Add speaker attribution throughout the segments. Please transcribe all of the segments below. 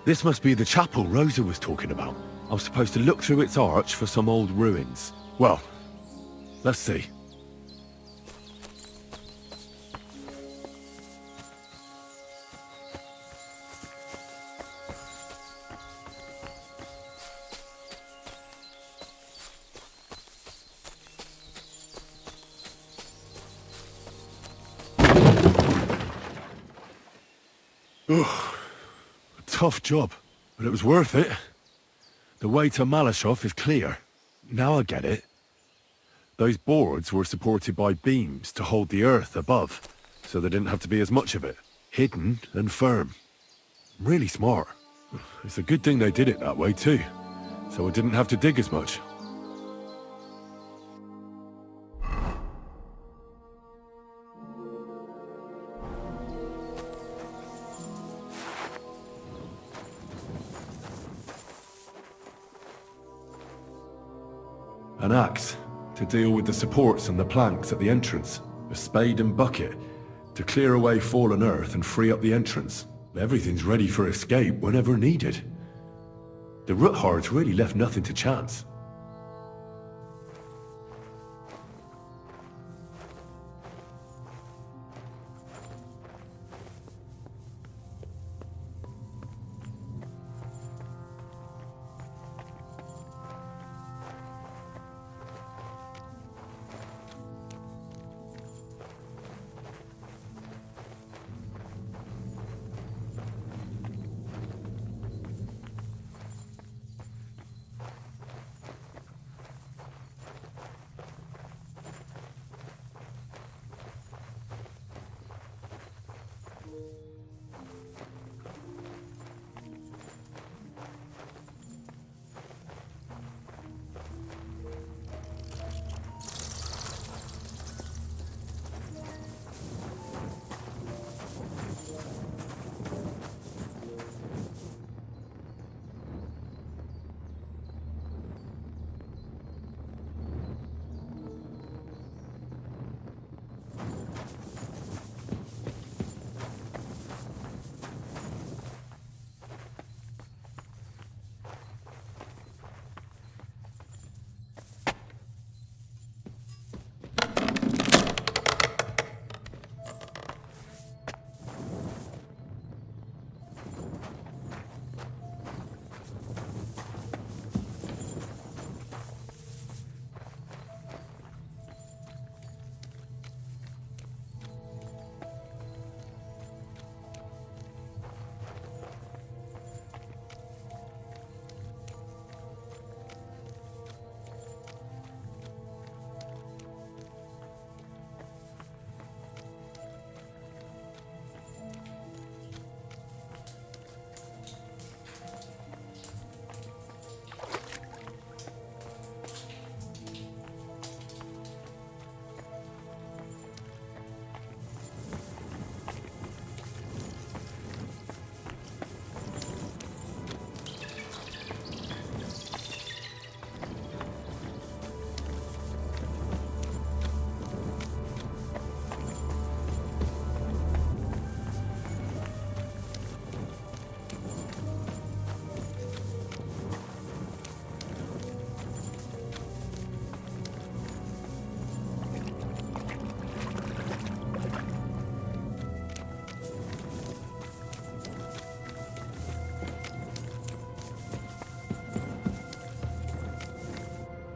Speaker 1: This must be the chapel Rosa was talking about. I was supposed to look through its arch for some old ruins. Well, let's see. Tough job, but it was worth it. The way to Malashov is clear. Now I get it. Those boards were supported by beams to hold the earth above, so there didn't have to be as much of it. Hidden and firm. Really smart. It's a good thing they did it that way too, so I didn't have to dig as much. An axe, to deal with the supports and the planks at the entrance. A spade and bucket, to clear away fallen earth and free up the entrance. Everything's ready for escape whenever needed. The Roothards really left nothing to chance.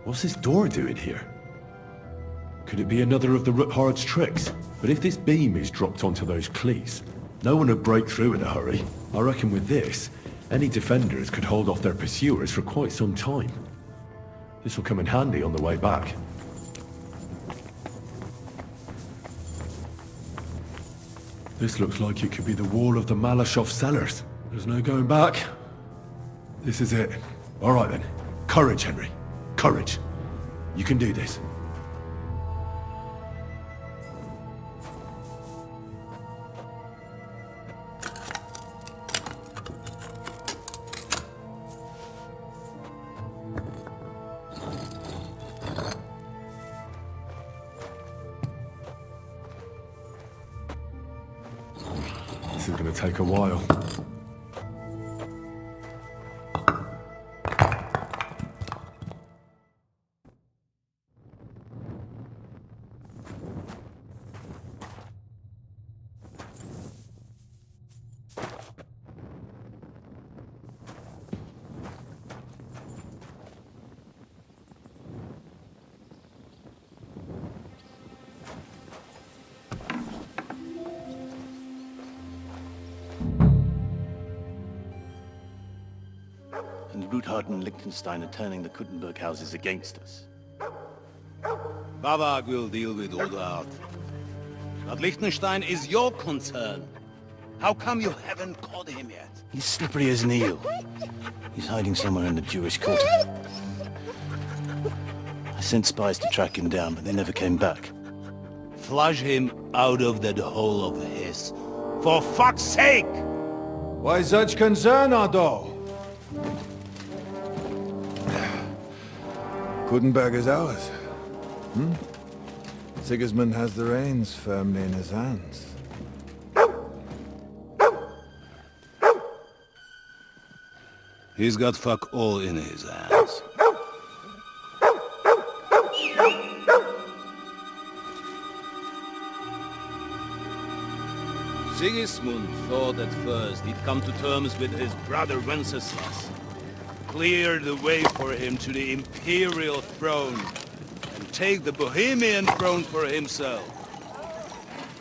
Speaker 1: What's this door doing here? Could it be another of the Roothards' tricks? But if this beam is dropped onto those cleats, no one would break through in a hurry. I reckon with this, any defenders could hold off their pursuers for quite some time. This will come in handy on the way back. This looks like it could be the wall of the Malashov cellars. There's no going back. This is it. All right then. Courage, Henry. Courage. You can do this. This is going to take a while.
Speaker 2: and Ruthard and Liechtenstein are turning the Kuttenberg houses against us.
Speaker 3: Babak will deal with Ruthard. But Liechtenstein is your concern. How come you haven't caught him yet?
Speaker 2: He's slippery as an eel. He's hiding somewhere in the Jewish quarter. I sent spies to track him down, but they never came back.
Speaker 3: Flush him out of that hole of his. For fuck's sake!
Speaker 4: Why such concern, Otto? Kuttenberg is ours. Sigismund has the reins firmly in his hands.
Speaker 3: He's got fuck all in his hands. Sigismund thought at first he'd come to terms with his brother Wenceslas, clear the way for him to the imperial throne, and take the Bohemian throne for himself.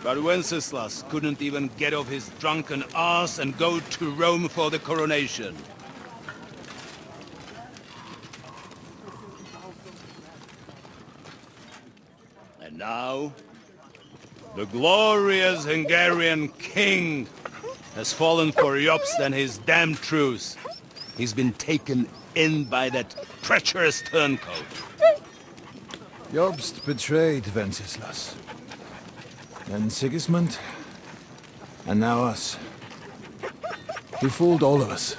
Speaker 3: But Wenceslas couldn't even get off his drunken ass and go to Rome for the coronation. And now, the glorious Hungarian king has fallen for Jobst and his damned truce. He's been taken in by that treacherous turncoat.
Speaker 4: Jobst betrayed Wenceslas. Then Sigismund. And now us. He fooled all of us.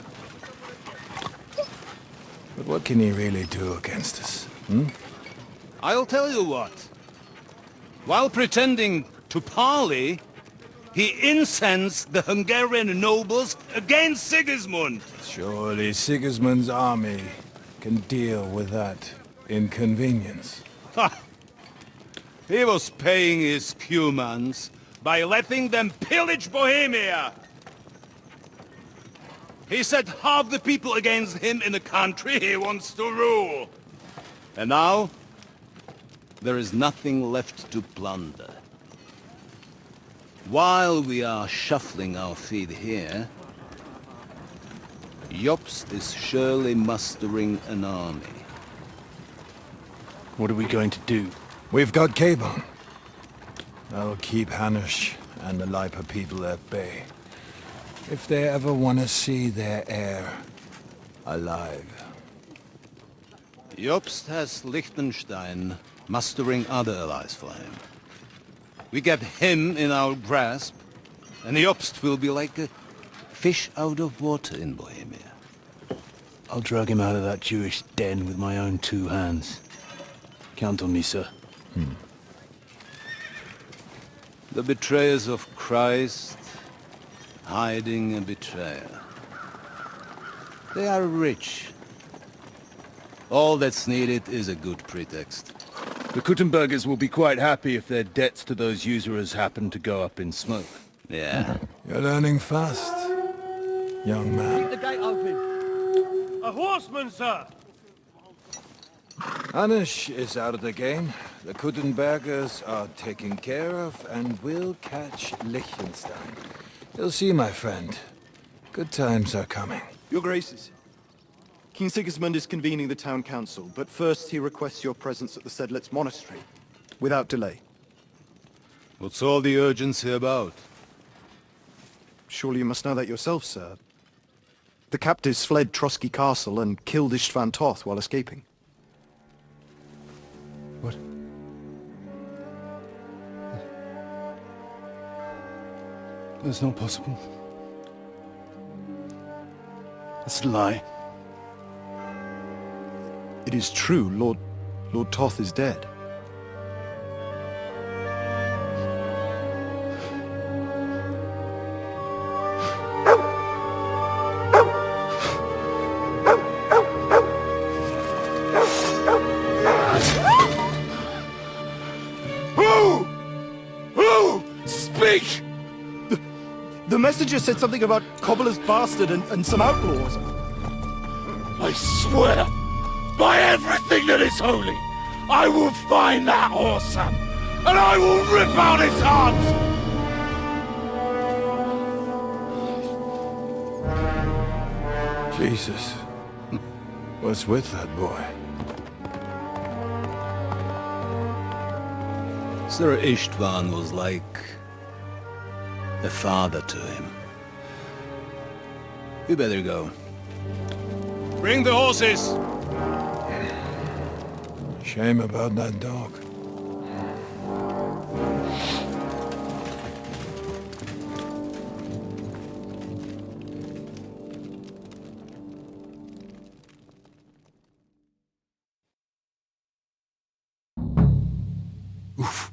Speaker 4: But what can he really do against us?
Speaker 3: I'll tell you what. While pretending to parley, he incensed the Hungarian nobles against Sigismund.
Speaker 4: Surely Sigismund's army can deal with that inconvenience.
Speaker 3: Ha! He was paying his Cumans by letting them pillage Bohemia. He set half the people against him in the country he wants to rule. And now, there is nothing left to plunder. While we are shuffling our feet here, Jobst is surely mustering an army.
Speaker 2: What are we going to do?
Speaker 4: We've got Cabon. That'll keep Hanush and the Lipa people at bay. If they ever want to see their heir alive.
Speaker 3: Jobst has Liechtenstein mustering other allies for him. We get him in our grasp, and Jobst will be like a fish out of water in Bohemia.
Speaker 2: I'll drag him out of that Jewish den with my own two hands. Count on me, sir.
Speaker 3: The betrayers of Christ, hiding a betrayer. They are rich. All that's needed is a good pretext.
Speaker 5: The Kuttenbergers will be quite happy if their debts to those usurers happen to go up in smoke.
Speaker 3: Yeah.
Speaker 4: You're learning fast, young man.
Speaker 6: The gate open. A horseman, sir!
Speaker 4: Hanush is out of the game. The Kuttenbergers are taken care of, and we'll catch Liechtenstein. You'll see, my friend. Good times are coming.
Speaker 7: Your Graces, King Sigismund is convening the town council, but first he requests your presence at the Sedlitz monastery, without delay.
Speaker 3: What's all the urgency about?
Speaker 7: Surely you must know that yourself, sir. The captives fled Trotsky Castle and killed Istvan Toth while escaping.
Speaker 5: What? That's not possible.
Speaker 2: That's a lie.
Speaker 7: It is true, Lord Toth is dead.
Speaker 5: Who? Speak!
Speaker 7: The messenger said something about Cobbler's bastard and some outlaws.
Speaker 5: I swear, by everything that is holy, I will find that whoreson, and I will rip out his heart!
Speaker 4: Jesus. What's with that boy?
Speaker 2: Sir Istvan was like a father to him. You better go.
Speaker 3: Bring the horses!
Speaker 4: Shame about that dog.
Speaker 1: Oof.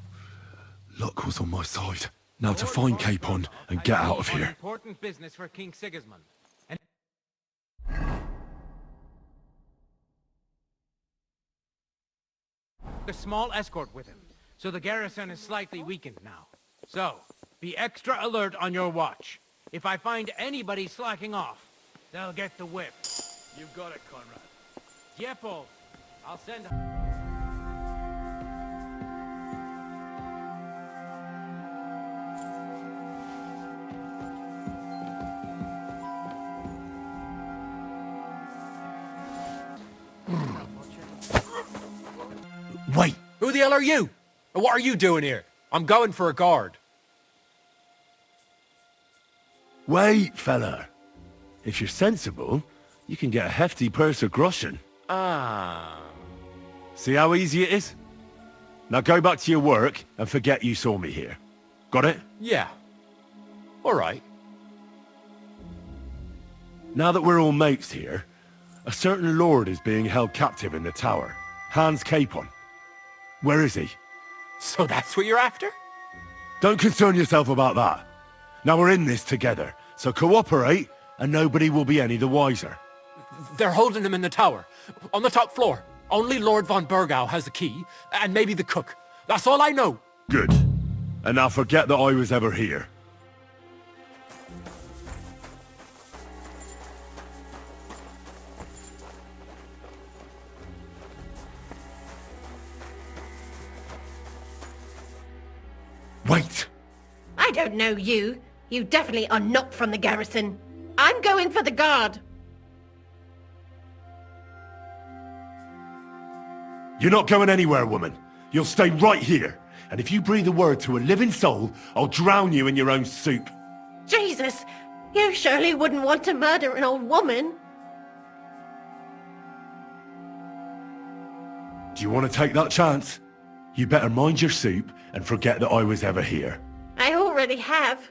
Speaker 1: Luck was on my side. Now to find Capon and get out of here.
Speaker 8: Important business for King Sigismund. And a small escort with him, so the garrison is slightly weakened now. So, be extra alert on your watch. If I find anybody slacking off, they'll get the whip.
Speaker 3: You got it, Conrad.
Speaker 8: Yeah, Paul. I'll send...
Speaker 1: Wait!
Speaker 9: Who the hell are you? And what are you doing here? I'm going for a guard.
Speaker 1: Wait, fella. If you're sensible, you can get a hefty purse of groschen.
Speaker 9: Ah.
Speaker 1: See how easy it is? Now go back to your work and forget you saw me here. Got it?
Speaker 9: Yeah. All right.
Speaker 1: Now that we're all mates here, a certain lord is being held captive in the tower. Hans Capon. Where is he?
Speaker 9: So that's what you're after?
Speaker 1: Don't concern yourself about that. Now we're in this together, so cooperate and nobody will be any the wiser.
Speaker 9: They're holding him in the tower, on the top floor. Only Lord von Burgau has the key, and maybe the cook. That's all I know.
Speaker 1: Good. And now forget that I was ever here. Wait!
Speaker 10: I don't know you. You definitely are not from the garrison. I'm going for the guard.
Speaker 1: You're not going anywhere, woman. You'll stay right here. And if you breathe a word to a living soul, I'll drown you in your own soup.
Speaker 10: Jesus, you surely wouldn't want to murder an old woman.
Speaker 1: Do you want to take that chance? You better mind your soup and forget that I was ever here.
Speaker 10: I already have.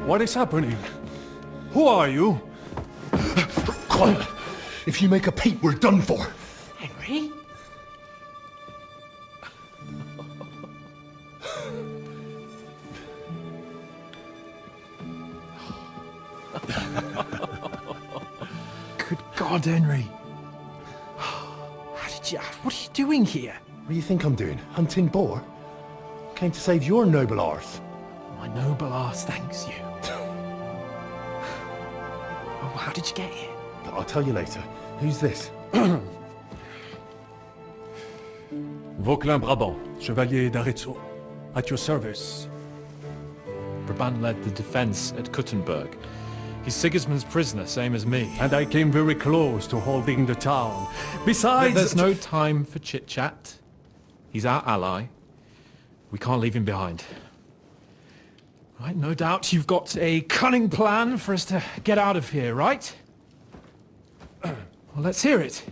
Speaker 6: What is happening? Who are you?
Speaker 1: Quiet! If you make a peep, we're done for.
Speaker 10: Henry?
Speaker 4: Good God, Henry.
Speaker 11: What are you doing here?
Speaker 1: What do you think I'm doing? Hunting boar? Came to save your noble arse.
Speaker 11: My noble arse thanks you. Oh, how did you get here?
Speaker 1: I'll tell you later. Who's this?
Speaker 6: Vauquelin Brabant, Chevalier d'Arezzo. At your service.
Speaker 12: Brabant led the defense at Kuttenberg. He's Sigismund's prisoner, same as me.
Speaker 6: And I came very close to holding the town. Besides...
Speaker 12: There's no time for chit-chat. He's our ally. We can't leave him behind.
Speaker 11: Right, no doubt you've got a cunning plan for us to get out of here, right? Well, let's hear it.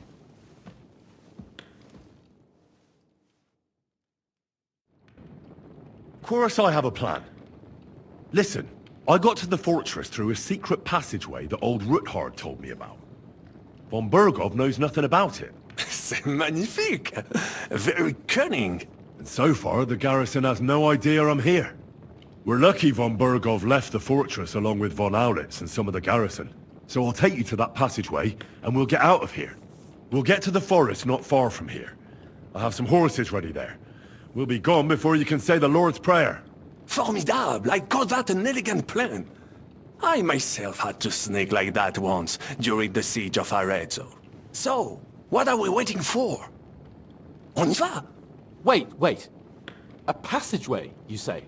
Speaker 1: Of course I have a plan. Listen, I got to the fortress through a secret passageway that old Ruthard told me about. Von Bergov knows nothing about it.
Speaker 13: C'est magnifique! Very cunning.
Speaker 1: And so far, the garrison has no idea I'm here. We're lucky Von Bergov left the fortress along with Von Aulitz and some of the garrison. So I'll take you to that passageway, and we'll get out of here. We'll get to the forest not far from here. I'll have some horses ready there. We'll be gone before you can say the Lord's Prayer.
Speaker 13: Formidable! I call that an elegant plan. I myself had to sneak like that once, during the siege of Arezzo. So, what are we waiting for? On y va!
Speaker 9: Wait. A passageway, you say?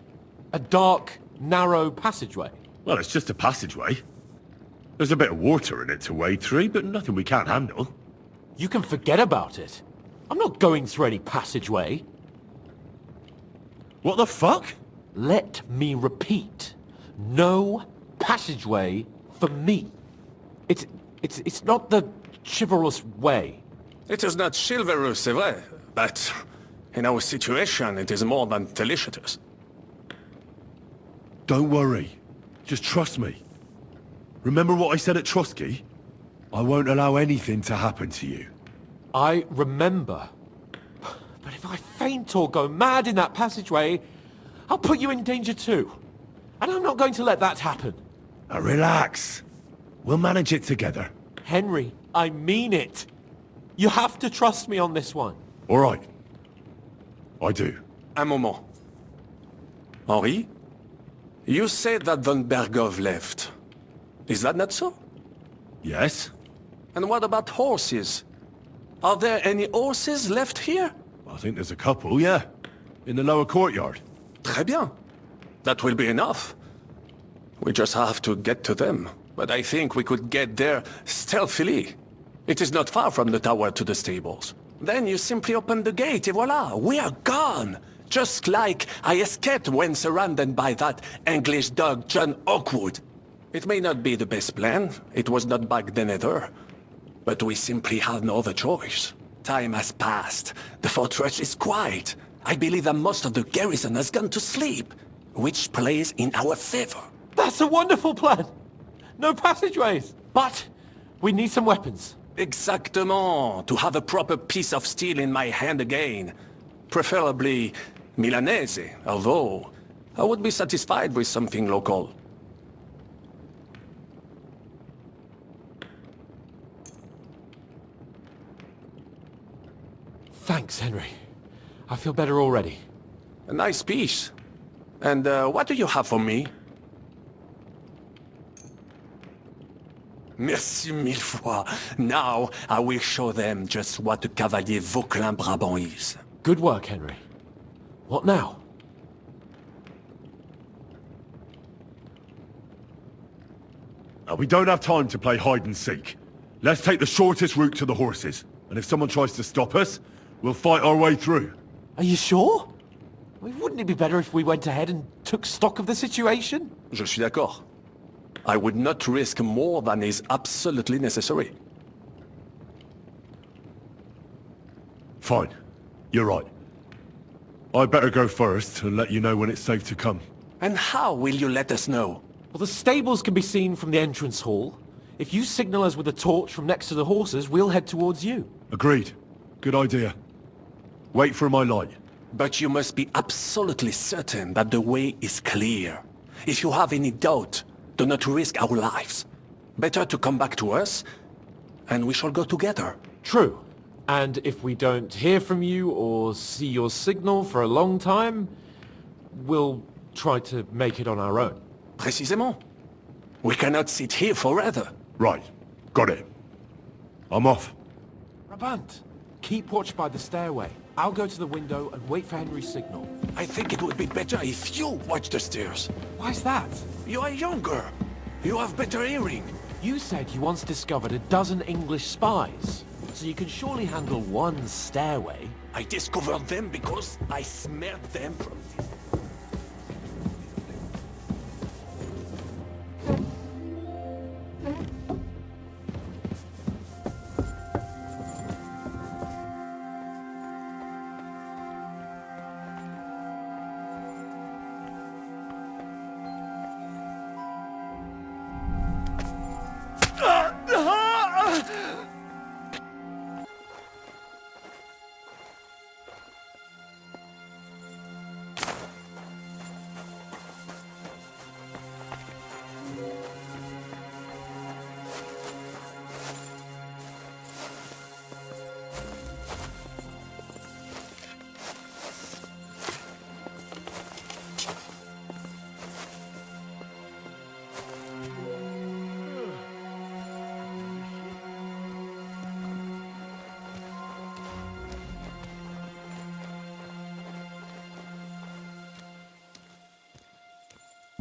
Speaker 9: A dark, narrow passageway?
Speaker 1: Well, it's just a passageway. There's a bit of water in it to wade through, but nothing we can't handle.
Speaker 9: You can forget about it. I'm not going through any passageway.
Speaker 1: What the fuck?
Speaker 9: Let me repeat. No passageway for me. It's not the chivalrous way.
Speaker 13: It is not chivalrous, c'est vrai, but in our situation, it is more than delicious.
Speaker 1: Don't worry. Just trust me. Remember what I said at Trotsky? I won't allow anything to happen to you.
Speaker 9: I remember. But if I faint or go mad in that passageway, I'll put you in danger too. And I'm not going to let that happen.
Speaker 1: Now relax. We'll manage it together.
Speaker 9: Henry, I mean it. You have to trust me on this one.
Speaker 1: All right. I do.
Speaker 13: Un moment. Henri? You said that Von Bergov left. Is that not so?
Speaker 1: Yes.
Speaker 13: And what about horses? Are there any horses left here?
Speaker 1: I think there's a couple, yeah. In the lower courtyard.
Speaker 13: Très bien. That will be enough. We just have to get to them. But I think we could get there stealthily. It is not far from the tower to the stables. Then you simply open the gate, et voila, we are gone! Just like I escaped when surrounded by that English dog John Oakwood. It may not be the best plan, it was not back then either. But we simply have no other choice. Time has passed. The fortress is quiet. I believe that most of the garrison has gone to sleep, which plays in our favor.
Speaker 9: That's a wonderful plan! No passageways! But we need some weapons.
Speaker 13: Exactement. To have a proper piece of steel in my hand again. Preferably Milanese, although I would be satisfied with something local.
Speaker 9: Thanks, Henry. I feel better already.
Speaker 13: A nice piece. And what do you have for me? Merci mille fois. Now I will show them just what a Cavalier Vauquelin-Brabant is.
Speaker 9: Good work, Henry. What now?
Speaker 1: Now, we don't have time to play hide and seek. Let's take the shortest route to the horses. And if someone tries to stop us, we'll fight our way through.
Speaker 9: Are you sure? Wouldn't it be better if we went ahead and took stock of the situation?
Speaker 13: Je suis d'accord. I would not risk more than is absolutely necessary.
Speaker 1: Fine. You're right. I'd better go first and let you know when it's safe to come.
Speaker 13: And how will you let us know?
Speaker 9: Well, the stables can be seen from the entrance hall. If you signal us with a torch from next to the horses, we'll head towards you.
Speaker 1: Agreed. Good idea. Wait for my light.
Speaker 13: But you must be absolutely certain that the way is clear. If you have any doubt, do not risk our lives. Better to come back to us, and we shall go together.
Speaker 9: True. And if we don't hear from you or see your signal for a long time, we'll try to make it on our own.
Speaker 13: Précisément. We cannot sit here forever.
Speaker 1: Right. Got it. I'm off.
Speaker 9: Brabant, keep watch by the stairway. I'll go to the window and wait for Henry's signal.
Speaker 13: I think it would be better if you watch the stairs.
Speaker 9: Why's that?
Speaker 13: You are younger. You have better hearing.
Speaker 9: You said you once discovered a dozen English spies. So you can surely handle one stairway.
Speaker 13: I discovered them because I smelled them from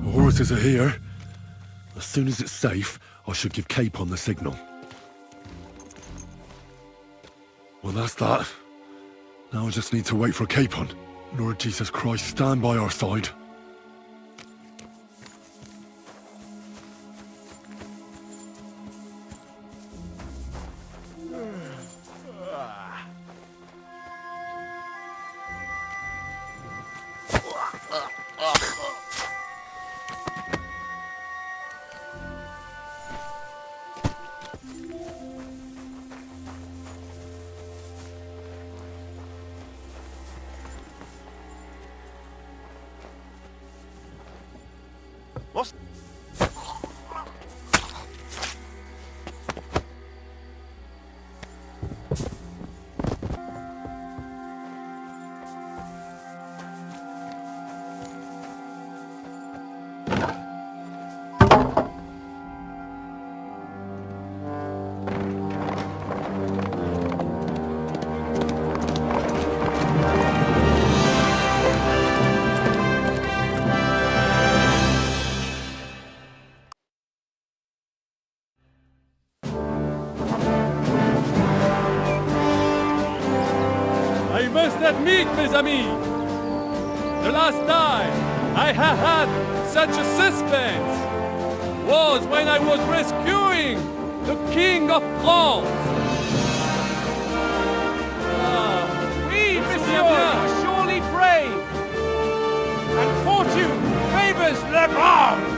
Speaker 1: The horses are here. As soon as it's safe, I should give Capon the signal. Well, that's that. Now I just need to wait for Capon. Lord Jesus Christ, stand by our side.
Speaker 5: What's...
Speaker 6: I must admit, mes amis, the last time I have had such a suspense was when I was rescuing the King of France.
Speaker 8: Oui, monsieur, you are surely brave. And fortune favors le brave.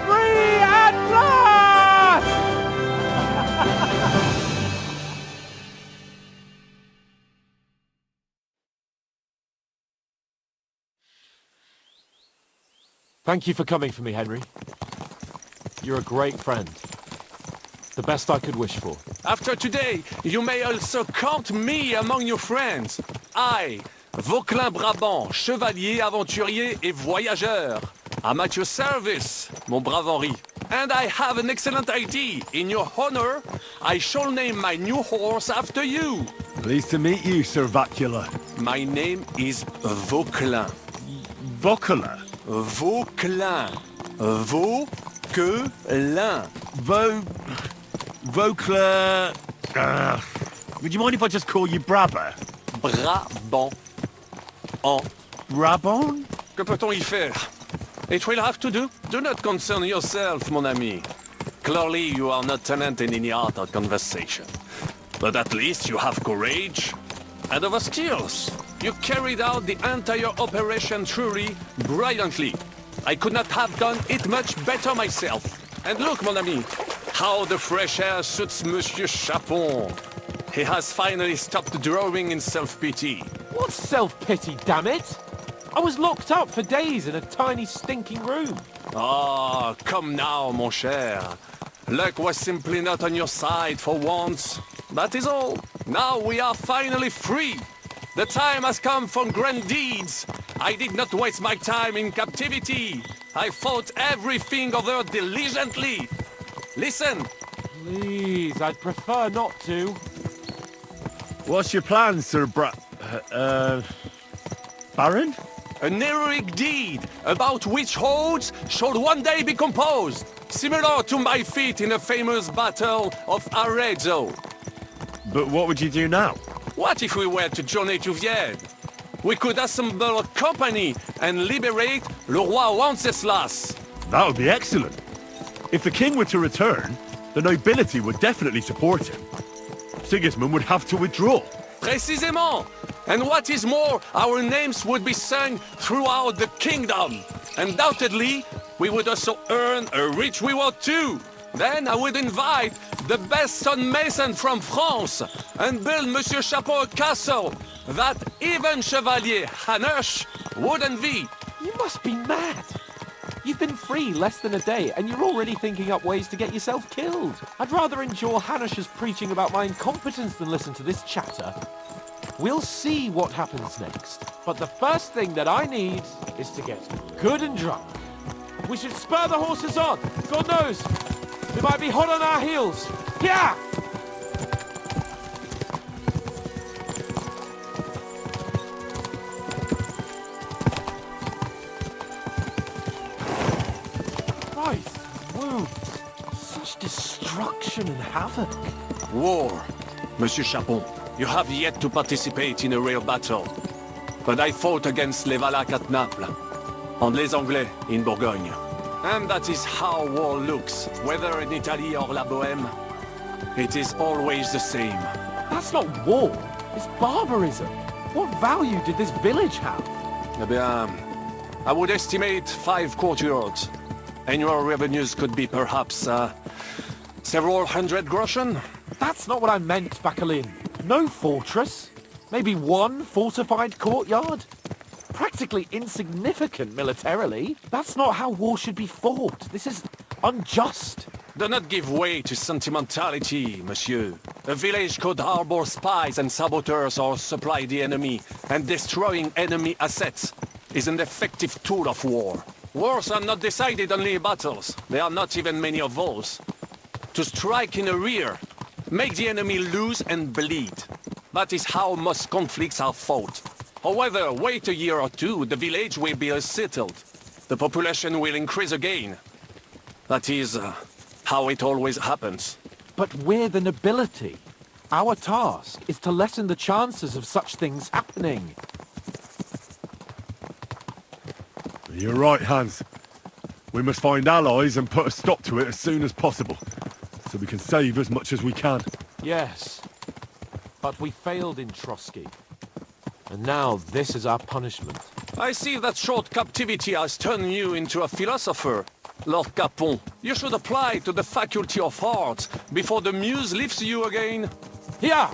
Speaker 8: Free at last!
Speaker 9: Thank you for coming for me, Henry. You're a great friend. The best I could wish for.
Speaker 13: After today, you may also count me among your friends. I, Vauquelin Brabant, chevalier, aventurier et voyageur. I'm at your service, mon brave Henri. And I have an excellent idea. In your honor, I shall name my new horse after you.
Speaker 1: Pleased to meet you, Sir Vacula.
Speaker 13: My name is Vauquelin.
Speaker 1: Vauquelin?
Speaker 13: Vauquelin. Vauquelin.
Speaker 1: Vauquelin... would you mind if I just call you Brabber?
Speaker 13: Brabant. En.
Speaker 1: Brabant?
Speaker 13: Que peut-on y faire? It will have to do. Do not concern yourself, mon ami. Clearly, you are not talent in any art or conversation. But at least you have courage and other skills. You carried out the entire operation truly brilliantly. I could not have done it much better myself. And look, mon ami, how the fresh air suits Monsieur Chapon. He has finally stopped drawing in self-pity.
Speaker 9: What self-pity, damn it? I was locked up for days in a tiny stinking room.
Speaker 13: Ah, come now, mon cher. Luck was simply not on your side for once. That is all. Now we are finally free. The time has come for grand deeds. I did not waste my time in captivity. I fought everything over diligently. Listen.
Speaker 9: Please, I'd prefer not to.
Speaker 1: What's your plan, Sir Baron?
Speaker 13: An heroic deed about which odes shall one day be composed, similar to my feat in the famous Battle of Arezzo.
Speaker 1: But what would you do now?
Speaker 13: What if we were to journey to Vienne? We could assemble a company and liberate le roi Wenceslas.
Speaker 1: That would be excellent. If the king were to return, the nobility would definitely support him. Sigismund would have to withdraw.
Speaker 13: Précisément! And what is more, our names would be sung throughout the kingdom. Undoubtedly, we would also earn a rich reward too. Then I would invite the best stonemason from France and build Monsieur Chapeau a castle that even Chevalier Hanush would envy.
Speaker 9: You must be mad. You've been free less than a day, and you're already thinking up ways to get yourself killed. I'd rather endure Hanush's preaching about my incompetence than listen to this chatter. We'll see what happens next. But the first thing that I need is to get good and drunk. We should spur the horses on. God knows, they might be hot on our heels. Yeah! destruction and havoc.
Speaker 13: War. Monsieur Chapon, you have yet to participate in a real battle. But I fought against les Valaques at Naples, and les Anglais in Bourgogne. And that is how war looks, whether in Italy or La Bohème. It is always the same.
Speaker 9: That's not war. It's barbarism. What value did this village have?
Speaker 13: Eh bien, I would estimate 5 courtyards. Annual revenues could be perhaps, several hundred groschen.
Speaker 9: That's not what I meant, Bakalin. No fortress. Maybe one fortified courtyard. Practically insignificant militarily. That's not how war should be fought. This is unjust.
Speaker 13: Do not give way to sentimentality, monsieur. A village could harbor spies and saboteurs or supply the enemy, and destroying enemy assets is an effective tool of war. Wars are not decided only in battles. There are not even many of those. To strike in the rear, make the enemy lose and bleed. That is how most conflicts are fought. However, wait a year or two, the village will be settled. The population will increase again. That is how it always happens.
Speaker 9: But we're the nobility. Our task is to lessen the chances of such things happening.
Speaker 1: You're right, Hans. We must find allies and put a stop to it as soon as possible, so we can save as much as we can.
Speaker 9: Yes, but we failed in Trotsky. And now this is our punishment.
Speaker 13: I see that short captivity has turned you into a philosopher. Lord Capon, you should apply to the Faculty of Arts before the muse lifts you again.
Speaker 9: Here!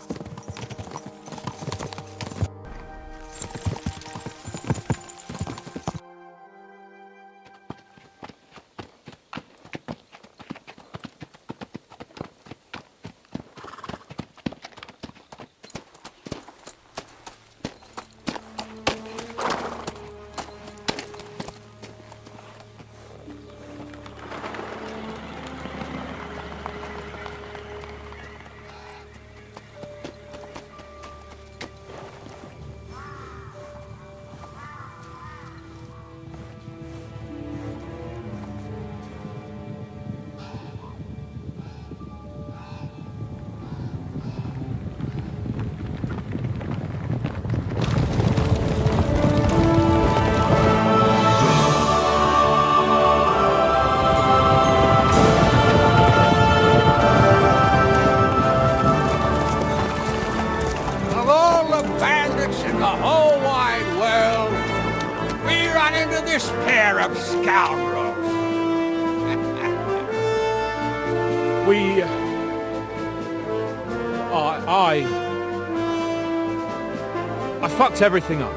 Speaker 8: this pair of scoundrels.
Speaker 11: I fucked everything up.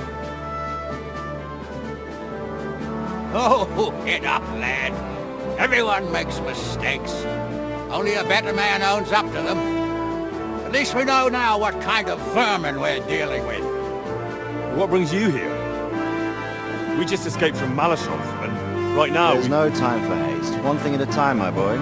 Speaker 8: Oh, get up, lad. Everyone makes mistakes. Only a better man owns up to them. At least we know now what kind of vermin we're dealing with.
Speaker 1: What brings you here? We just escaped from Malashov, and right now...
Speaker 14: There's no time for haste. One thing at a time, my boy.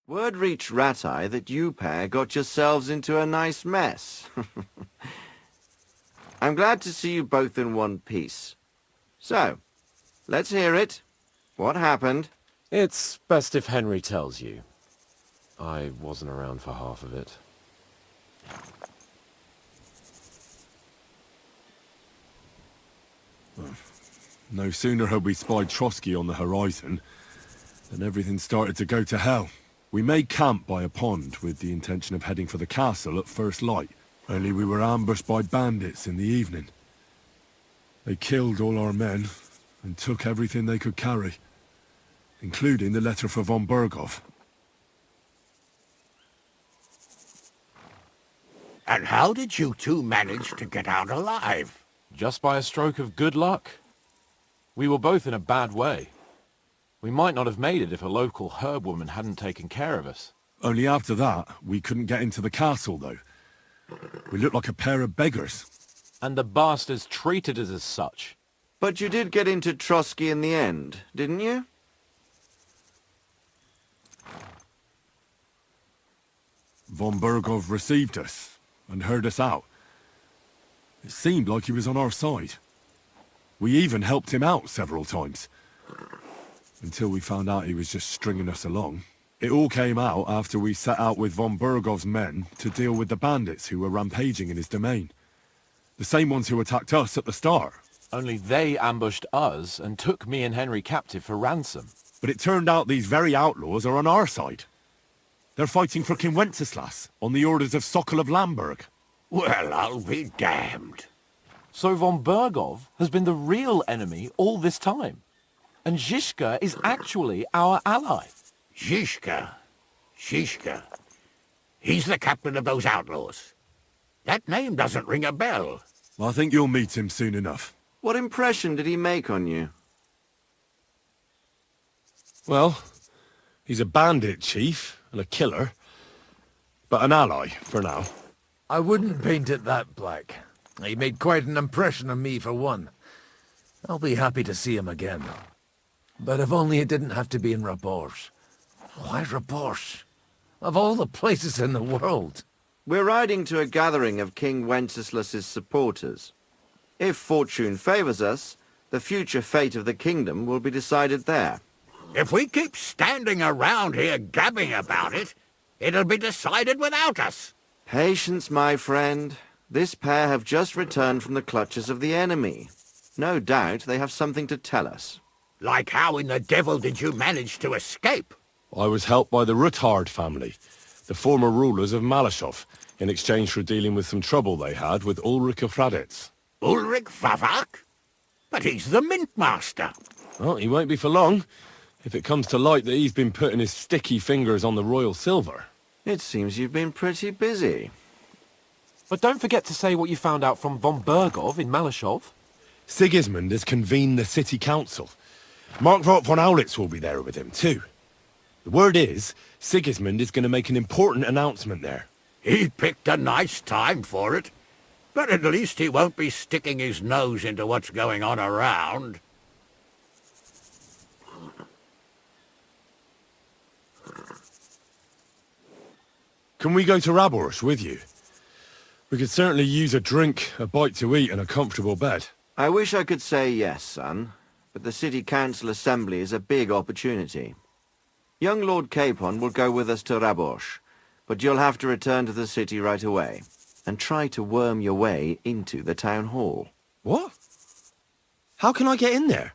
Speaker 14: Word reached Ratai that you pair got yourselves into a nice mess. I'm glad to see you both in one piece. So, let's hear it. What happened?
Speaker 9: It's best if Henry tells you. I wasn't around for half of it.
Speaker 1: No sooner had we spied Trotsky on the horizon than everything started to go to hell. We made camp by a pond with the intention of heading for the castle at first light. Only we were ambushed by bandits in the evening. They killed all our men and took everything they could carry, including the letter for von Berghoff.
Speaker 5: And how did you two manage to get out alive?
Speaker 9: Just by a stroke of good luck. We were both in a bad way. We might not have made it if a local herb woman hadn't taken care of us.
Speaker 1: Only after that, we couldn't get into the castle, though. We looked like a pair of beggars.
Speaker 9: And the bastards treated us as such.
Speaker 14: But you did get into Trotsky in the end, didn't you?
Speaker 1: Von Berghoff received us and heard us out. It seemed like he was on our side. We even helped him out several times. until we found out he was just stringing us along. It all came out after we set out with von Bergov's men to deal with the bandits who were rampaging in his domain. The same ones who attacked us at the start.
Speaker 9: Only they ambushed us and took me and Henry captive for ransom.
Speaker 1: But it turned out these very outlaws are on our side. They're fighting for King Wenceslas on the orders of Sokol of Lamberg.
Speaker 8: Well, I'll be damned.
Speaker 9: So von Bergov has been the real enemy all this time. And Zizka is actually our ally.
Speaker 8: Zizka? Zizka? He's the captain of those outlaws. That name doesn't ring a bell.
Speaker 1: I think you'll meet him soon enough.
Speaker 14: What impression did he make on you?
Speaker 1: Well, he's a bandit chief and a killer, but an ally for now.
Speaker 5: I wouldn't paint it that black. He made quite an impression on me, for one. I'll be happy to see him again. But if only it didn't have to be in Rabosh. Why Rabosh? Of all the places in the world.
Speaker 14: We're riding to a gathering of King Wenceslas's supporters. If fortune favors us, the future fate of the kingdom will be decided there.
Speaker 8: If we keep standing around here gabbing about it, it'll be decided without us.
Speaker 14: Patience, my friend. This pair have just returned from the clutches of the enemy. No doubt they have something to tell us.
Speaker 8: Like how in the devil did you manage to escape?
Speaker 1: I was helped by the Ruthard family, the former rulers of Malashov, in exchange for dealing with some trouble they had with Ulrich of Raditz.
Speaker 8: Ulrich Favak? But he's the mint master.
Speaker 1: Well, he won't be for long, if it comes to light that he's been putting his sticky fingers on the royal silver.
Speaker 14: It seems you've been pretty busy.
Speaker 9: But don't forget to say what you found out from von Bergov in Malashov.
Speaker 1: Sigismund has convened the city council. Markvart von Aulitz will be there with him, too. The word is, Sigismund is going to make an important announcement there.
Speaker 8: He picked a nice time for it. But at least he won't be sticking his nose into what's going on around.
Speaker 1: Can we go to Raborsh with you? We could certainly use a drink, a bite to eat, and a comfortable bed.
Speaker 14: I wish I could say yes, son, but the city council assembly is a big opportunity. Young Lord Capon will go with us to Raborsh, but you'll have to return to the city right away, and try to worm your way into the town hall.
Speaker 1: What? How can I get in there?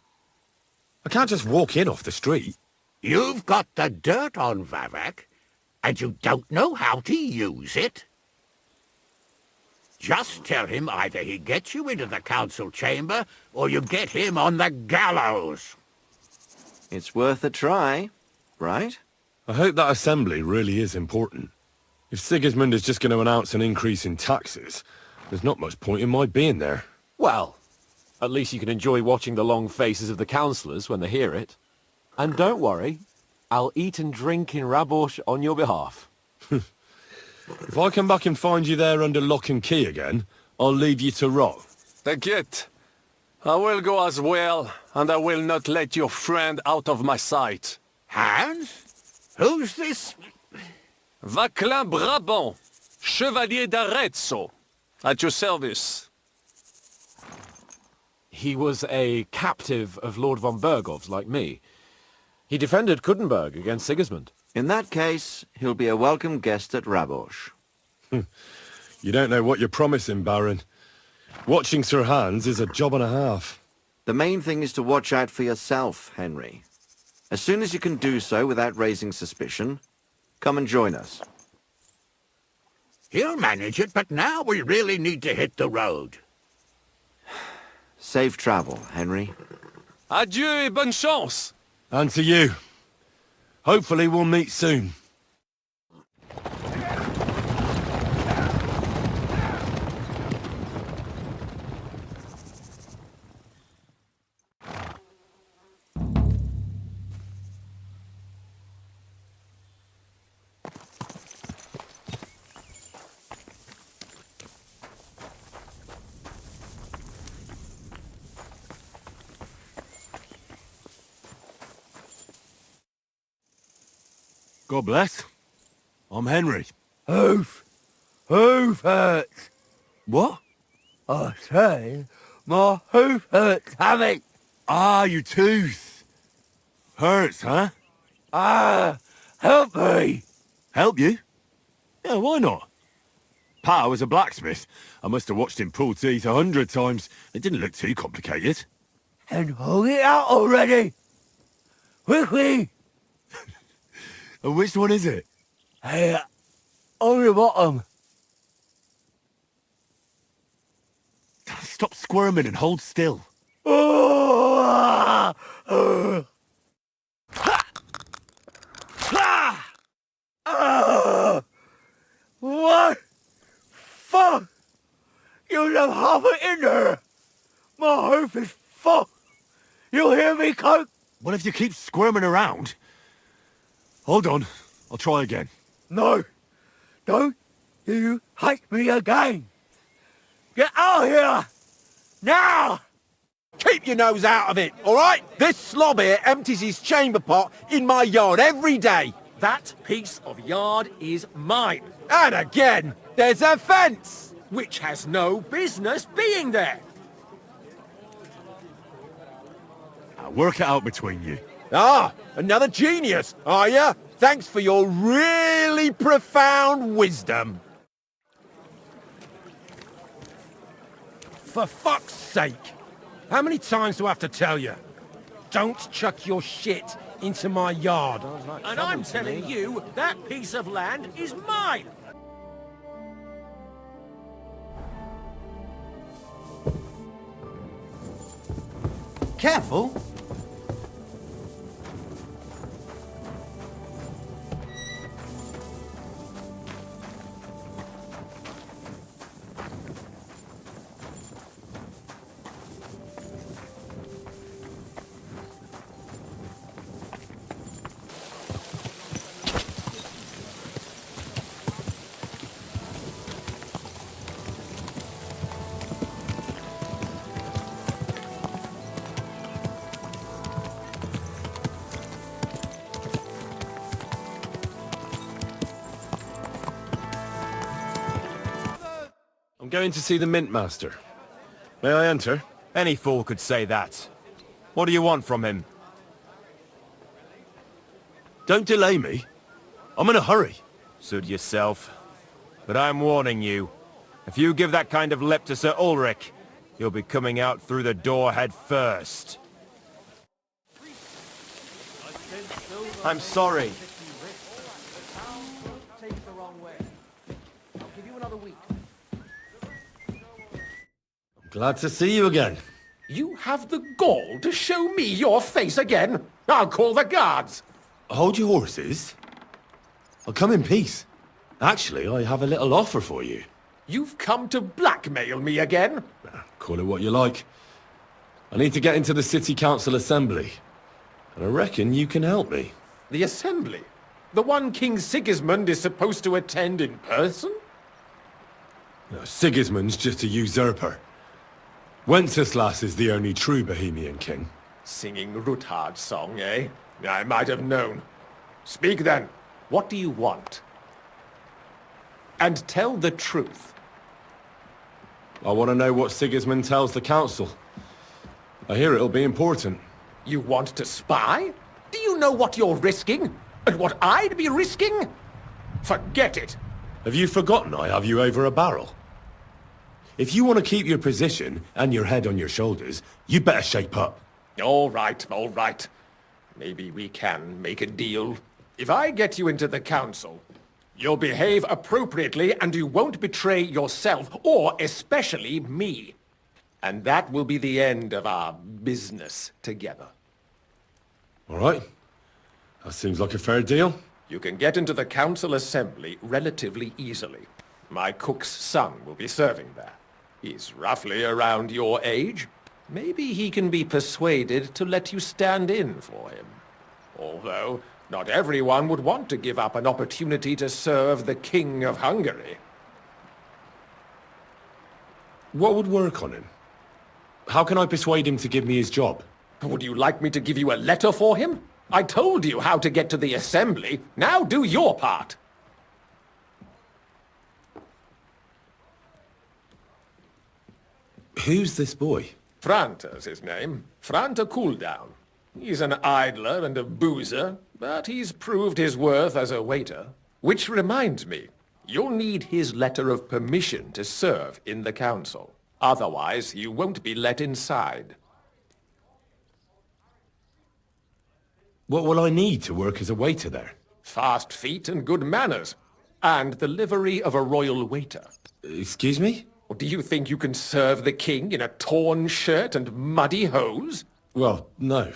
Speaker 1: I can't just walk in off the street.
Speaker 8: You've got the dirt on Vavak, and you don't know how to use it? Just tell him either he gets you into the council chamber, or you get him on the gallows.
Speaker 14: It's worth a try, right?
Speaker 1: I hope that assembly really is important. If Sigismund is just going to announce an increase in taxes, there's not much point in my being there.
Speaker 9: Well, at least you can enjoy watching the long faces of the councillors when they hear it. And don't worry, I'll eat and drink in Raborsh on your behalf.
Speaker 1: If I come back and find you there under lock and key again, I'll leave you to rot.
Speaker 13: T'inquiète. I will go as well, and I will not let your friend out of my sight.
Speaker 8: Hans? Who's this?
Speaker 13: Vaclin Brabant, Chevalier d'Arezzo, at your service.
Speaker 9: He was a captive of Lord von Bergov's, like me. He defended Kuttenberg against Sigismund.
Speaker 14: In that case, he'll be a welcome guest at Raborsh.
Speaker 1: You don't know what you're promising, Baron. Watching Sir Hans is a job and a half.
Speaker 14: The main thing is to watch out for yourself, Henry. As soon as you can do so without raising suspicion, come and join us.
Speaker 8: He'll manage it, but now we really need to hit the road.
Speaker 14: Safe travel, Henry.
Speaker 13: Adieu et bonne chance!
Speaker 1: And to you. Hopefully we'll meet soon. God bless. I'm Henry.
Speaker 5: Hoof hurts.
Speaker 1: What?
Speaker 5: I say, my hoof hurts, Hammy.
Speaker 1: Ah, your tooth. Hurts, huh?
Speaker 2: Help me!
Speaker 1: Help you? Yeah, why not? Pa was a blacksmith. I must have watched him pull teeth 100 times. It didn't look too complicated.
Speaker 2: And hold it out already! Quickly!
Speaker 1: And which one is it?
Speaker 2: Hey, on the bottom.
Speaker 1: Stop squirming and hold still.
Speaker 2: What? Fuck! You left half it in there! My hoof is fucked! You hear me, Coke?
Speaker 1: Well, if you keep squirming around... Hold on. I'll try again.
Speaker 2: No! Don't you hate me again! Get out of here! Now!
Speaker 9: Keep your nose out of it, all right? This slob here empties his chamber pot in my yard every day. That piece of yard is mine. And again, there's a fence, which has no business being there.
Speaker 1: I'll work it out between you.
Speaker 9: Ah, another genius, are you? Thanks for your really profound wisdom. For fuck's sake! How many times do I have to tell you? Don't chuck your shit into my yard. And I'm telling you, that piece of land is mine!
Speaker 2: Careful!
Speaker 1: I'm going to see the Mint Master. May I enter?
Speaker 15: Any fool could say that. What do you want from him?
Speaker 1: Don't delay me. I'm in a hurry.
Speaker 15: Suit yourself. But I'm warning you. If you give that kind of lip to Sir Ulrich, you'll be coming out through the door head first. I'm sorry.
Speaker 1: Glad to see you again.
Speaker 9: You have the gall to show me your face again? I'll call the guards.
Speaker 1: Hold your horses. I'll come in peace. Actually, I have a little offer for you.
Speaker 9: You've come to blackmail me again?
Speaker 1: Call it what you like. I need to get into the City Council Assembly. And I reckon you can help me.
Speaker 9: The Assembly? The one King Sigismund is supposed to attend in person?
Speaker 1: No, Sigismund's just a usurper. Wenceslas is the only true Bohemian king.
Speaker 9: Singing Ruthard's song, eh? I might have known. Speak then. What do you want? And tell the truth.
Speaker 1: I want to know what Sigismund tells the council. I hear it'll be important.
Speaker 9: You want to spy? Do you know what you're risking? And what I'd be risking? Forget it.
Speaker 1: Have you forgotten I have you over a barrel? If you want to keep your position and your head on your shoulders, you better shape up.
Speaker 9: All right, all right. Maybe we can make a deal. If I get you into the council, you'll behave appropriately and you won't betray yourself, or especially me. And that will be the end of our business together.
Speaker 1: All right. That seems like a fair deal.
Speaker 9: You can get into the council assembly relatively easily. My cook's son will be serving there. He's roughly around your age. Maybe he can be persuaded to let you stand in for him. Although, not everyone would want to give up an opportunity to serve the King of Hungary.
Speaker 1: What would work on him? How can I persuade him to give me his job?
Speaker 9: Would you like me to give you a letter for him? I told you how to get to the assembly. Now do your part.
Speaker 1: Who's this boy?
Speaker 9: Franta's his name. Franta Cooldown.
Speaker 5: He's an idler and a boozer, but he's proved his worth as a waiter. Which reminds me, you'll need his letter of permission to serve in the council. Otherwise, you won't be let inside.
Speaker 1: What will I need to work as a waiter there?
Speaker 5: Fast feet and good manners. And the livery of a royal waiter.
Speaker 1: Excuse me?
Speaker 5: Or do you think you can serve the king in a torn shirt and muddy hose?
Speaker 1: Well, no.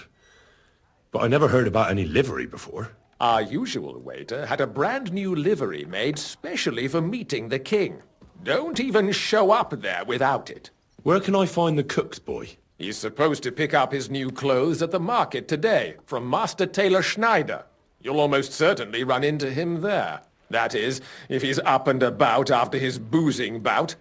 Speaker 1: But I never heard about any livery before.
Speaker 5: Our usual waiter had a brand new livery made specially for meeting the king. Don't even show up there without it.
Speaker 1: Where can I find the cook's boy?
Speaker 5: He's supposed to pick up his new clothes at the market today, from Master Tailor Schneider. You'll almost certainly run into him there. That is, if he's up and about after his boozing bout.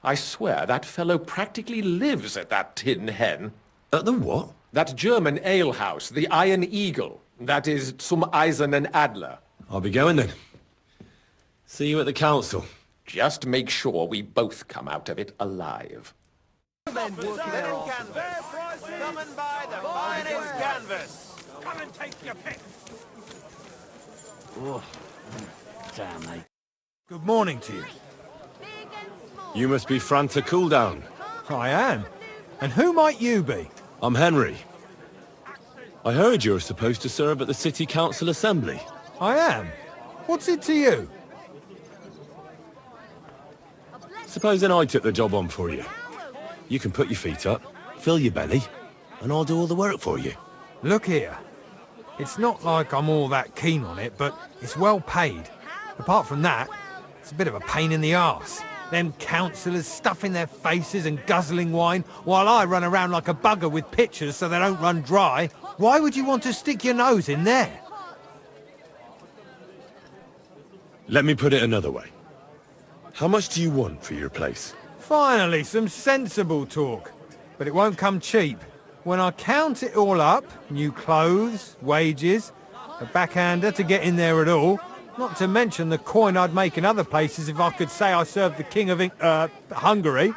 Speaker 5: I swear that fellow practically lives at that Tin Hen.
Speaker 1: At the what?
Speaker 5: That German alehouse, the Iron Eagle. That is Zum Eisernen Adler.
Speaker 1: I'll be going then. See you at the council.
Speaker 5: Just make sure we both come out of it alive.
Speaker 8: Men working their arse. Come and buy the finest canvas. Come and take your pick.
Speaker 2: Oh, damn, mate. Good morning to you.
Speaker 1: You must be Franta Cooldown.
Speaker 2: I am. And who might you be?
Speaker 1: I'm Henry. I heard you're supposed to serve at the City Council Assembly.
Speaker 2: I am. What's it to you?
Speaker 1: Supposing I took the job on for you. You can put your feet up, fill your belly, and I'll do all the work for you.
Speaker 2: Look here. It's not like I'm all that keen on it, but it's well paid. Apart from that, it's a bit of a pain in the arse. Them councillors stuffing their faces and guzzling wine, while I run around like a bugger with pitchers so they don't run dry. Why would you want to stick your nose in there?
Speaker 1: Let me put it another way. How much do you want for your place?
Speaker 2: Finally, some sensible talk. But it won't come cheap. When I count it all up, new clothes, wages, a backhander to get in there at all, not to mention the coin I'd make in other places if I could say I served the King of Hungary.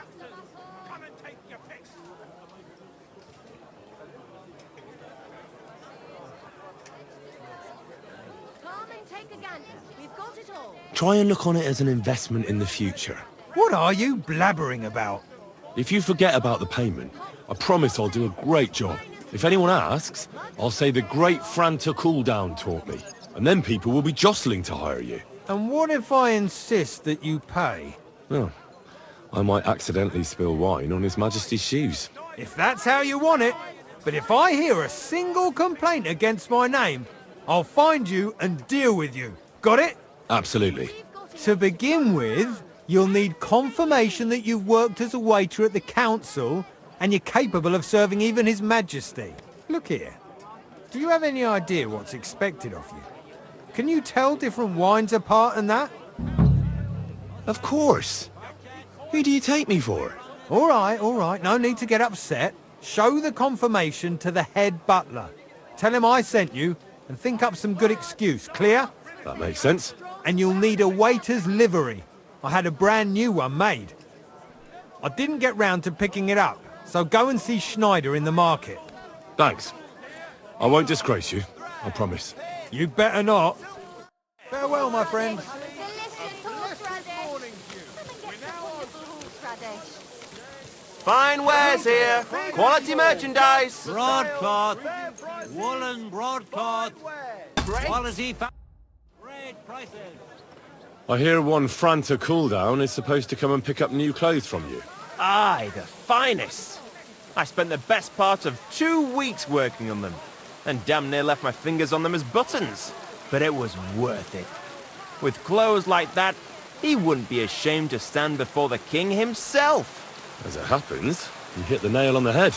Speaker 1: Try and look on it as an investment in the future.
Speaker 2: What are you blabbering about?
Speaker 1: If you forget about the payment, I promise I'll do a great job. If anyone asks, I'll say the great Franta Cooldown taught me. And then people will be jostling to hire you.
Speaker 2: And what if I insist that you pay?
Speaker 1: Oh, I might accidentally spill wine on His Majesty's shoes.
Speaker 2: If that's how you want it. But if I hear a single complaint against my name, I'll find you and deal with you. Got it?
Speaker 1: Absolutely.
Speaker 2: To begin with, you'll need confirmation that you've worked as a waiter at the council and you're capable of serving even His Majesty. Look here. Do you have any idea what's expected of you? Can you tell different wines apart and that?
Speaker 1: Of course. Who do you take me for?
Speaker 2: All right. No need to get upset. Show the confirmation to the head butler. Tell him I sent you and think up some good excuse. Clear?
Speaker 1: That makes sense.
Speaker 2: And you'll need a waiter's livery. I had a brand new one made. I didn't get round to picking it up, so go and see Schneider in the market.
Speaker 1: Thanks. I won't disgrace you, I promise.
Speaker 2: You'd better not. Farewell, my friend.
Speaker 16: Fine wares here. Quality merchandise.
Speaker 8: Broadcloth. Woolen broadcloth. Quality. Great prices.
Speaker 1: I hear one Franta Cooldown is supposed to come and pick up new clothes from you.
Speaker 15: Aye, the finest. I spent the best part of 2 weeks working on them, and damn near left my fingers on them as buttons. But it was worth it. With clothes like that, he wouldn't be ashamed to stand before the king himself.
Speaker 1: As it happens, you hit the nail on the head.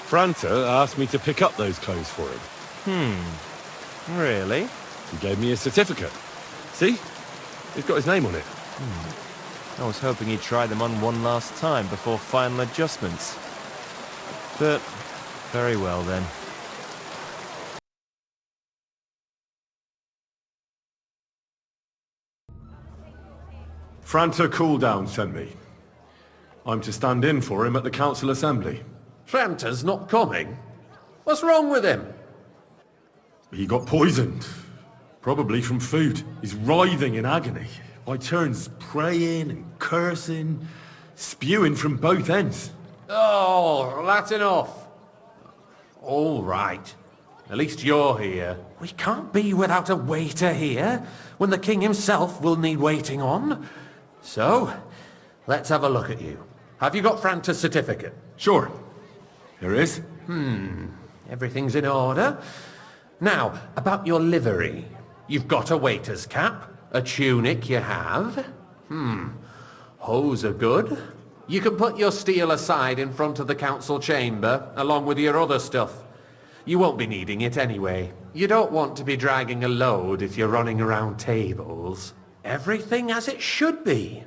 Speaker 1: Franta asked me to pick up those clothes for him.
Speaker 15: Really?
Speaker 1: He gave me a certificate. See? It's got his name on it.
Speaker 15: I was hoping he'd try them on one last time before final adjustments. But, very well then.
Speaker 1: Franta Cooldown sent me. I'm to stand in for him at the council assembly.
Speaker 5: Franta's not coming? What's wrong with him?
Speaker 1: He got poisoned. Probably from food. He's writhing in agony. By turns praying and cursing, spewing from both ends.
Speaker 5: Oh, that's enough. All right. At least you're here. We can't be without a waiter here, when the king himself will need waiting on. So, let's have a look at you. Have you got Franta's certificate?
Speaker 1: Sure. Here it is.
Speaker 5: Everything's in order. Now, about your livery. You've got a waiter's cap. A tunic you have. Hose are good. You can put your steel aside in front of the council chamber, along with your other stuff. You won't be needing it anyway. You don't want to be dragging a load if you're running around tables. Everything as it should be.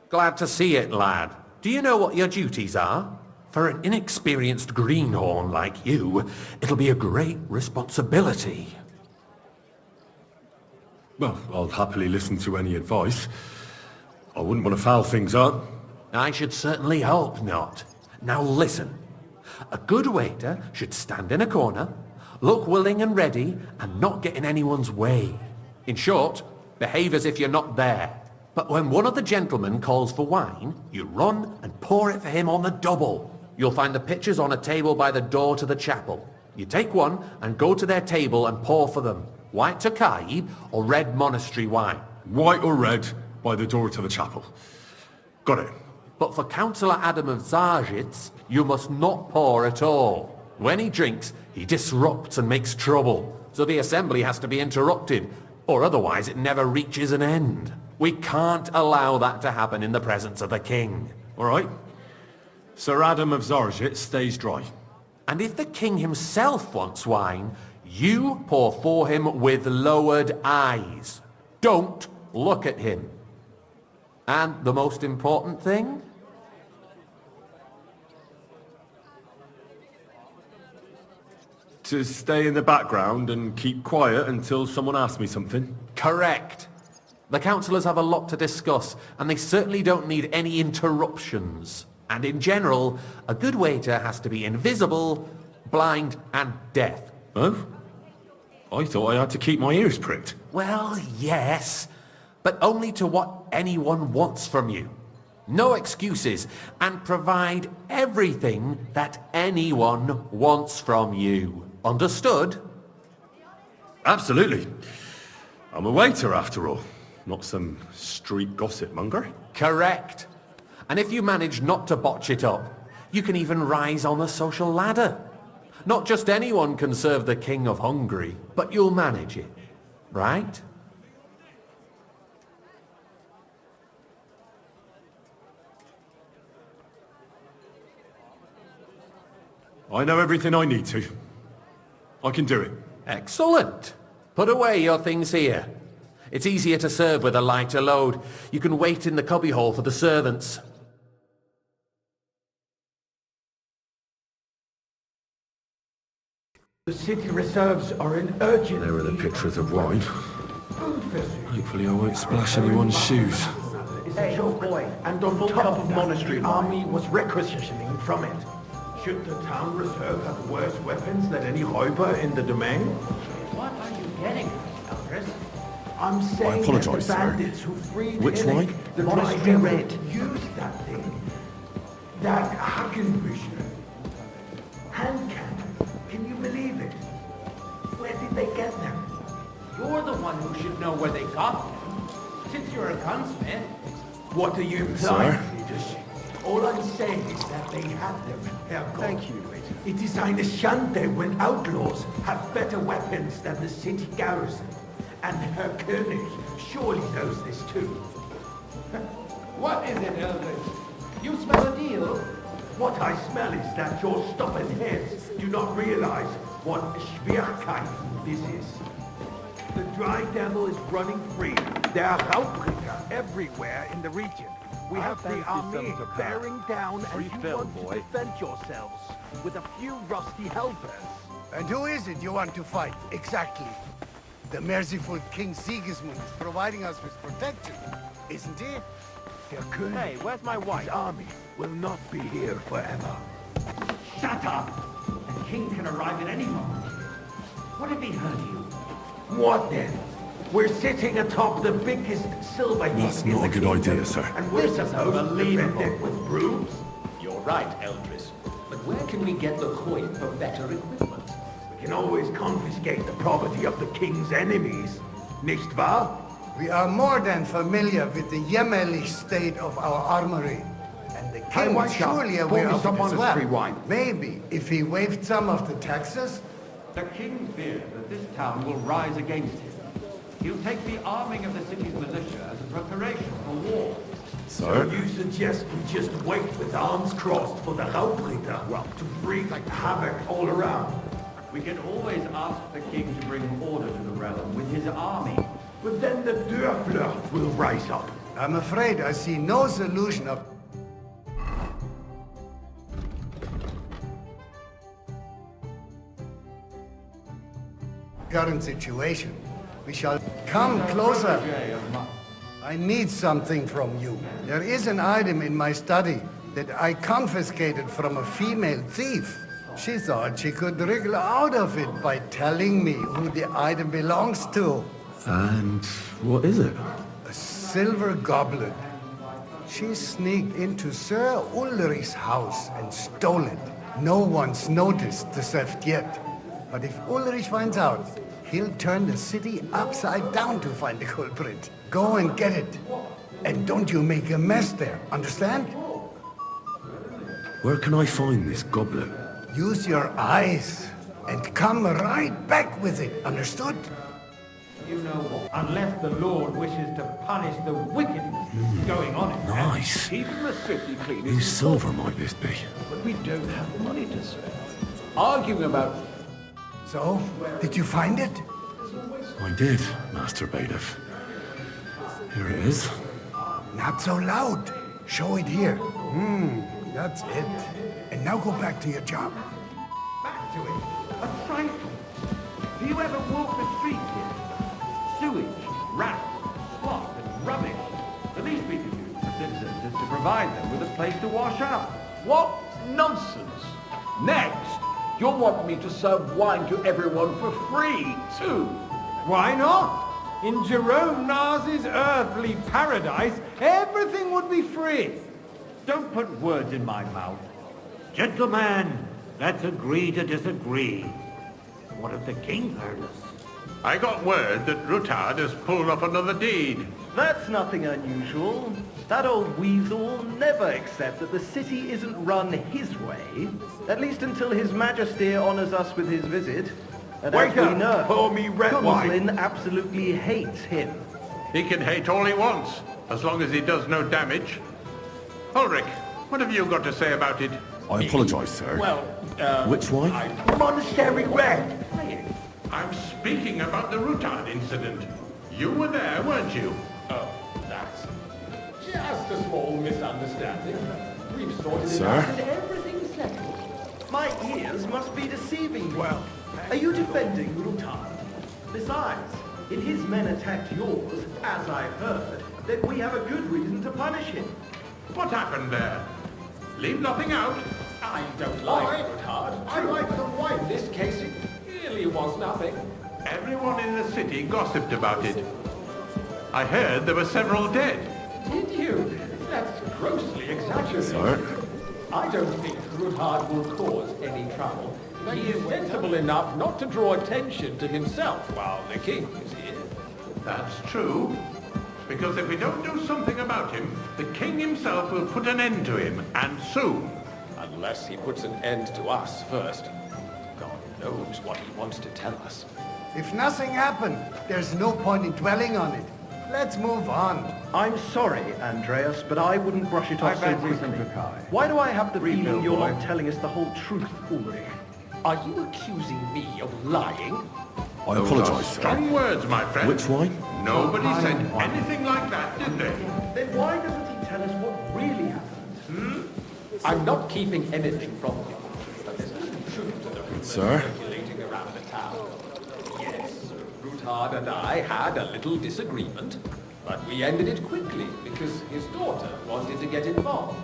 Speaker 5: Glad to see it, lad. Do you know what your duties are? For an inexperienced greenhorn like you, it'll be a great responsibility.
Speaker 1: Well, I'll happily listen to any advice. I wouldn't want to foul things up.
Speaker 5: I should certainly hope not. Now listen. A good waiter should stand in a corner, look willing and ready, and not get in anyone's way. In short, behave as if you're not there. But when one of the gentlemen calls for wine, you run and pour it for him on the double. You'll find the pitchers on a table by the door to the chapel. You take one and go to their table and pour for them. White Tokai or red monastery wine.
Speaker 1: White or red by the door to the chapel. Got it.
Speaker 5: But for Councillor Adam of Zarzhitz, you must not pour at all. When he drinks, he disrupts and makes trouble. So the assembly has to be interrupted, or otherwise it never reaches an end. We can't allow that to happen in the presence of the king.
Speaker 1: All right. Sir Adam of Zarzhitz stays dry.
Speaker 5: And if the king himself wants wine, you pour for him with lowered eyes. Don't look at him. And the most important thing?
Speaker 1: To stay in the background and keep quiet until someone asks me something?
Speaker 5: Correct. The councillors have a lot to discuss, and they certainly don't need any interruptions. And in general, a good waiter has to be invisible, blind, and deaf.
Speaker 1: Oh? I thought I had to keep my ears pricked.
Speaker 5: Well, yes, but only to what anyone wants from you. No excuses, and provide everything that anyone wants from you. Understood?
Speaker 1: Absolutely. I'm a waiter, after all. Not some street gossip monger.
Speaker 5: Correct. And if you manage not to botch it up, you can even rise on the social ladder. Not just anyone can serve the King of Hungary, but you'll manage it, right?
Speaker 1: I know everything I need to. I can do it.
Speaker 5: Excellent. Put away your things here. It's easier to serve with a lighter load. You can wait in the cubbyhole for the servants.
Speaker 17: The city reserves are in urgent...
Speaker 1: There are the pictures of wine. Hopefully I won't splash anyone's shoes.
Speaker 17: Is a joke, and on top of monastery, the army was requisitioning from it. Should the town reserve have worse weapons than any räuber in the domain?
Speaker 8: What are you getting, Eldris?
Speaker 17: I'm saying
Speaker 1: I apologize,
Speaker 17: that the
Speaker 1: sir.
Speaker 17: bandits who freed
Speaker 1: Which
Speaker 17: Henrik,
Speaker 1: line?
Speaker 17: the monastery red, used that thing. That Hackenbücher. Hand cannon. Can you believe it? Where did they get them?
Speaker 8: You're the one who should know where they got them, since you're a gunsmith.
Speaker 17: What are you implying, Friedrich? All I'm saying is that they had them, Herr God. Thank you. It is eine Schande when outlaws have better weapons than the city garrison. And Herr König surely knows this too.
Speaker 8: What is it, Eldris? You smell a deal?
Speaker 17: What I smell is that your stubborn heads do not realize what Schwierigkeiten this is. The Dry Devil is running free. There are Raubbringer everywhere in the region. We have the army bearing down and you want to defend yourselves with a few rusty helpers.
Speaker 18: And who is it you want to fight, exactly? The merciful King Sigismund is providing us with protection, isn't he?
Speaker 17: Herr König,
Speaker 8: hey, where's my wife?
Speaker 17: His army will not be here forever. Shut up! The king can arrive at any moment. What if he heard you? What then? We're sitting atop the biggest silver heap
Speaker 1: That's
Speaker 17: in
Speaker 1: not
Speaker 17: the
Speaker 1: a good
Speaker 17: kingdom,
Speaker 1: idea, sir.
Speaker 17: and we're supposed to defend it with brooms?
Speaker 19: You're right, Eldris. But where can we get the coin for better equipment?
Speaker 17: We can always confiscate the property of the king's enemies. Nicht wahr?
Speaker 18: We are more than familiar with the jämmerlich state of our armory. And the king is surely aware of it as well. Maybe if he waived some of the taxes.
Speaker 17: The king fears that this town will rise against him. He'll take the arming of the city's militia as a preparation for war.
Speaker 1: Sir?
Speaker 17: So you suggest we just wait with arms crossed for the Raubritter to wreak havoc all around? We can always ask the king to bring order to the realm with his army. But then the Dörfler will rise up.
Speaker 18: I'm afraid I see no solution of... current situation. We shall come closer. I need something from you. There is an item in my study that I confiscated from a female thief. She thought she could wriggle out of it by telling me who the item belongs to.
Speaker 1: And what is it?
Speaker 18: A silver goblet. She sneaked into Sir Ulrich's house and stole it. No one's noticed the theft yet. But if Ulrich finds out, he'll turn the city upside down to find the culprit. Go and get it. And don't you make a mess there, understand?
Speaker 1: Where can I find this goblet?
Speaker 18: Use your eyes and come right back with it, understood?
Speaker 17: You know what? Unless the Lord wishes to punish the wickedness going on in there.
Speaker 1: Nice.
Speaker 17: Keeping the city clean
Speaker 1: Whose
Speaker 17: is
Speaker 1: silver might this be?
Speaker 17: but we don't have the money to spend. Arguing about...
Speaker 18: So, did you find it?
Speaker 1: I did, Master Bailiff. Here it is.
Speaker 18: Not so loud. Show it here. That's it. And now go back to your job.
Speaker 17: Back to it. A trifle. Do you ever walk the streets here? Sewage, rats, slop, and rubbish. The least we can do for citizens is to provide them with a place to wash up.
Speaker 19: What nonsense! Next, you'll want me to serve wine to everyone for free, too.
Speaker 17: Why not? In Jerome Nars's earthly paradise, everything would be free. Don't put words in my mouth. Gentlemen, let's agree to disagree. What if the king heard us?
Speaker 20: I got word that Rutard has pulled up another deed.
Speaker 21: That's nothing unusual. That old weasel will never accept that the city isn't run his way, at least until His Majesty honors us with his visit. And
Speaker 20: Wake
Speaker 21: as we
Speaker 20: up,
Speaker 21: know,
Speaker 20: pour me red wine.
Speaker 21: Gunslin absolutely hates him.
Speaker 20: He can hate all he wants, as long as he does no damage. Ulrich, what have you got to say about it?
Speaker 1: I apologize, sir.
Speaker 20: Well,
Speaker 1: Which wine?
Speaker 20: Monastery Red. I'm speaking about the Rutard incident. You were there, weren't you?
Speaker 19: Oh, that's just a small misunderstanding. We've sorted it
Speaker 1: Sir?
Speaker 19: out and everything's settled.
Speaker 21: My ears must be deceiving me. Well, are you defending Rutard? Besides, if his men attacked yours, as I've heard, then we have a good reason to punish him.
Speaker 20: What happened there? Leave nothing out.
Speaker 19: I don't like Rutard. I like the wine. In this case, it really was nothing.
Speaker 20: Everyone in the city gossiped about it. I heard there were several dead.
Speaker 19: Did you? That's grossly exaggerated.
Speaker 1: Sir?
Speaker 19: I don't think Rutard will cause any trouble. He is sensible enough not to draw attention to himself while the king is here.
Speaker 20: That's true. Because if we don't do something about him, the king himself will put an end to him, and soon.
Speaker 19: Unless he puts an end to us first. God knows what he wants to tell us.
Speaker 18: If nothing happened, there's no point in dwelling on it. Let's move on.
Speaker 21: I'm sorry, Andreas, but I wouldn't brush it off so quickly. Why do I have the feeling you're not telling us the whole truth, Ulrich?
Speaker 19: Are you accusing me of lying?
Speaker 1: I apologize, sir.
Speaker 20: Strong words, my friend.
Speaker 1: Which wine?
Speaker 20: Nobody said anything like that, did they?
Speaker 21: Then why doesn't he tell us what really happened?
Speaker 19: I'm not keeping anything from you. But there's little truth to the rumors
Speaker 1: Sir?
Speaker 19: circulating around the town. Yes, Rutard and I had a little disagreement, but we ended it quickly because his daughter wanted to get involved.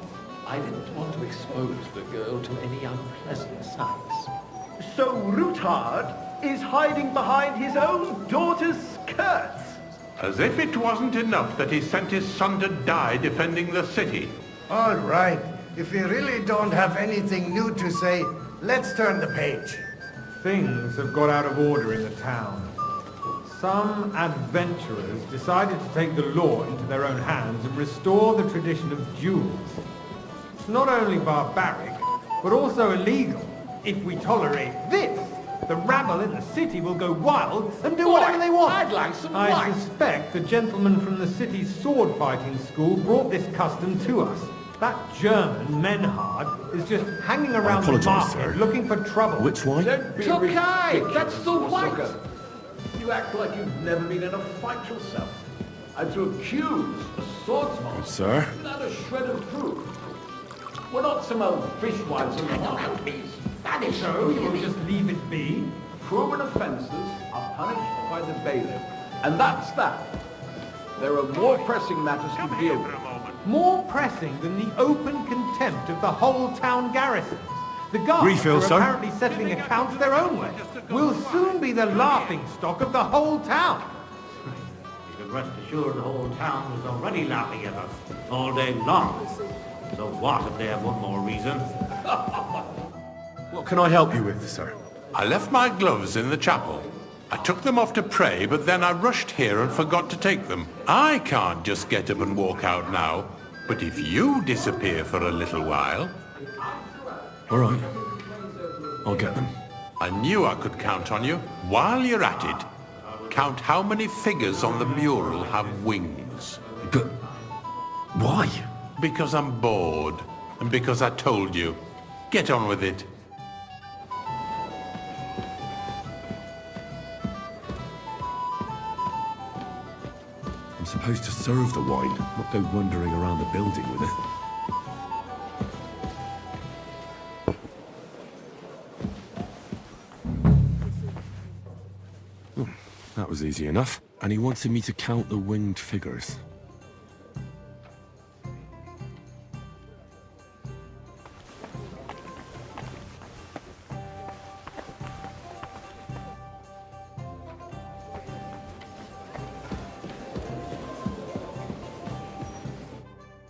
Speaker 19: I didn't want to expose the girl to any unpleasant sights.
Speaker 21: So Ruthard is hiding behind his own daughter's skirts.
Speaker 20: As if it wasn't enough that he sent his son to die defending the city.
Speaker 18: All right. If we really don't have anything new to say, let's turn the page.
Speaker 2: Things have got out of order in the town. Some adventurers decided to take the law into their own hands and restore the tradition of duels. It's not only barbaric, but also illegal. If we tolerate this, the rabble in the city will go wild and do whatever they want.
Speaker 19: I'd like some
Speaker 2: I
Speaker 19: light.
Speaker 2: suspect the gentleman from the city's sword fighting school brought this custom to us. That German, Menhard, is just hanging around the
Speaker 1: apologise,
Speaker 2: market
Speaker 1: sir.
Speaker 2: looking for trouble.
Speaker 1: Which one?
Speaker 19: Don't be
Speaker 21: Tokai!
Speaker 19: ridiculous,
Speaker 21: That's the white!
Speaker 19: Sucker. You act like you've never been in a fight yourself. And to accuse a swordsman
Speaker 1: Sir?
Speaker 19: without a shred of proof. We're not some old fishwives on the market.
Speaker 2: So, you will just leave it be?
Speaker 19: Proven offences are punished by the bailiff. And that's that. There are more pressing matters to deal with.
Speaker 2: More pressing than the open contempt of the whole town garrison. The guards
Speaker 1: Refill,
Speaker 2: are
Speaker 1: sir.
Speaker 2: apparently settling accounts their own way. We'll soon be the laughing stock of the whole town.
Speaker 7: You can rest assured the whole town is already laughing at us all day long. So what if they have one more reason?
Speaker 1: What can I help you with, sir?
Speaker 20: I left my gloves in the chapel. I took them off to pray, but then I rushed here and forgot to take them. I can't just get up and walk out now. But if you disappear for a little while...
Speaker 1: All right. I'll get them.
Speaker 20: I knew I could count on you. While you're at it, count how many figures on the mural have wings.
Speaker 1: But... why?
Speaker 20: Because I'm bored. And because I told you. Get on with it.
Speaker 1: I'm supposed to serve the wine, not go wandering around the building with it. That was easy enough. And he wanted me to count the winged figures.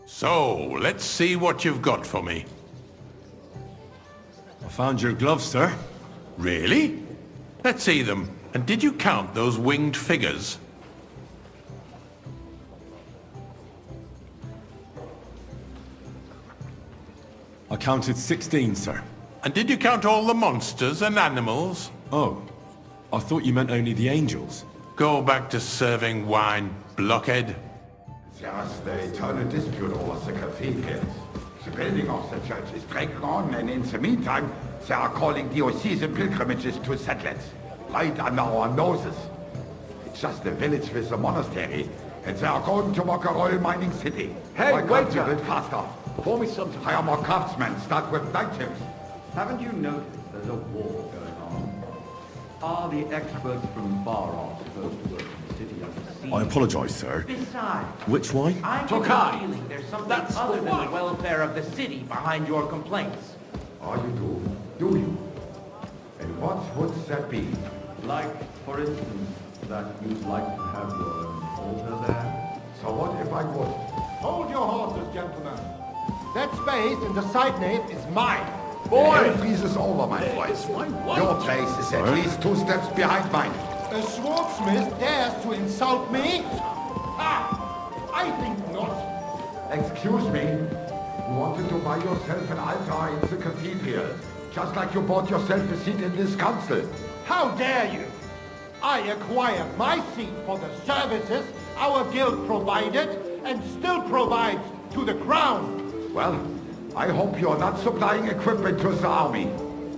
Speaker 20: So, let's see what you've got for me.
Speaker 1: I found your gloves, sir.
Speaker 20: Really? Let's see them. And did you count those winged figures?
Speaker 1: I counted 16, sir.
Speaker 20: And did you count all the monsters and animals?
Speaker 1: Oh, I thought you meant only the angels.
Speaker 20: Go back to serving wine, blockhead.
Speaker 22: Just the eternal dispute over the cathedrals. The building of the church is dragging on, and in the meantime, they are calling diocesan pilgrimages to settlers. Right under our noses. It's just the village with the monastery, and they are going to make a royal mining city.
Speaker 19: Hey,
Speaker 22: Why
Speaker 19: wait
Speaker 22: can't you
Speaker 19: up.
Speaker 22: build faster?
Speaker 19: Pour me some.
Speaker 22: Hire more craftsmen, start with night shifts.
Speaker 21: Haven't you noticed there's a war going on? Are the experts from far off supposed to work in the city of the sea?
Speaker 1: I apologise, sir.
Speaker 21: Besides,
Speaker 1: Which wine?
Speaker 21: I get the feeling there's something other than the welfare of the city behind your complaints.
Speaker 22: Oh, you do you? And what would that be?
Speaker 21: Like, for instance, that you'd like to have your own altar there?
Speaker 22: So what if I would?
Speaker 23: Hold your horses, gentlemen. That space in the side nave is mine.
Speaker 22: Boy! Hell freezes over, my boy. Your place is at least 2 steps behind mine.
Speaker 23: A swordsmith dares to insult me? Ah, I think not.
Speaker 22: Excuse me. You wanted to buy yourself an altar in the cathedral, just like you bought yourself a seat in this council.
Speaker 23: How dare you? I acquired my seat for the services our guild provided and still provides to the crown.
Speaker 22: Well, I hope you're not supplying equipment to the army.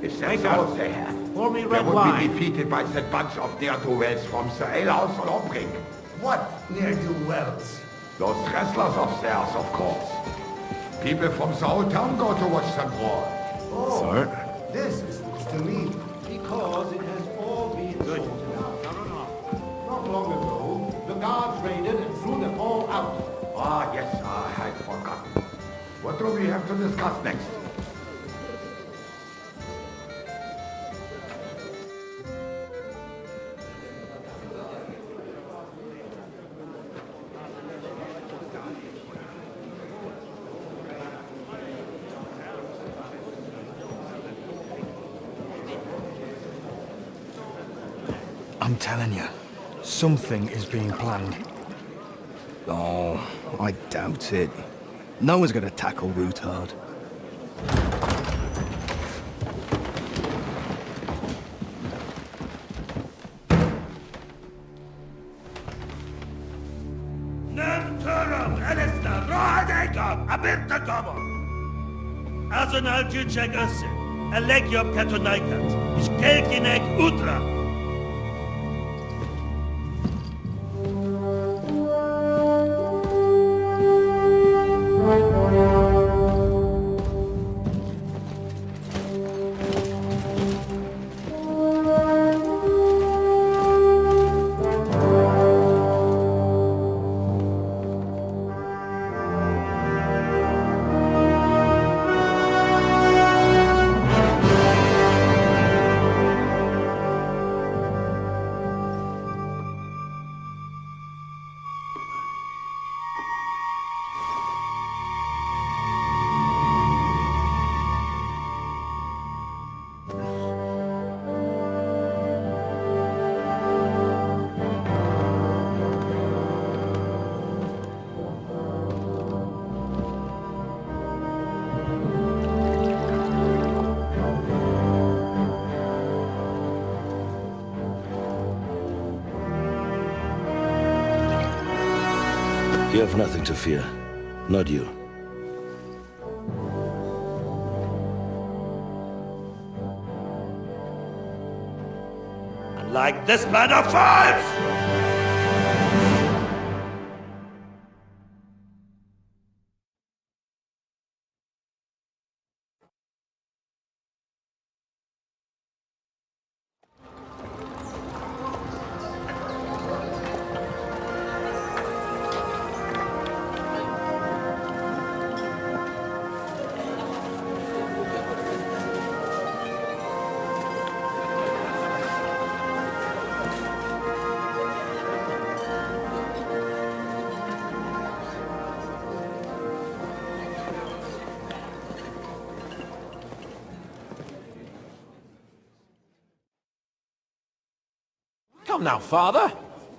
Speaker 22: If that's all they have,
Speaker 23: Pour me
Speaker 22: they
Speaker 23: red
Speaker 22: would
Speaker 23: wine.
Speaker 22: be defeated by that bunch of ne'er-do-wells from the alehouse on Obring.
Speaker 18: What ne'er-do-wells?
Speaker 22: Those wrestlers of theirs, of course. People from the whole town go to watch them brawl.
Speaker 18: Oh,
Speaker 1: Sir?
Speaker 18: this is news to me.
Speaker 21: Because it has all been sorted out.
Speaker 23: Not long ago, the guards raided and threw them all out.
Speaker 22: Ah, yes, I had forgotten. What What do we have to discuss next?
Speaker 2: I'm telling you, something is being planned.
Speaker 3: Oh, I doubt it. No one's gonna tackle Rootard.
Speaker 4: Azonal Juchek Össe, Alegiop Katonaikat, Ishkelkinek Utra.
Speaker 10: You have nothing to fear. Not you.
Speaker 4: Like this man of fives!
Speaker 9: Come now, Father.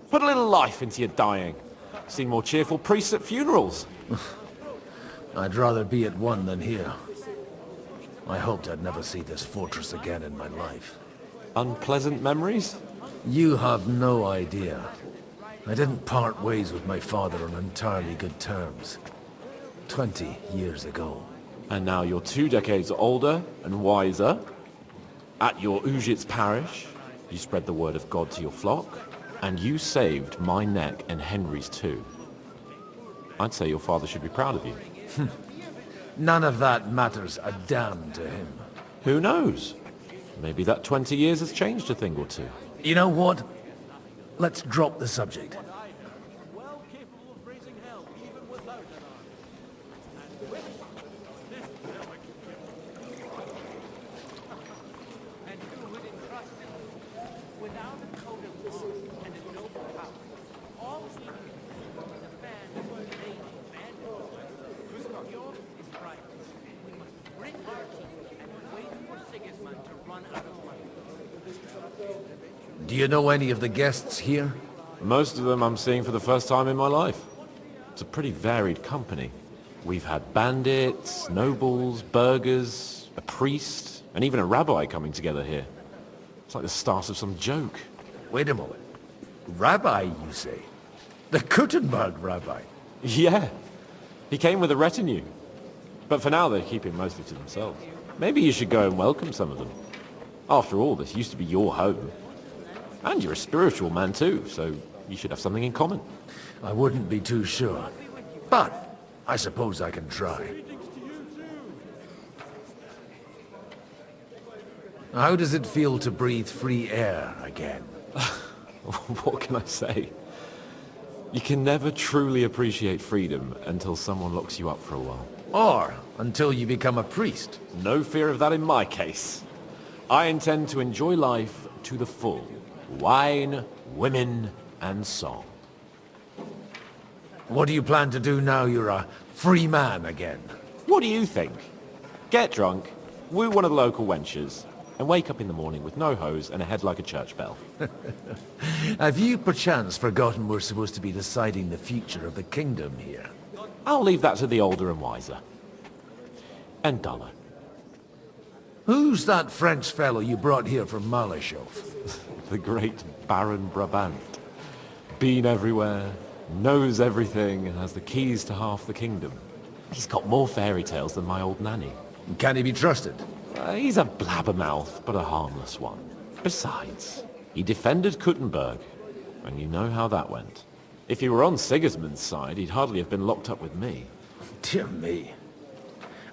Speaker 9: Put a little life into your dying. Seen more cheerful priests at funerals.
Speaker 5: I'd rather be at one than here. I hoped I'd never see this fortress again in my life.
Speaker 9: Unpleasant memories?
Speaker 5: You have no idea. I didn't part ways with my father on entirely good terms. 20 years ago.
Speaker 9: And now you're 2 decades older and wiser. At your Ujit's parish, you spread the word of God to your flock, and you saved my neck and Henry's too. I'd say your father should be proud of you.
Speaker 5: None of that matters a damn to him.
Speaker 9: Who knows? Maybe that 20 years has changed a thing or two.
Speaker 5: You know what? Let's drop the subject. Do you know any of the guests here?
Speaker 9: Most of them I'm seeing for the first time in my life. It's a pretty varied company. We've had bandits, nobles, burghers, a priest, and even a rabbi coming together here. It's like the start of some joke.
Speaker 5: Wait a moment. Rabbi, you say? The Kuttenberg rabbi?
Speaker 9: Yeah. He came with a retinue. But for now, they're keeping mostly to themselves. Maybe you should go and welcome some of them. After all, this used to be your home. And you're a spiritual man too, so you should have something in common.
Speaker 5: I wouldn't be too sure. But I suppose I can try. How does it feel to breathe free air again?
Speaker 9: What can I say? You can never truly appreciate freedom until someone locks you up for a while.
Speaker 5: Or until you become a priest.
Speaker 9: No fear of that in my case. I intend to enjoy life to the full. Wine, women, and song.
Speaker 5: What do you plan to do now you're a free man again?
Speaker 9: What do you think? Get drunk, woo one of the local wenches, and wake up in the morning with no hose and a head like a church bell.
Speaker 5: Have you perchance forgotten we're supposed to be deciding the future of the kingdom here?
Speaker 9: I'll leave that to the older and wiser. And duller.
Speaker 5: Who's that French fellow you brought here from Malachov?
Speaker 9: The great Baron Brabant. Been everywhere, knows everything, and has the keys to half the kingdom. He's got more fairy tales than my old nanny.
Speaker 5: Can he be trusted?
Speaker 9: He's a blabbermouth, but a harmless one. Besides, he defended Kuttenberg, and you know how that went. If he were on Sigismund's side, he'd hardly have been locked up with me.
Speaker 5: Dear me.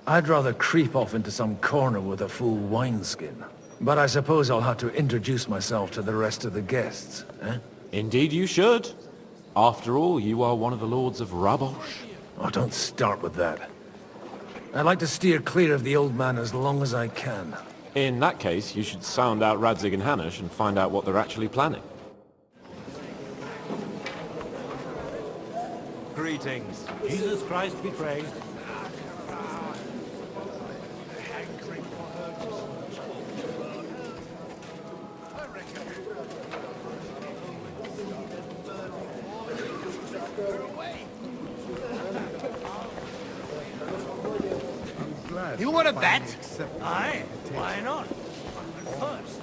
Speaker 5: I'd rather creep off into some corner with a full wineskin. But I suppose I'll have to introduce myself to the rest of the guests, eh?
Speaker 9: Indeed you should. After all, you are one of the lords of Rabosh.
Speaker 5: Oh, don't start with that. I'd like to steer clear of the old man as long as I can.
Speaker 9: In that case, you should sound out Radzig and Hanush and find out what they're actually planning.
Speaker 7: Greetings. Jesus Christ be praised.
Speaker 8: You want to bet?
Speaker 7: Aye, why not? First.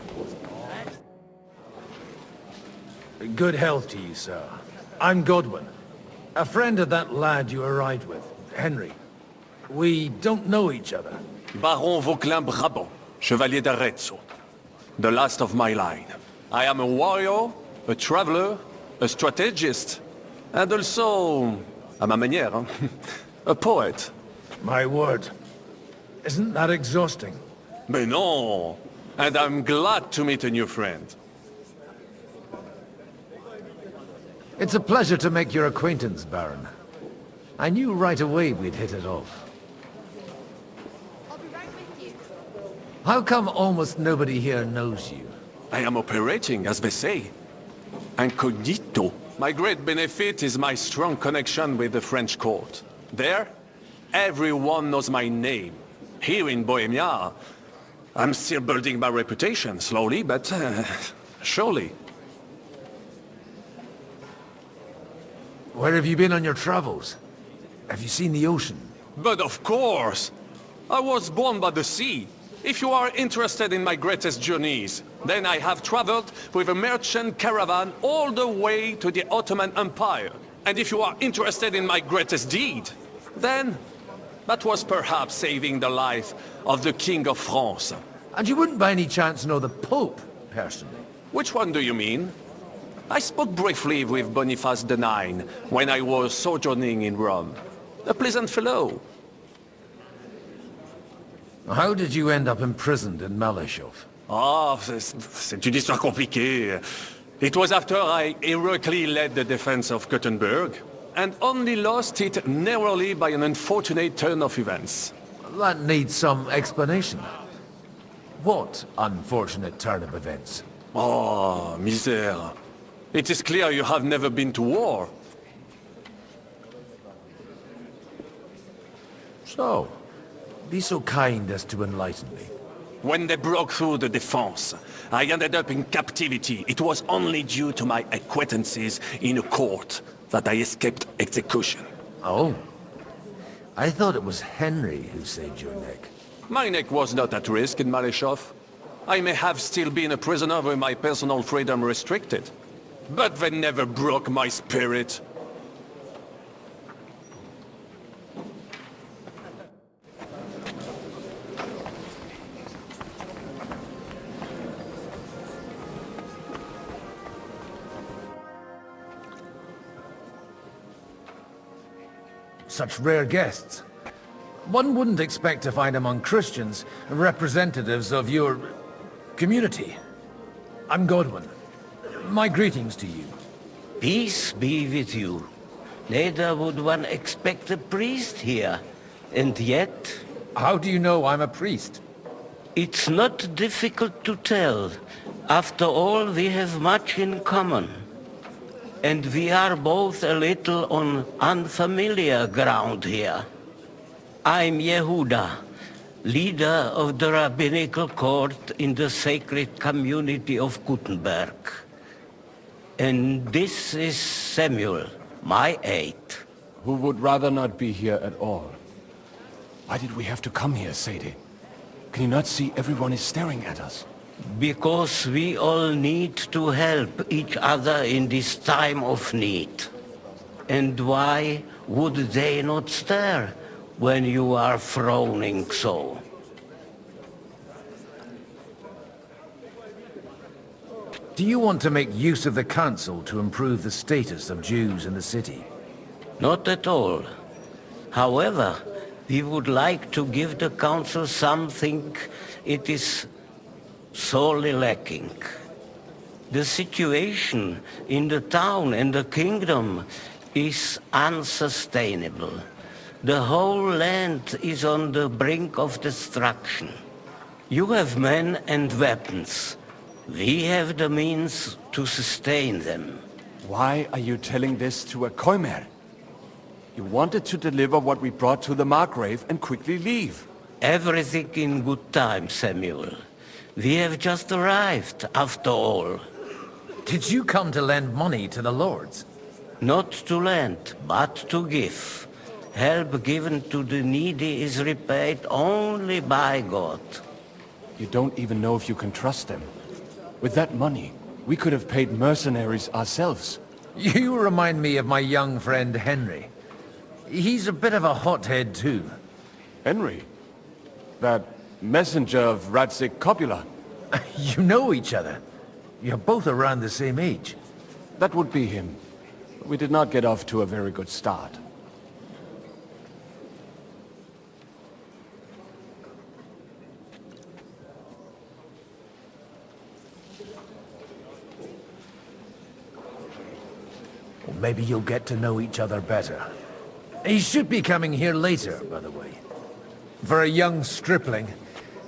Speaker 5: Good health to you, sir. I'm Godwin. A friend of that lad you arrived with, Henry. We don't know each other.
Speaker 13: Baron Vauquelin Brabant, Chevalier d'Arezzo. The last of my line. I am a warrior, a traveler, a strategist, and also, à ma manière, a poet.
Speaker 5: My word. Isn't that exhausting?
Speaker 13: Mais non! And I'm glad to meet a new friend.
Speaker 5: It's a pleasure to make your acquaintance, Baron. I knew right away we'd hit it off. How come almost nobody here knows you?
Speaker 13: I am operating, as they say. Incognito. My great benefit is my strong connection with the French court. There, everyone knows my name. Here in Bohemia, I'm still building my reputation, slowly, but surely.
Speaker 5: Where have you been on your travels? Have you seen the ocean?
Speaker 13: But of course! I was born by the sea. If you are interested in my greatest journeys, then I have traveled with a merchant caravan all the way to the Ottoman Empire. And if you are interested in my greatest deed, then that was perhaps saving the life of the King of France.
Speaker 5: And you wouldn't by any chance know the Pope, personally?
Speaker 13: Which one do you mean? I spoke briefly with Boniface IX when I was sojourning in Rome. A pleasant fellow.
Speaker 5: How did you end up imprisoned in Malachov?
Speaker 13: Ah, c'est une histoire compliquée. It was after I heroically led the defense of Kuttenberg, and only lost it narrowly by an unfortunate turn of events.
Speaker 5: That needs some explanation. What unfortunate turn of events?
Speaker 13: Oh, misère. It is clear you have never been to war.
Speaker 5: So, be so kind as to enlighten me.
Speaker 13: When they broke through the defense, I ended up in captivity. It was only due to my acquaintances in a court that I escaped execution.
Speaker 5: Oh. I thought it was Henry who saved your neck.
Speaker 13: My neck was not at risk in Malachov. I may have still been a prisoner with my personal freedom restricted. But they never broke my spirit.
Speaker 5: Such rare guests. One wouldn't expect to find among Christians representatives of your community. I'm Godwin. My greetings to you.
Speaker 6: Peace be with you. Neither would one expect a priest here. And yet...
Speaker 5: How do you know I'm a priest?
Speaker 6: It's not difficult to tell. After all, we have much in common. And we are both a little on unfamiliar ground here. I'm Yehuda, leader of the rabbinical court in the sacred community of Gutenberg. And this is Samuel, my aide.
Speaker 3: Who would rather not be here at all. Why did we have to come here, Sadie? Can you not see everyone is staring at us?
Speaker 6: Because we all need to help each other in this time of need. And why would they not stare when you are frowning so?
Speaker 5: Do you want to make use of the council to improve the status of Jews in the city?
Speaker 6: Not at all. However, we would like to give the council something it is sorely lacking. The situation in the town and the kingdom is unsustainable. The whole land is on the brink of destruction. You have men and weapons. We have the means to sustain them.
Speaker 3: Why are you telling this to a Koimer? You wanted to deliver what we brought to the Margrave and quickly leave.
Speaker 6: Everything in good time, Samuel. We have just arrived, after all.
Speaker 5: Did you come to lend money to the lords?
Speaker 6: Not to lend, but to give. Help given to the needy is repaid only by God.
Speaker 3: You don't even know if you can trust them. With that money, we could have paid mercenaries ourselves.
Speaker 5: You remind me of my young friend Henry. He's a bit of a hothead too.
Speaker 3: Henry? That messenger of Radzik Copula?
Speaker 5: You know each other. You're both around the same age.
Speaker 3: That would be him. We did not get off to a very good start.
Speaker 5: Well, maybe you'll get to know each other better. He should be coming here later, by the way. For a young stripling,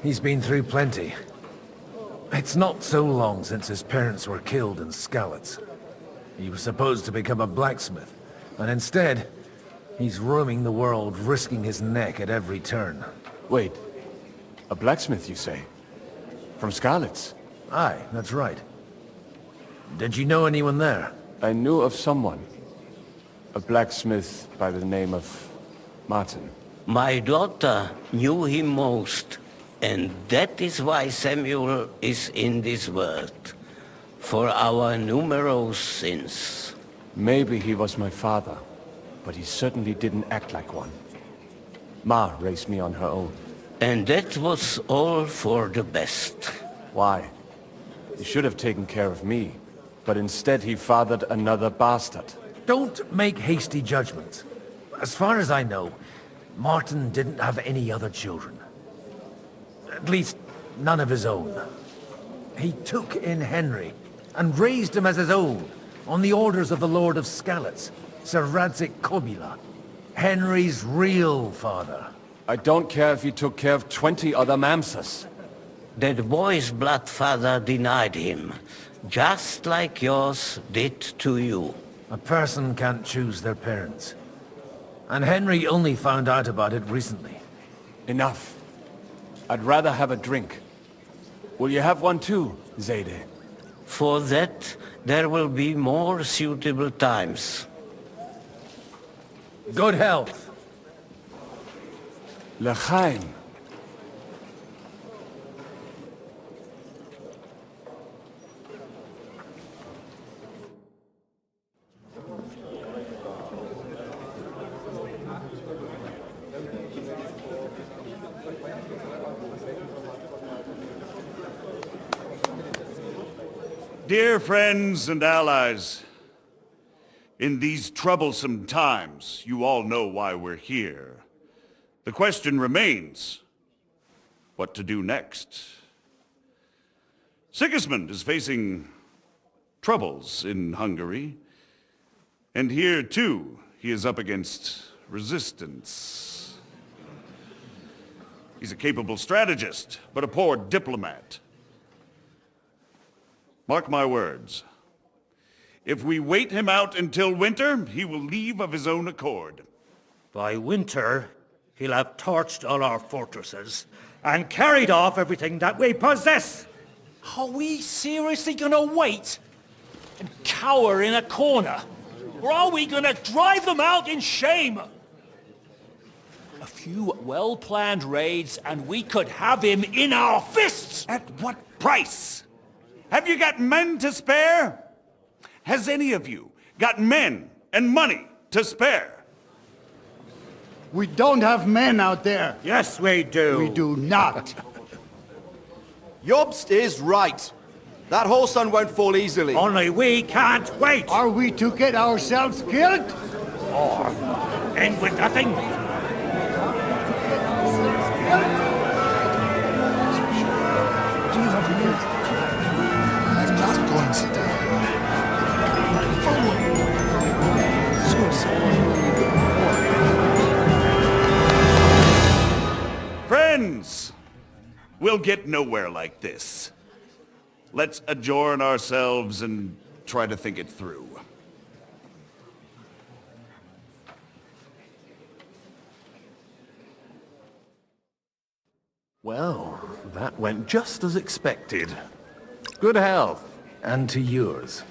Speaker 5: he's been through plenty. It's not so long since his parents were killed in Skalitz. He was supposed to become a blacksmith, and instead, he's roaming the world, risking his neck at every turn.
Speaker 3: Wait, a blacksmith, you say? From Skalitz?
Speaker 5: Aye, that's right. Did you know anyone there?
Speaker 3: I knew of someone. A blacksmith by the name of Martin.
Speaker 6: My daughter knew him most, and that is why Samuel is in this world. For our numerous sins.
Speaker 3: Maybe he was my father, but he certainly didn't act like one. Ma raised me on her own.
Speaker 6: And that was all for the best.
Speaker 3: Why? He should have taken care of me, but instead he fathered another bastard.
Speaker 5: Don't make hasty judgments. As far as I know, Martin didn't have any other children. At least, none of his own. He took in Henry, and raised him as his own, on the orders of the Lord of Skalitz, Sir Radzik Kobila, Henry's real father.
Speaker 3: I don't care if he took care of 20 other Mamsas.
Speaker 6: That boy's blood father denied him, just like yours did to you.
Speaker 5: A person can't choose their parents. And Henry only found out about it recently.
Speaker 3: Enough. I'd rather have a drink. Will you have one too, Zayde?
Speaker 6: For that, there will be more suitable times.
Speaker 5: Good health.
Speaker 3: L'chaim.
Speaker 4: Dear friends and allies, in these troublesome times, you all know why we're here. The question remains, what to do next? Sigismund is facing troubles in Hungary, and here too, he is up against resistance. He's a capable strategist, but a poor diplomat. Mark my words. If we wait him out until winter, he will leave of his own accord.
Speaker 11: By winter, he'll have torched all our fortresses and carried off everything that we possess.
Speaker 12: Are we seriously gonna wait and cower in a corner? Or are we gonna drive them out in shame? A few well-planned raids and we could have him in our fists!
Speaker 4: At what price? Have you got men to spare? Has any of you got men and money to spare?
Speaker 18: We don't have men out there.
Speaker 11: Yes, we do.
Speaker 18: We do not.
Speaker 16: Jobst is right. That whole sun won't fall easily.
Speaker 11: Only we can't wait.
Speaker 18: Are we to get ourselves killed?
Speaker 11: Or end with nothing?
Speaker 4: Friends, we'll get nowhere like this. Let's adjourn ourselves and try to think it through.
Speaker 5: Well, that went just as expected. Good health. And to yours.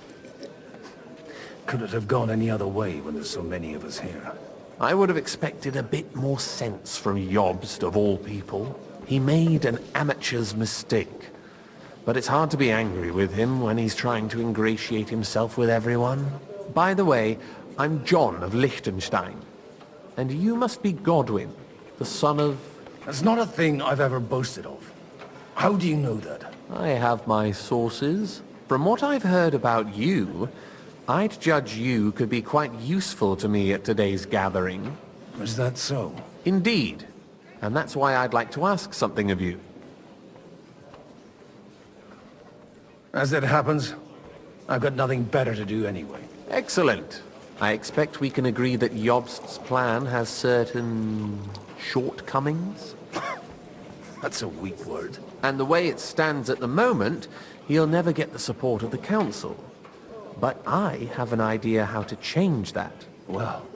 Speaker 5: Could it have gone any other way when there's so many of us here? I would have expected a bit more sense from Jobst, of all people. He made an amateur's mistake. But it's hard to be angry with him when he's trying to ingratiate himself with everyone. By the way, I'm John of Liechtenstein. And you must be Godwin, the son of... That's not a thing I've ever boasted of. How do you know that? I have my sources. From what I've heard about you, I'd judge you could be quite useful to me at today's gathering. Is that so? Indeed. And that's why I'd like to ask something of you. As it happens, I've got nothing better to do anyway. Excellent. I expect we can agree that Jobst's plan has certain... shortcomings? That's a weak word. And the way it stands at the moment, he'll never get the support of the council. But I have an idea how to change that. Well,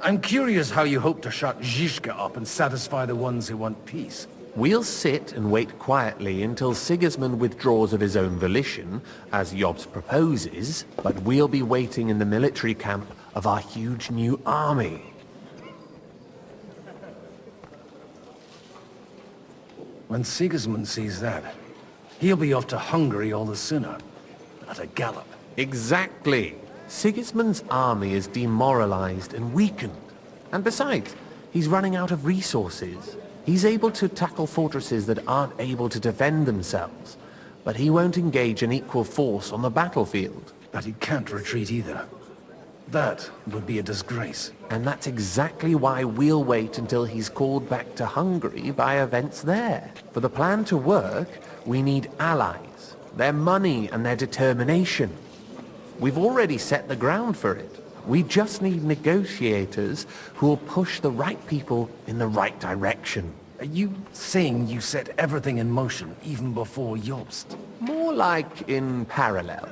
Speaker 5: I'm curious how you hope to shut Zizka up and satisfy the ones who want peace. We'll sit and wait quietly until Sigismund withdraws of his own volition, as Jobst proposes, but we'll be waiting in the military camp of our huge new army. When Sigismund sees that, he'll be off to Hungary all the sooner. At a gallop. Exactly. Sigismund's army is demoralized and weakened. And besides, he's running out of resources. He's able to tackle fortresses that aren't able to defend themselves. But he won't engage an equal force on the battlefield. But he can't retreat either. That would be a disgrace. And that's exactly why we'll wait until he's called back to Hungary by events there. For the plan to work, we need allies, their money and their determination. We've already set the ground for it. We just need negotiators who will push the right people in the right direction. Are you saying you set everything in motion even before Jobst? More like in parallel,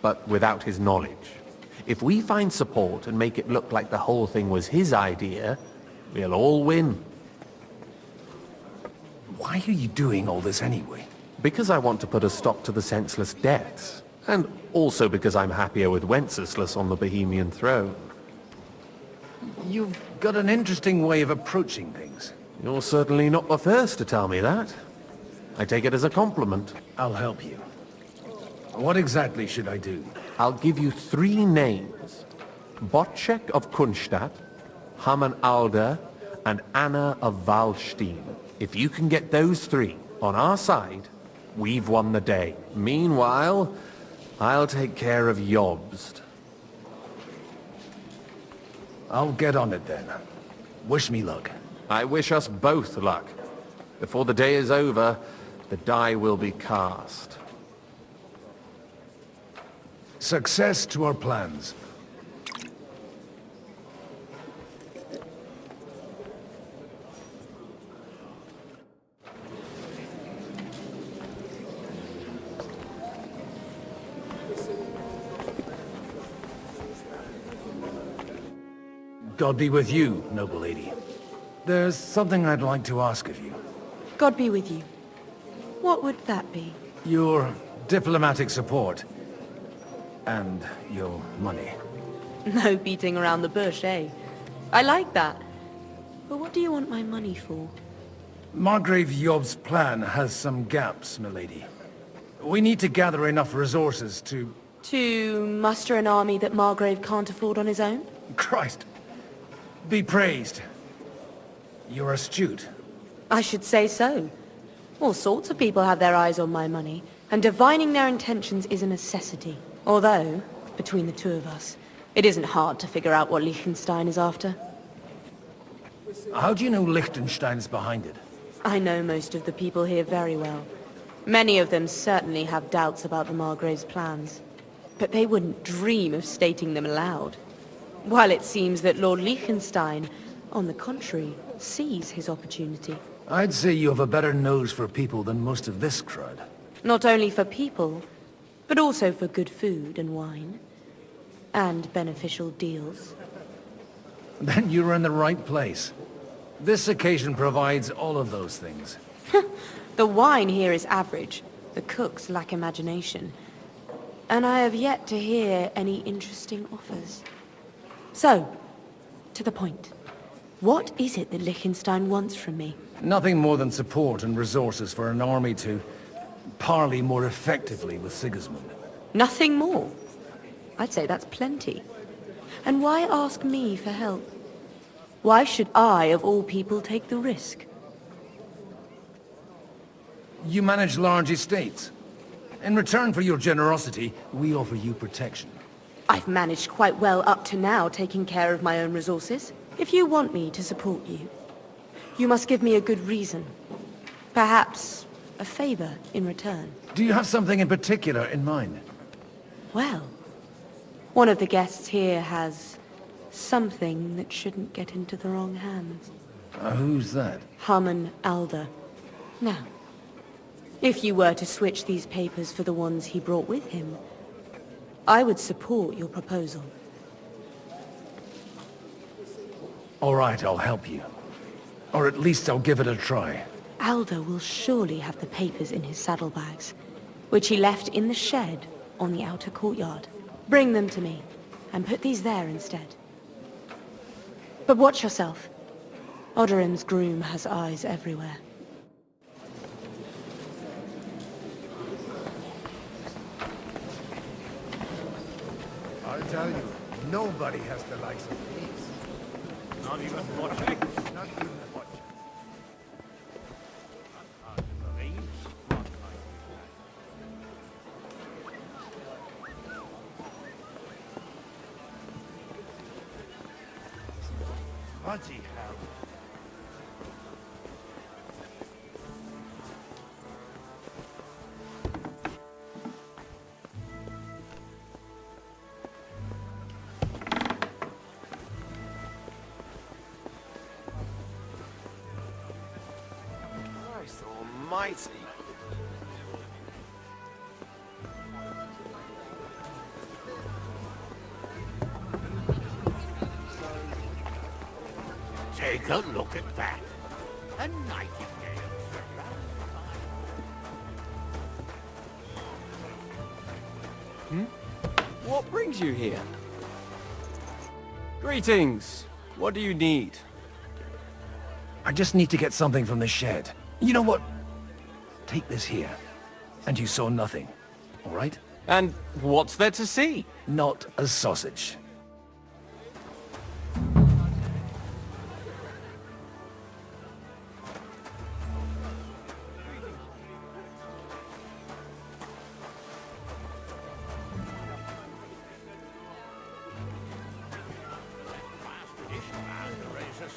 Speaker 5: but without his knowledge. If we find support and make it look like the whole thing was his idea, we'll all win. Why are you doing all this anyway? Because I want to put a stop to the senseless deaths. And also because I'm happier with Wenceslas on the Bohemian throne. You've got an interesting way of approaching things. You're certainly not the first to tell me that. I take it as a compliment. I'll help you. What exactly should I do? I'll give you 3 names. Bocek of Kunstadt, Hamann Alder, and Anna of Waldstein. If you can get those 3 on our side, we've won the day. Meanwhile, I'll take care of Jobst. I'll get on it then. Wish me luck. I wish us both luck. Before the day is over, the die will be cast. Success to our plans. God be with you, noble lady. There's something I'd like to ask of you.
Speaker 14: God be with you. What would that be?
Speaker 5: Your diplomatic support. And your money.
Speaker 14: No beating around the bush, eh? I like that. But what do you want my money for?
Speaker 5: Margrave Yob's plan has some gaps, milady. We need to gather enough resources to...
Speaker 14: To muster an army that Margrave can't afford on his own?
Speaker 5: Christ! Be praised. You're astute.
Speaker 14: I should say so. All sorts of people have their eyes on my money, and divining their intentions is a necessity. Although, between the two of us, it isn't hard to figure out what Liechtenstein is after.
Speaker 5: How do you know Liechtenstein's behind it?
Speaker 14: I know most of the people here very well. Many of them certainly have doubts about the Margrave's plans. But they wouldn't dream of stating them aloud. While it seems that Lord Liechtenstein, on the contrary, sees his opportunity.
Speaker 5: I'd say you have a better nose for people than most of this crowd.
Speaker 14: Not only for people, but also for good food and wine. And beneficial deals.
Speaker 5: Then you're in the right place. This occasion provides all of those things.
Speaker 14: The wine here is average. The cooks lack imagination. And I have yet to hear any interesting offers. So, to the point. What is it that Liechtenstein wants from me?
Speaker 5: Nothing more than support and resources for an army to parley more effectively with Sigismund.
Speaker 14: Nothing more? I'd say that's plenty. And why ask me for help? Why should I, of all people, take the risk?
Speaker 5: You manage large estates. In return for your generosity, we offer you protection.
Speaker 14: I've managed quite well up to now, taking care of my own resources. If you want me to support you, you must give me a good reason. Perhaps a favor in return.
Speaker 5: Do you have something in particular in mind?
Speaker 14: Well, one of the guests here has something that shouldn't get into the wrong hands.
Speaker 5: Who's that?
Speaker 14: Harman Alder. Now, if you were to switch these papers for the ones he brought with him, I would support your proposal.
Speaker 5: All right, I'll help you. Or at least I'll give it a try.
Speaker 14: Alder will surely have the papers in his saddlebags, which he left in the shed on the outer courtyard. Bring them to me, and put these there instead. But watch yourself. Odorin's groom has eyes everywhere.
Speaker 18: I'll tell you, nobody has the likes of these.
Speaker 11: Not even watching.
Speaker 18: Not even watching.
Speaker 11: Bloody hell.
Speaker 16: Christ almighty.
Speaker 8: Take a look at that. A nightingale.
Speaker 9: What brings you here? Greetings. What do you need?
Speaker 5: I just need to get something from the shed. You know what? Take this here. And you saw nothing. All right?
Speaker 9: And what's there to see?
Speaker 5: Not a sausage.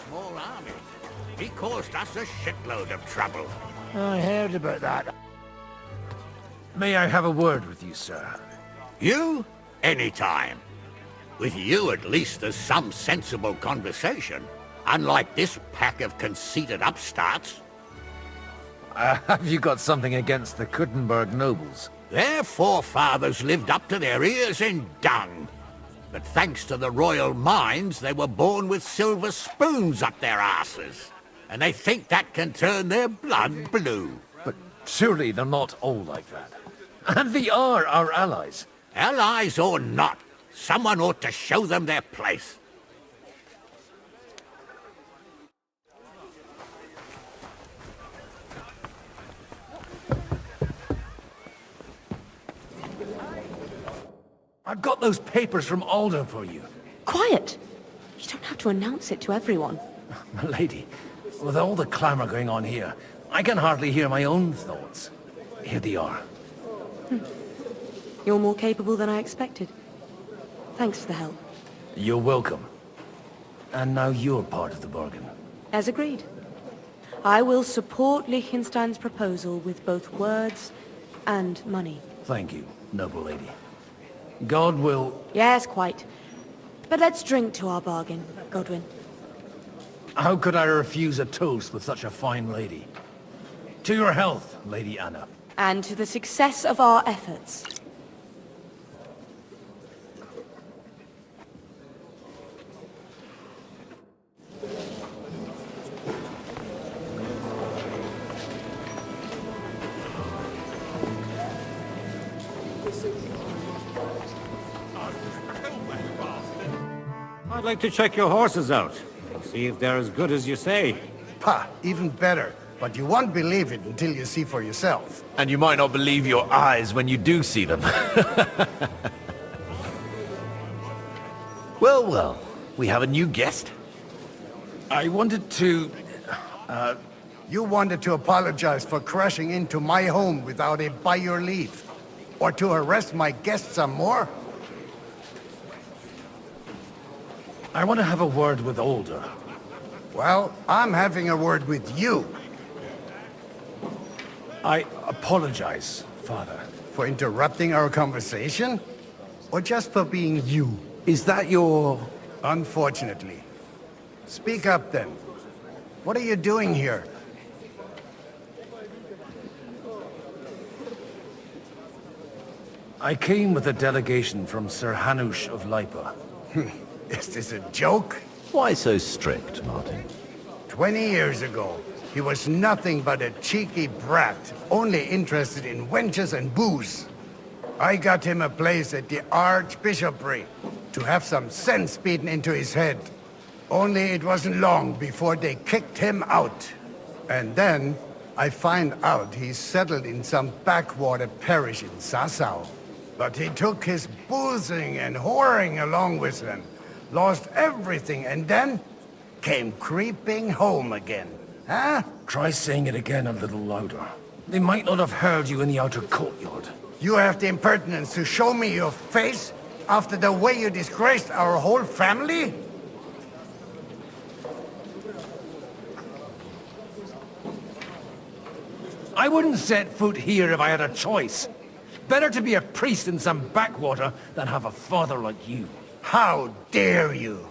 Speaker 8: Small army. He caused us a shitload of trouble.
Speaker 10: I heard about that.
Speaker 5: May I have a word with you, sir?
Speaker 8: You? Anytime. With you, at least, there's some sensible conversation. Unlike this pack of conceited upstarts.
Speaker 5: Have you got something against the Kuttenberg nobles?
Speaker 8: Their forefathers lived up to their ears in dung. But thanks to the royal mines, they were born with silver spoons up their asses. And they think that can turn their blood blue.
Speaker 5: But surely they're not all like that. And they are our allies.
Speaker 8: Allies or not, someone ought to show them their place.
Speaker 5: I've got those papers from Alder for you.
Speaker 14: Quiet! You don't have to announce it to everyone.
Speaker 5: My lady, with all the clamour going on here, I can hardly hear my own thoughts. Here they are.
Speaker 14: You're more capable than I expected. Thanks for the help.
Speaker 5: You're welcome. And now you're part of the bargain.
Speaker 14: As agreed. I will support Liechtenstein's proposal with both words and money.
Speaker 5: Thank you, noble lady. God will...
Speaker 14: Yes, quite. But let's drink to our bargain, Godwin.
Speaker 5: How could I refuse a toast with such a fine lady? To your health, Lady Anna.
Speaker 14: And to the success of our efforts.
Speaker 11: I'd like to check your horses out. See if they're as good as you say.
Speaker 18: Pah, even better. But you won't believe it until you see for yourself.
Speaker 15: And you might not believe your eyes when you do see them. Well, well, we have a new guest.
Speaker 5: I wanted to...
Speaker 18: You wanted to apologize for crashing into my home without a by your leave. Or to arrest my guests some more?
Speaker 5: I want to have a word with Alder.
Speaker 18: Well, I'm having a word with you.
Speaker 5: I apologize, Father.
Speaker 18: For interrupting our conversation? Or just for being you?
Speaker 15: Is that your...
Speaker 18: Unfortunately. Speak up then. What are you doing here?
Speaker 5: I came with a delegation from Sir Hanush of Lipa.
Speaker 18: Is this a joke?
Speaker 15: Why so strict, Martin?
Speaker 18: 20 years ago, he was nothing but a cheeky brat, only interested in wenches and booze. I got him a place at the Archbishopry to have some sense beaten into his head. Only it wasn't long before they kicked him out. And then I find out he's settled in some backwater parish in Sassau. But he took his boozing and whoring along with him, lost everything, and then came creeping home again. Huh?
Speaker 5: Try saying it again a little louder. They might not have heard you in the outer courtyard.
Speaker 18: You have the impertinence to show me your face after the way you disgraced our whole family?
Speaker 5: I wouldn't set foot here if I had a choice. Better to be a priest in some backwater than have a father like you.
Speaker 18: How dare you?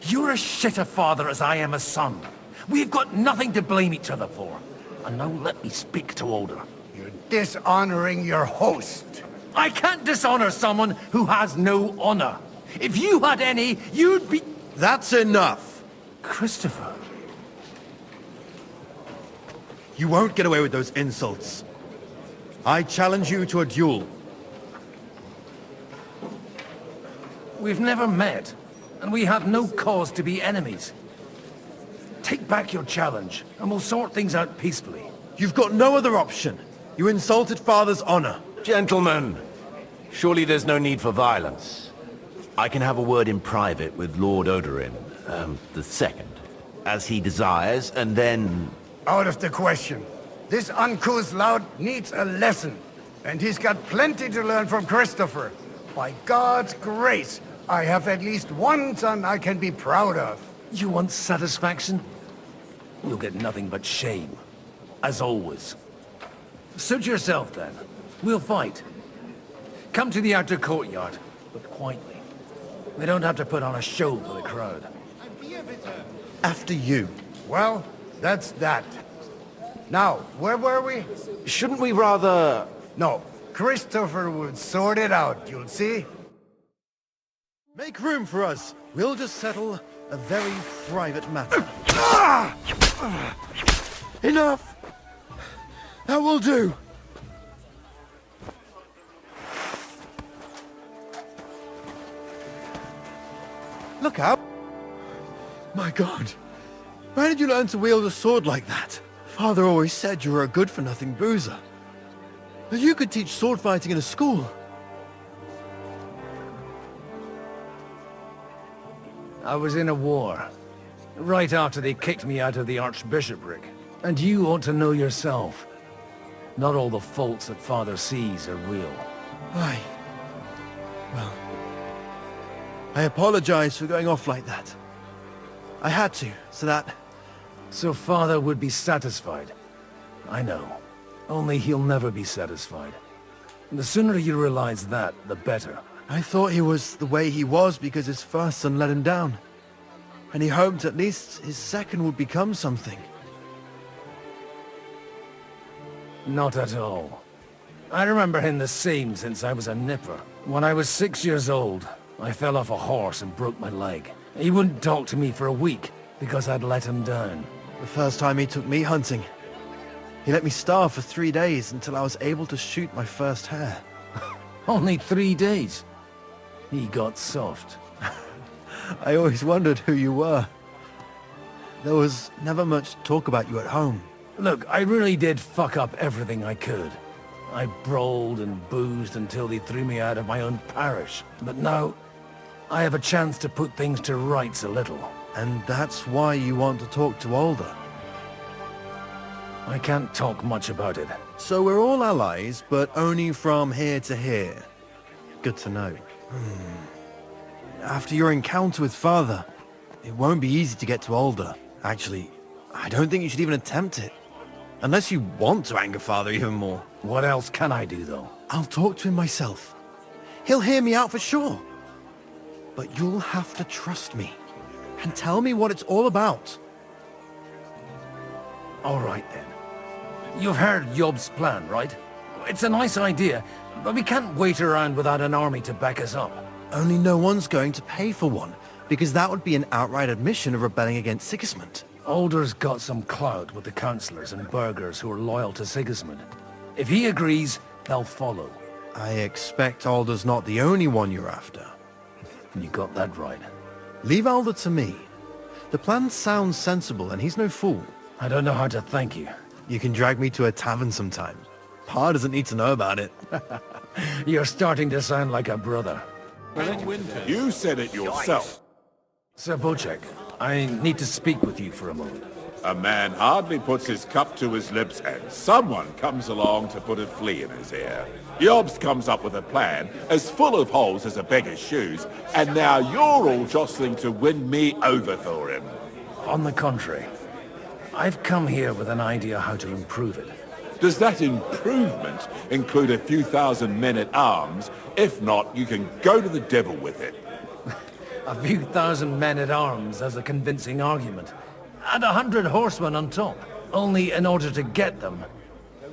Speaker 5: You're as shit a father as I am a son. We've got nothing to blame each other for. And now let me speak to Alder.
Speaker 18: You're dishonoring your host.
Speaker 5: I can't dishonor someone who has no honor. If you had any, you'd be...
Speaker 16: That's enough.
Speaker 5: Christopher.
Speaker 16: You won't get away with those insults. I challenge you to a duel.
Speaker 5: We've never met, and we have no cause to be enemies. Take back your challenge, and we'll sort things out peacefully.
Speaker 16: You've got no other option. You insulted Father's honor.
Speaker 15: Gentlemen, surely there's no need for violence. I can have a word in private with Lord Oberyn, the second, as he desires, and then...
Speaker 18: Out of the question. This uncouth lout needs a lesson, and he's got plenty to learn from Christopher. By God's grace, I have at least one son I can be proud of.
Speaker 5: You want satisfaction? You'll get nothing but shame. As always. Suit yourself, then. We'll fight. Come to the outer courtyard, but quietly. We don't have to put on a show for the crowd.
Speaker 16: After you.
Speaker 18: Well, that's that. Now, where were we?
Speaker 15: Shouldn't we rather...
Speaker 18: No, Christopher would sort it out, you'll see.
Speaker 16: Make room for us. We'll just settle a very private matter. Enough! That will do. Look out! My God! Where did you learn to wield a sword like that? Father always said you were a good-for-nothing boozer. But you could teach sword fighting in a school.
Speaker 5: I was in a war, right after they kicked me out of the archbishopric. And you ought to know yourself. Not all the faults that Father sees are real.
Speaker 16: Aye. Well, I apologize for going off like that. I had to, so that...
Speaker 5: So Father would be satisfied. I know. Only he'll never be satisfied. And the sooner you realize that, the better.
Speaker 16: I thought he was the way he was because his first son let him down. And he hoped at least his second would become something.
Speaker 5: Not at all. I remember him the same since I was a nipper. When I was 6 years old, I fell off a horse and broke my leg. He wouldn't talk to me for a week because I'd let him down.
Speaker 16: The first time he took me hunting, he let me starve for 3 days until I was able to shoot my first hare.
Speaker 5: Only 3 days? He got soft.
Speaker 16: I always wondered who you were. There was never much talk about you at home.
Speaker 5: Look, I really did fuck up everything I could. I brawled and boozed until they threw me out of my own parish. But now, I have a chance to put things to rights a little.
Speaker 16: And that's why you want to talk to Alder.
Speaker 5: I can't talk much about it.
Speaker 16: So we're all allies, but only from here to here. Good to know. After your encounter with Father, it won't be easy to get to Alder. Actually, I don't think you should even attempt it. Unless you want to anger Father even more.
Speaker 5: What else can I do, though?
Speaker 16: I'll talk to him myself. He'll hear me out for sure. But you'll have to trust me. And tell me what it's all about.
Speaker 5: All right, then. You've heard Yob's plan, right? It's a nice idea, but we can't wait around without an army to back us up.
Speaker 16: Only no one's going to pay for one, because that would be an outright admission of rebelling against Sigismund.
Speaker 5: Alder's got some clout with the councillors and burghers who are loyal to Sigismund. If he agrees, they'll follow.
Speaker 16: I expect Alder's not the only one you're after.
Speaker 5: You got that right.
Speaker 16: Leave Alder to me. The plan sounds sensible, and he's no fool.
Speaker 5: I don't know how to thank you.
Speaker 16: You can drag me to a tavern sometime. Pa doesn't need to know about it.
Speaker 5: You're starting to sound like a brother.
Speaker 17: You said it yourself.
Speaker 5: Sir Bocek, I need to speak with you for a moment.
Speaker 17: A man hardly puts his cup to his lips and someone comes along to put a flea in his ear. Yobs comes up with a plan as full of holes as a beggar's shoes, and now you're all jostling to win me over for him.
Speaker 5: On the contrary, I've come here with an idea how to improve it.
Speaker 17: Does that improvement include a few thousand men-at-arms? If not, you can go to the devil with it.
Speaker 5: A few thousand men-at-arms as a convincing argument. And 100 horsemen on top. Only in order to get them,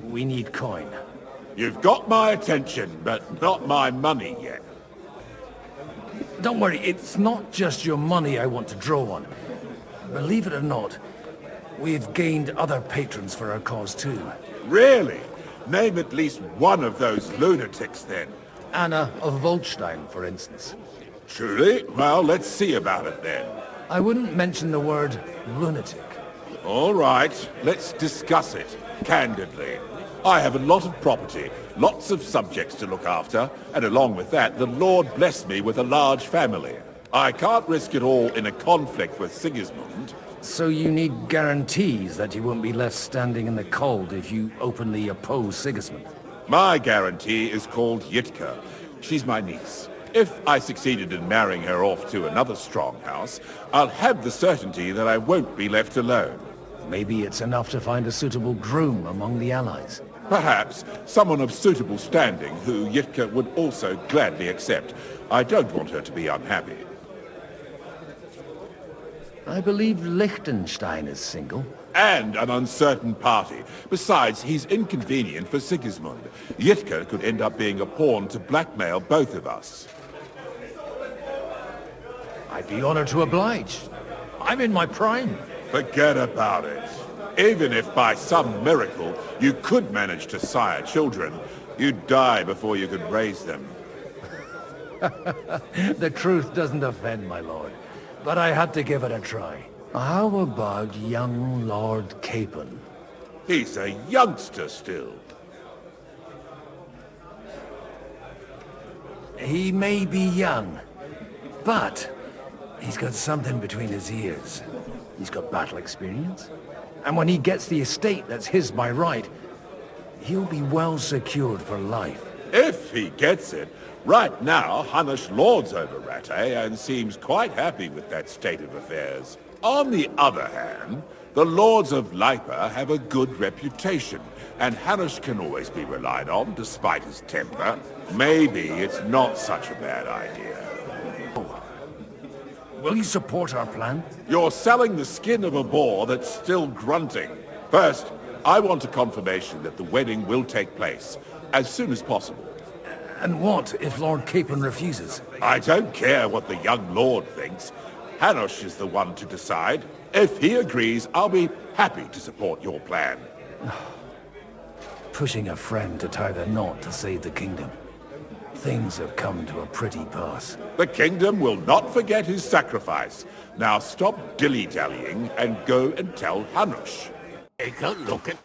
Speaker 5: we need coin.
Speaker 17: You've got my attention, but not my money yet.
Speaker 5: Don't worry, it's not just your money I want to draw on. Believe it or not, we've gained other patrons for our cause too.
Speaker 17: Really? Name at least one of those lunatics then.
Speaker 5: Anna of Volstein, for instance.
Speaker 17: Truly? Well, let's see about it then.
Speaker 5: I wouldn't mention the word lunatic.
Speaker 17: All right, let's discuss it, candidly. I have a lot of property, lots of subjects to look after, and along with that, the Lord blessed me with a large family. I can't risk it all in a conflict with Sigismund.
Speaker 5: So you need guarantees that you won't be left standing in the cold if you openly oppose Sigismund?
Speaker 17: My guarantee is called Yitka. She's my niece. If I succeeded in marrying her off to another strong house, I'll have the certainty that I won't be left alone.
Speaker 5: Maybe it's enough to find a suitable groom among the allies.
Speaker 17: Perhaps someone of suitable standing who Yitka would also gladly accept. I don't want her to be unhappy.
Speaker 5: I believe Liechtenstein is single.
Speaker 17: And an uncertain party. Besides, he's inconvenient for Sigismund. Yitka could end up being a pawn to blackmail both of us.
Speaker 5: I'd be honored to oblige. I'm in my prime.
Speaker 17: Forget about it. Even if by some miracle you could manage to sire children, you'd die before you could raise them.
Speaker 5: The truth doesn't offend, my lord. But I had to give it a try. How about young Lord Capon?
Speaker 17: He's a youngster still.
Speaker 5: He may be young, but he's got something between his ears. He's got battle experience. And when he gets the estate that's his by right, he'll be well secured for life.
Speaker 17: If he gets it. Right now, Hanush lords over Rattay and seems quite happy with that state of affairs. On the other hand, the lords of Lipa have a good reputation, and Hanush can always be relied on despite his temper. Maybe it's not such a bad idea.
Speaker 5: Will you support our plan?
Speaker 17: You're selling the skin of a boar that's still grunting. First, I want a confirmation that the wedding will take place as soon as possible.
Speaker 5: And what if Lord Capon refuses?
Speaker 17: I don't care what the young lord thinks. Hanush is the one to decide. If he agrees, I'll be happy to support your plan.
Speaker 5: Pushing a friend to tie the knot to save the kingdom. Things have come to a pretty pass.
Speaker 17: The kingdom will not forget his sacrifice. Now stop dilly-dallying and go and tell Hanush.
Speaker 8: Take a look at...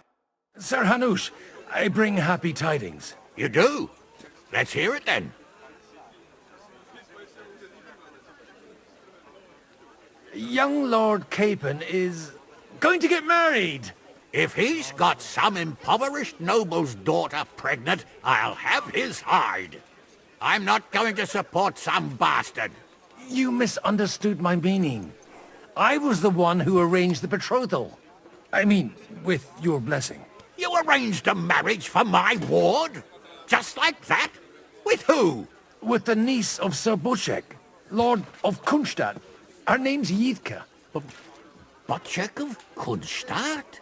Speaker 5: Sir Hanush, I bring happy tidings.
Speaker 8: You do? Let's hear it then.
Speaker 5: Young Lord Capon is going to get married.
Speaker 8: If he's got some impoverished noble's daughter pregnant, I'll have his hide. I'm not going to support some bastard.
Speaker 5: You misunderstood my meaning. I was the one who arranged the betrothal. I mean, with your blessing.
Speaker 8: You arranged a marriage for my ward? Just like that? With who?
Speaker 5: With the niece of Sir Buchek, Lord of Kunstadt. Her name's Yitka.
Speaker 8: Buchek of Kunstadt?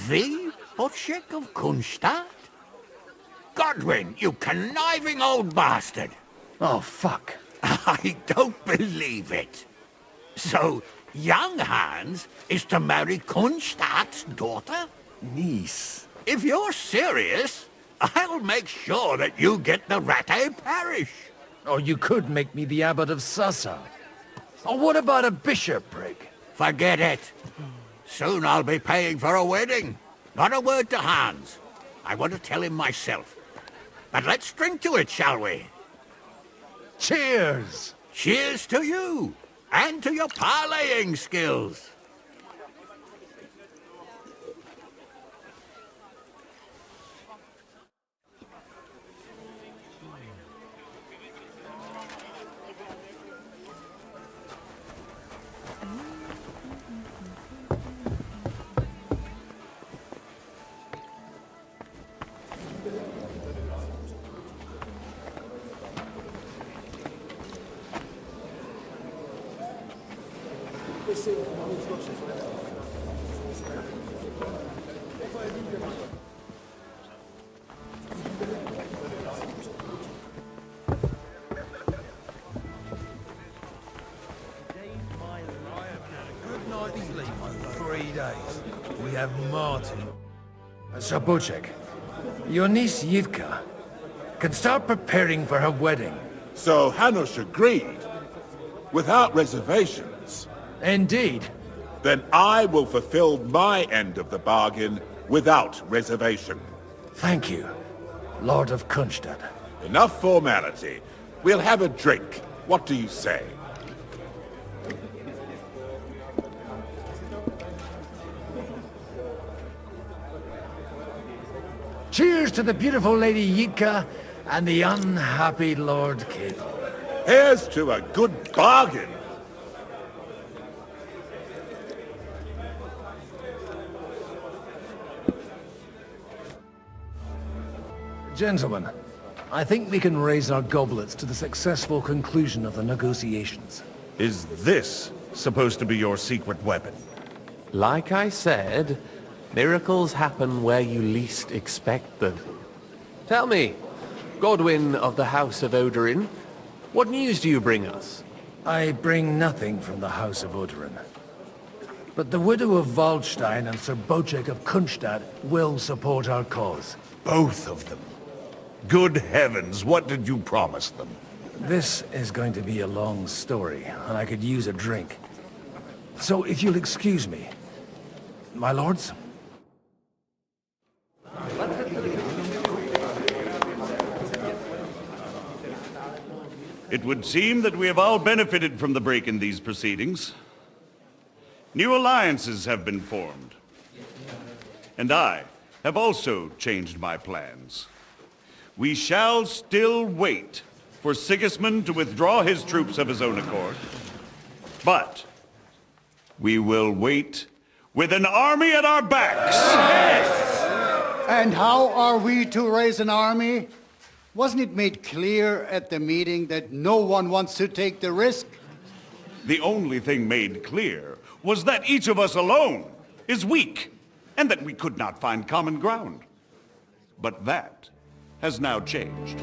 Speaker 8: The Buchek of Kunstadt? Godwin, you conniving old bastard!
Speaker 5: Oh, fuck.
Speaker 8: I don't believe it. So, young Hans is to marry Kunstadt's daughter?
Speaker 5: Niece.
Speaker 8: If you're serious, I'll make sure that you get the Rattay parish.
Speaker 5: Or you could make me the abbot of Sassa. Or what about a bishopric?
Speaker 8: Forget it. Soon I'll be paying for a wedding. Not a word to Hans. I want to tell him myself. But let's drink to it, shall we?
Speaker 5: Cheers!
Speaker 8: Cheers to you, and to your parleying skills.
Speaker 2: We have Martin.
Speaker 5: Sir Buchek, your niece Yitka can start preparing for her wedding.
Speaker 17: So Hanush agreed, without reservations.
Speaker 5: Indeed.
Speaker 17: Then I will fulfill my end of the bargain without reservation.
Speaker 5: Thank you, Lord of Kunstadt.
Speaker 17: Enough formality. We'll have a drink. What do you say?
Speaker 5: Cheers to the beautiful Lady Yitka and the unhappy Lord Capon.
Speaker 17: Here's to a good bargain.
Speaker 5: Gentlemen, I think we can raise our goblets to the successful conclusion of the negotiations.
Speaker 4: Is this supposed to be your secret weapon?
Speaker 9: Like I said, miracles happen where you least expect them. Tell me, Godwin of the House of Odorin, what news do you bring us?
Speaker 5: I bring nothing from the House of Odorin. But the widow of Waldstein and Sir Bocek of Kunstadt will support our cause.
Speaker 4: Both of them? Good heavens, what did you promise them?
Speaker 5: This is going to be a long story, and I could use a drink. So if you'll excuse me, my lords?
Speaker 4: It would seem that we have all benefited from the break in these proceedings. New alliances have been formed. And I have also changed my plans. We shall still wait for Sigismund to withdraw his troops of his own accord. But we will wait with an army at our backs.
Speaker 1: Yes! And how are we to raise an army? Wasn't it made clear at the meeting that no one wants to take the risk?
Speaker 4: The only thing made clear was that each of us alone is weak, and that we could not find common ground. But that has now changed.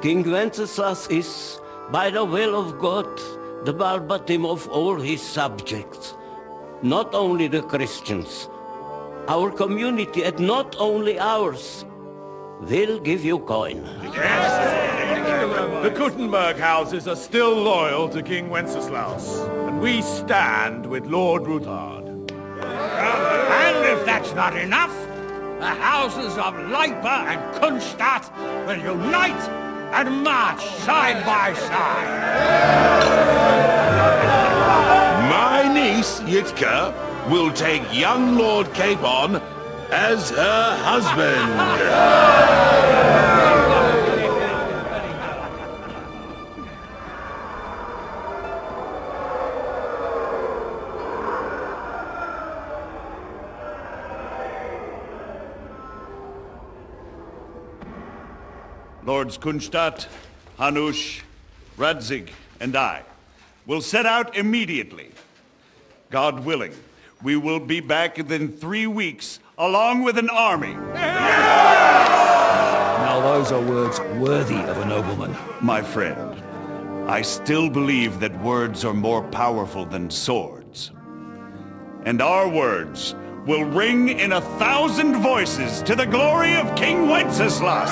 Speaker 6: King Wenceslas is, by the will of God, the Balbatim of all his subjects. Not only the Christians, our community, and not only ours, will give you coin.
Speaker 19: The Kuttenberg houses are still loyal to King Wenceslaus, and we stand with Lord Ruthard.
Speaker 8: And if that's not enough, the houses of Leipa and Kunstadt will unite and march side by side.
Speaker 20: My niece, Yitka, will take young Lord Capon as her husband.
Speaker 4: Lords Kunstadt, Hanush, Radzig, and I will set out immediately. God willing, we will be back within 3 weeks, along with an army.
Speaker 24: Now those are words worthy of a nobleman.
Speaker 4: My friend, I still believe that words are more powerful than swords. And our words will ring in 1,000 voices to the glory of King Wenceslas.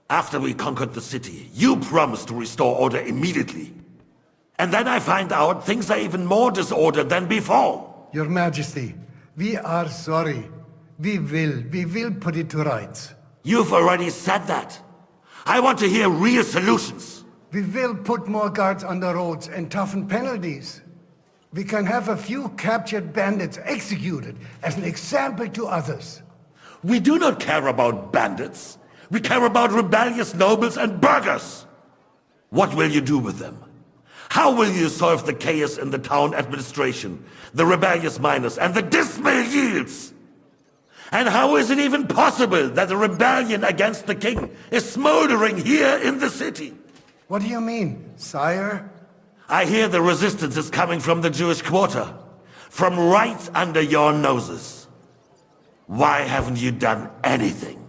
Speaker 25: After we conquered the city, you promised to restore order immediately. And then I find out things are even more disordered than before.
Speaker 18: Your Majesty, we are sorry. We will put it to rights.
Speaker 25: You've already said that. I want to hear real solutions.
Speaker 18: We will put more guards on the roads and toughen penalties. We can have a few captured bandits executed as an example to others.
Speaker 25: We do not care about bandits. We care about rebellious nobles and burghers. What will you do with them? How will you solve the chaos in the town administration, the rebellious miners, and the dismal yields? And how is it even possible that a rebellion against the king is smoldering here in the city?
Speaker 18: What do you mean, sire?
Speaker 25: I hear the resistance is coming from the Jewish quarter, from right under your noses. Why haven't you done anything?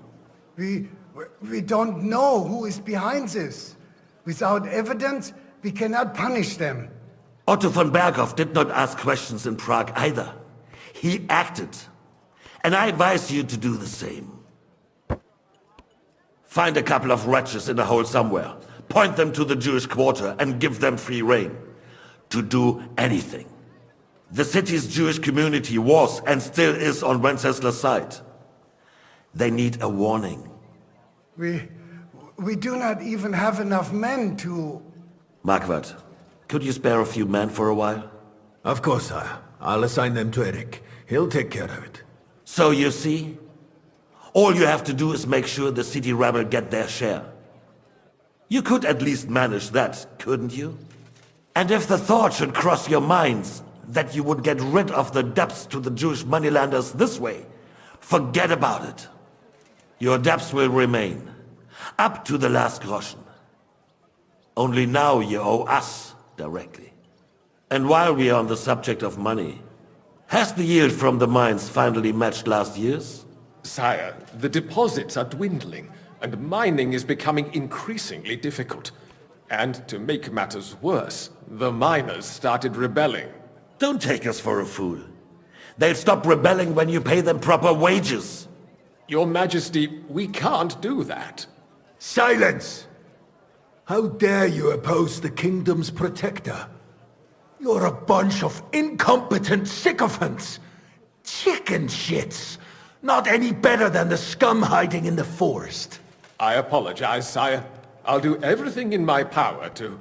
Speaker 18: We don't know who is behind this. Without evidence, we cannot punish them.
Speaker 25: Otto von Berghoff did not ask questions in Prague either. He acted. And I advise you to do the same. Find a couple of wretches in a hole somewhere. Point them to the Jewish quarter and give them free rein. To do anything. The city's Jewish community was and still is on Wencesla's side. They need a warning.
Speaker 18: We do not even have enough men to...
Speaker 25: Marquardt, could you spare a few men for a while?
Speaker 16: Of course, sire. I'll assign them to Eric. He'll take care of it.
Speaker 25: So you see? All you have to do is make sure the city rebel get their share. You could at least manage that, couldn't you? And if the thought should cross your minds that you would get rid of the debts to the Jewish moneylenders this way, forget about it. Your debts will remain, up to the last groschen. Only now you owe us directly. And while we are on the subject of money, has the yield from the mines finally matched last year's?
Speaker 7: Sire, the deposits are dwindling, and mining is becoming increasingly difficult. And to make matters worse, the miners started rebelling.
Speaker 25: Don't take us for a fool. They'll stop rebelling when you pay them proper wages.
Speaker 7: Your Majesty, we can't do that.
Speaker 16: Silence! How dare you oppose the kingdom's protector? You're a bunch of incompetent sycophants! Chicken shits! Not any better than the scum hiding in the forest.
Speaker 7: I apologize, sire. I'll do everything in my power to...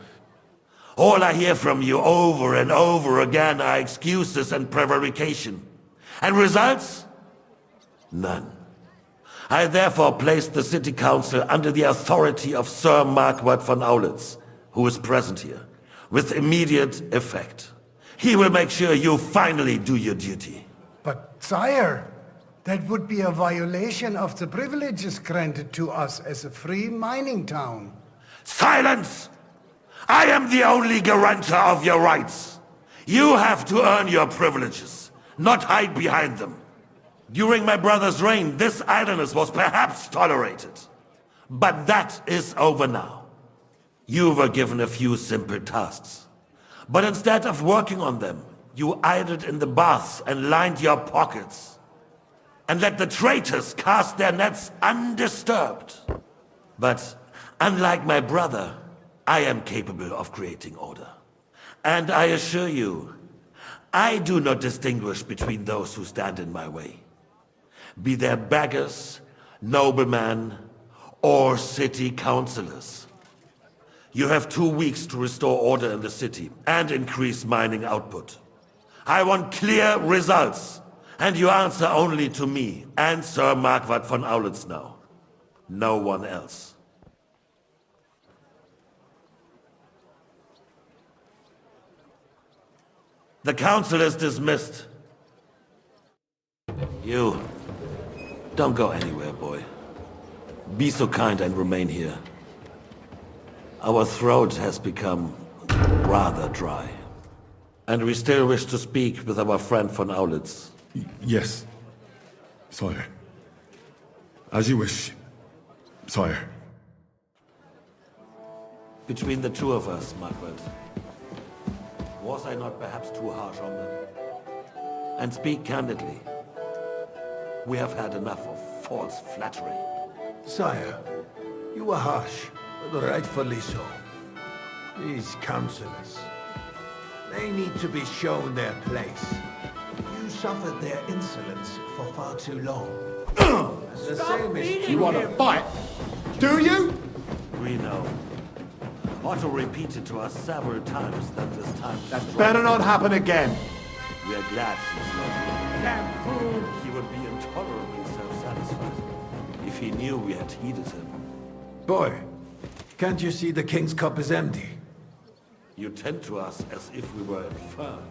Speaker 25: All I hear from you over and over again are excuses and prevarication. And results? None. I therefore place the city council under the authority of Sir Marquardt von Aulitz, who is present here, with immediate effect. He will make sure you finally do your duty.
Speaker 18: But, sire, that would be a violation of the privileges granted to us as a free mining town.
Speaker 25: Silence! I am the only guarantor of your rights. You have to earn your privileges, not hide behind them. During my brother's reign, this idleness was perhaps tolerated. But that is over now. You were given a few simple tasks. But instead of working on them, you idled in the baths and lined your pockets. And let the traitors cast their nets undisturbed. But unlike my brother, I am capable of creating order. And I assure you, I do not distinguish between those who stand in my way. Be they beggars, noblemen, or city councillors. You have 2 weeks to restore order in the city and increase mining output. I want clear results, and you answer only to me and Sir Marquardt von Aulitz now. No one else. The council is dismissed. You, don't go anywhere, boy. Be so kind and remain here. Our throat has become rather dry. And we still wish to speak with our friend von Aulitz.
Speaker 13: Yes, sire. As you wish, sire.
Speaker 25: Between the two of us, Marquardt, was I not perhaps too harsh on them? And speak candidly. We have had enough of false flattery.
Speaker 16: Sire, you were harsh, but rightfully so. These councillors, they need to be shown their place. You suffered their insolence for far too long. The same is...
Speaker 7: You want to fight? Do you?
Speaker 25: We know. Otto repeated to us several times that this time...
Speaker 19: That better not happen again.
Speaker 25: We are glad he's not here.
Speaker 19: Damn fool!
Speaker 25: He would be intolerably self-satisfied if he knew we had heeded him.
Speaker 16: Boy, can't you see the king's cup is empty?
Speaker 25: You tend to us as if we were infirm.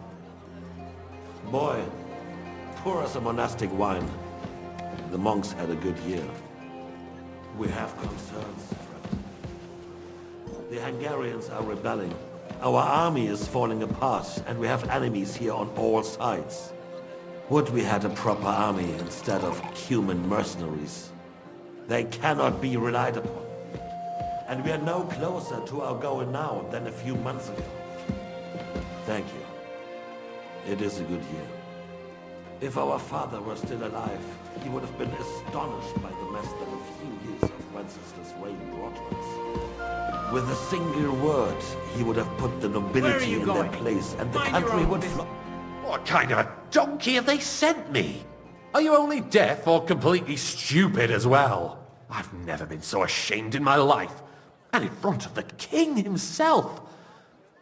Speaker 25: Boy, pour us a monastic wine. The monks had a good year. We have concerns, friend. The Hungarians are rebelling. Our army is falling apart, and we have enemies here on all sides. Would we had a proper army instead of human mercenaries? They cannot be relied upon. And we are no closer to our goal now than a few months ago. Thank you. It is a good year. If our father were still alive, he would have been astonished by the mess that a few years of Wenceslas' reign brought us. With a single word, he would have put the nobility in their place, and the country would
Speaker 7: What kind of a donkey have they sent me? Are you only deaf or completely stupid as well? I've never been so ashamed in my life. And in front of the king himself.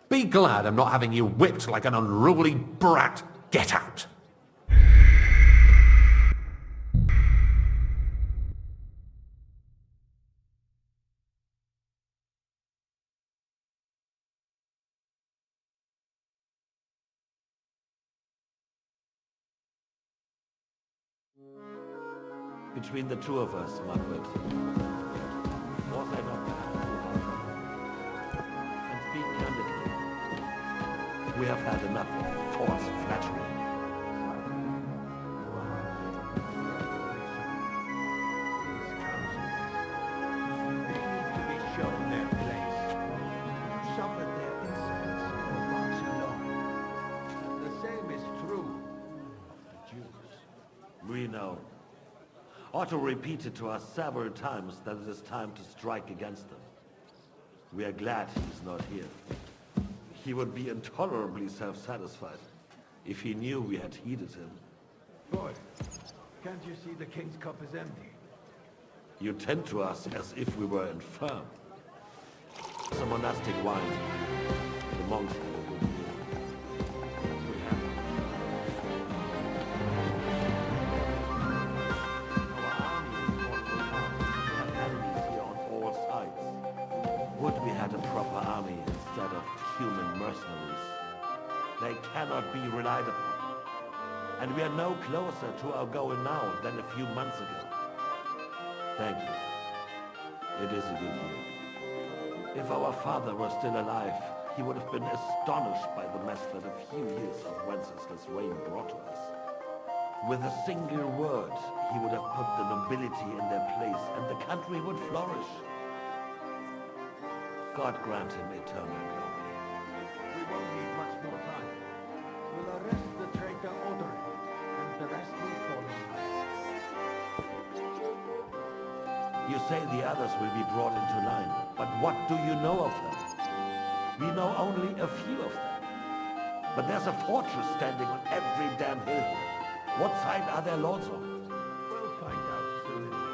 Speaker 7: Be glad I'm not having you whipped like an unruly brat. Get out.
Speaker 25: Between the two of us, Margaret, was I not bad? And speak candidly, we have had enough of false flattery.
Speaker 3: They need to be shown their place. You suffered their insolence for far too long. The same is true of the Jews.
Speaker 25: We know. Otto repeated to us several times that it is time to strike against them. We are glad he's not here. He would be intolerably self-satisfied if he knew we had heeded him.
Speaker 3: Boy, can't you see the king's cup is empty?
Speaker 25: You tend to us as if we were infirm. Some monastic wine. The monks have a good meal. We have. Would we had a proper army instead of human mercenaries. They cannot be relied upon. And we are no closer to our goal now than a few months ago. Thank you. It is a good year. If our father were still alive, he would have been astonished by the mess that a few years of Wenceslas' reign brought to us. With a single word, he would have put the nobility in their place, and the country would flourish. God grant him eternal glory.
Speaker 3: We won't need much more time. We'll arrest the traitor Odor, and the rest will follow.
Speaker 25: You say the others will be brought into line, but what do you know of them? We know only a few of them. But there's a fortress standing on every damn hill here. What side are their lords on?
Speaker 3: We'll find out soon enough.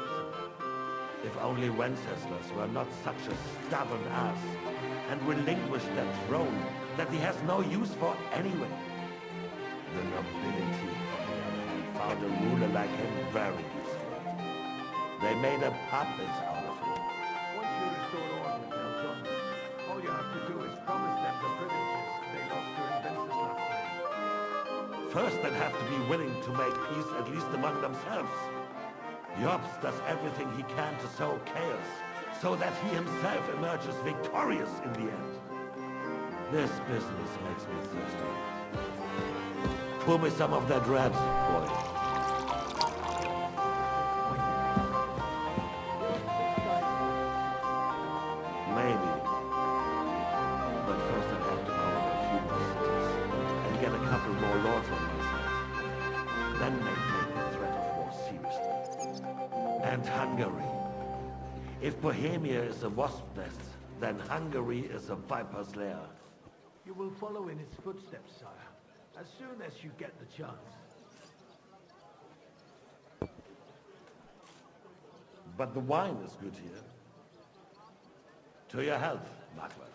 Speaker 25: If only Wenceslas were not such a stubborn ass, and relinquished that throne that he has no use for anyway. The nobility, on the other hand, found a ruler like him very useful. They made a puppet out of him.
Speaker 3: Once you restore order, they'll join us. All you have to do is promise them the privileges they lost during Wenceslas' reign.
Speaker 25: First, they'd have to be willing to make peace at least among themselves. Jobs does everything he can to sow chaos, so that he himself emerges victorious in the end. This business makes me thirsty. Pour me some of that red, boy. Maybe. But first I'd have to conquer a few more cities, and get a couple more lords on my side. Then they take the threat of war seriously. And Hungary. If Bohemia is a wasp nest, then Hungary is a viper's lair.
Speaker 3: You will follow in his footsteps, sire, as soon as you get the chance.
Speaker 25: But the wine is good here. To your health, Margaret.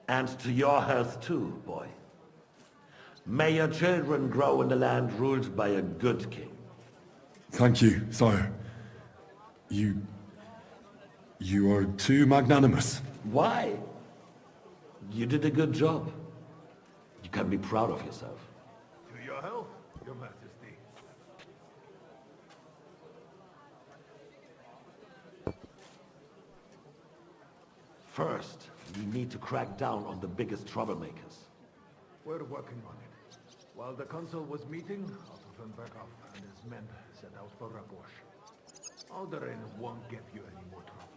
Speaker 25: And to your health too, boy. May your children grow in a land ruled by a good king.
Speaker 13: Thank you, sire. You are too magnanimous.
Speaker 25: Why? You did a good job. You can be proud of yourself.
Speaker 3: To your health, your majesty.
Speaker 25: First, we need to crack down on the biggest troublemakers.
Speaker 3: We're working on it. While the consul was meeting, Otto von Berghoff and his men set out for Rabosch. Alderin won't give you any more trouble.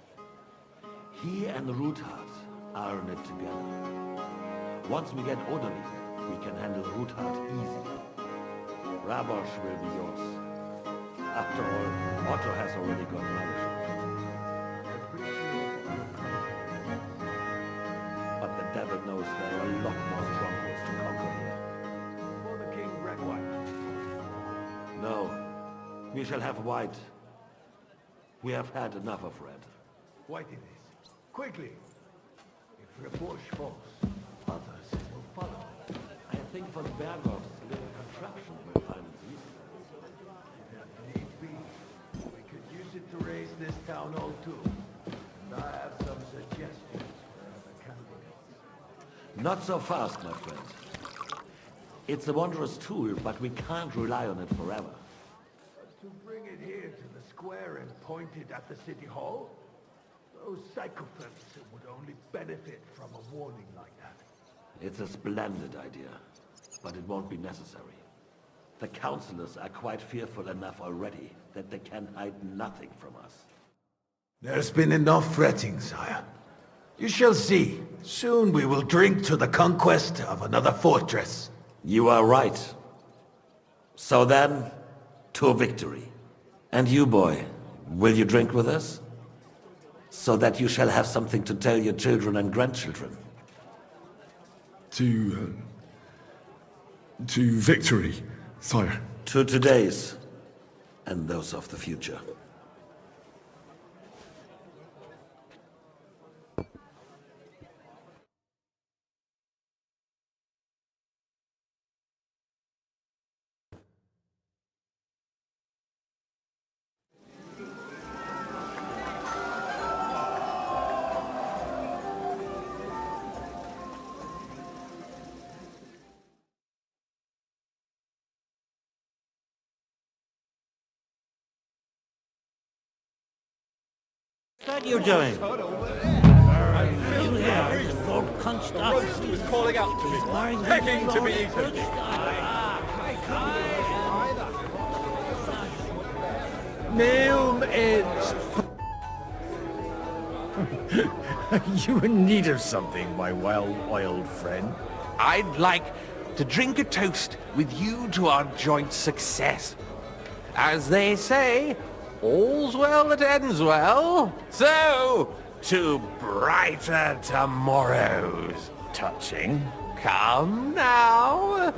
Speaker 25: He and Ruthard are in it together. Once we get Odalin, we can handle Ruthard easily. Rabosh will be yours. After all, Otto has already got Marish. But the devil knows there are a lot more strongholds to conquer here.
Speaker 3: For the king, red white.
Speaker 25: No, we shall have white. We have had enough of red.
Speaker 3: White it is. Quickly. If Rabosh falls, others will follow.
Speaker 25: I think von Berghoff's little contraption will find it easy.
Speaker 3: If need be, we could use it to raise this town hall too. And I have some suggestions for other candidates.
Speaker 25: Not so fast, my friend. It's a wondrous tool, but we can't rely on it forever.
Speaker 3: To bring it here to the square and point it at the city hall? Those sycophants would only benefit from a warning like that.
Speaker 25: It's a splendid idea, but it won't be necessary. The councillors are quite fearful enough already that they can hide nothing from us.
Speaker 16: There's been enough fretting, sire. You shall see. Soon we will drink to the conquest of another fortress.
Speaker 25: You are right. So then, to victory. And you, boy, will you drink with us? So that you shall have something to tell your children and grandchildren.
Speaker 13: To victory, sire.
Speaker 25: To today's, and those of the future.
Speaker 11: What are you doing? You here, old cunched up.
Speaker 7: Roast was calling out to me, begging to be eaten.
Speaker 5: Name is... Are you in need of something, my well-oiled friend?
Speaker 7: I'd like to drink a toast with you to our joint success. As they say, all's well that ends well. So, to brighter tomorrows.
Speaker 5: Touching.
Speaker 7: Come now.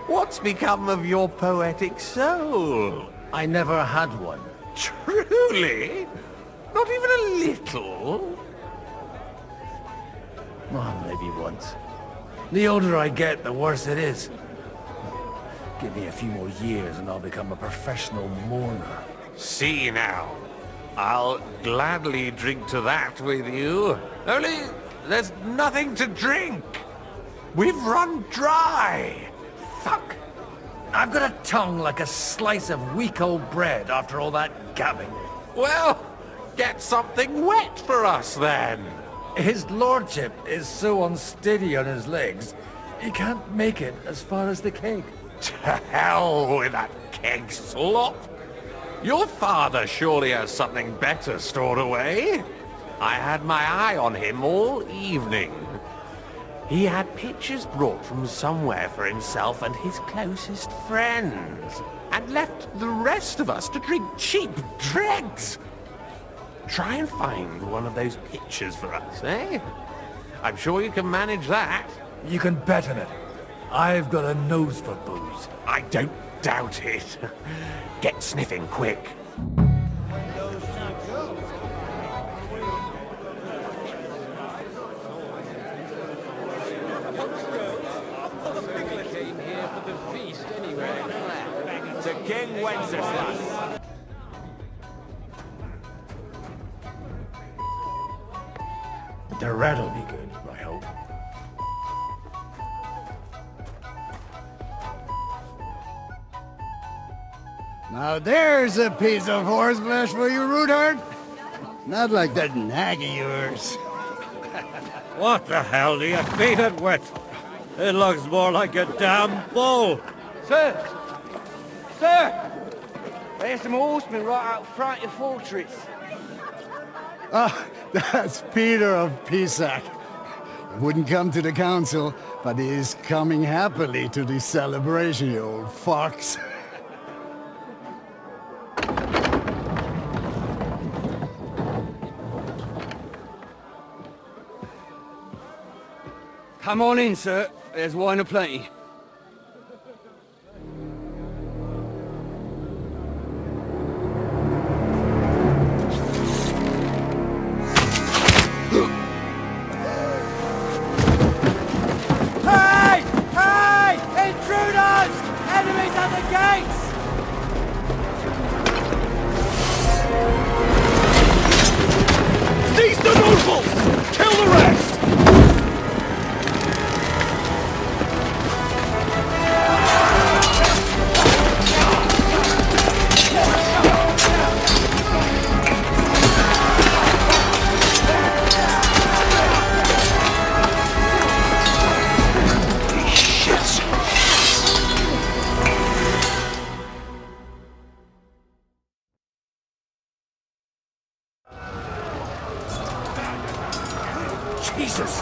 Speaker 7: What's become of your poetic soul?
Speaker 5: I never had one.
Speaker 7: Truly? Not even a little?
Speaker 5: Oh, maybe once. The older I get, the worse it is. Give me a few more years and I'll become a professional mourner.
Speaker 7: See now. I'll gladly drink to that with you. Only, there's nothing to drink. We've run dry.
Speaker 5: Fuck. I've got a tongue like a slice of weak old bread after all that gabbing.
Speaker 7: Well, get something wet for us then.
Speaker 5: His lordship is so unsteady on his legs, he can't make it as far as the keg.
Speaker 7: To hell with that keg slop. Your father surely has something better stored away. I had my eye on him all evening. He had pictures brought from somewhere for himself and his closest friends, and left the rest of us to drink cheap dregs. Try and find one of those pictures for us, eh? I'm sure you can manage that.
Speaker 5: You can bet on it. I've got a nose for booze.
Speaker 7: I don't doubt it. Get sniffing quick.
Speaker 9: Came here for the feast anyway.
Speaker 7: To King Wenceslas.
Speaker 5: The rat'll be good, I hope.
Speaker 1: Now there's a piece of horseflesh for you, Ruthard. Not like that nag of yours.
Speaker 11: What the hell do you feed it with? It looks more like a damn bull.
Speaker 10: Sir! Sir! There's some horsemen right out front of the fortress.
Speaker 1: That's Peter of Pisac. Wouldn't come to the council, but he is coming happily to the celebration, you old fox.
Speaker 10: Come on in, sir. There's wine aplenty.
Speaker 12: Hey! Hey! Intruders! Enemies at the gates!
Speaker 20: Seize the nobles! Kill the rest!
Speaker 5: Jesus!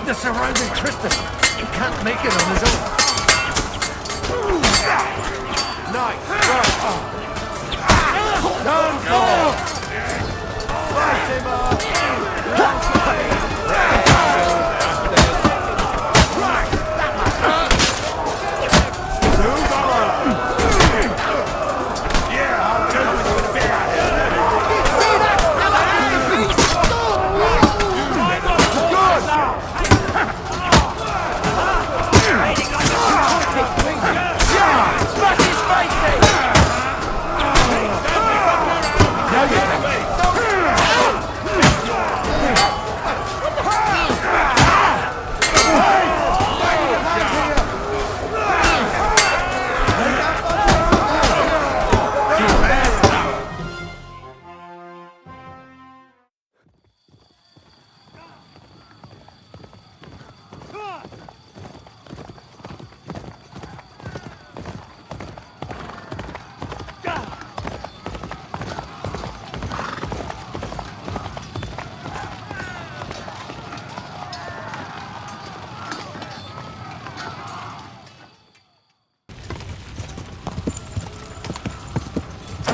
Speaker 5: The surrounding Tristan! He can't make it on his own! Nice work! Don't go! Slice him up!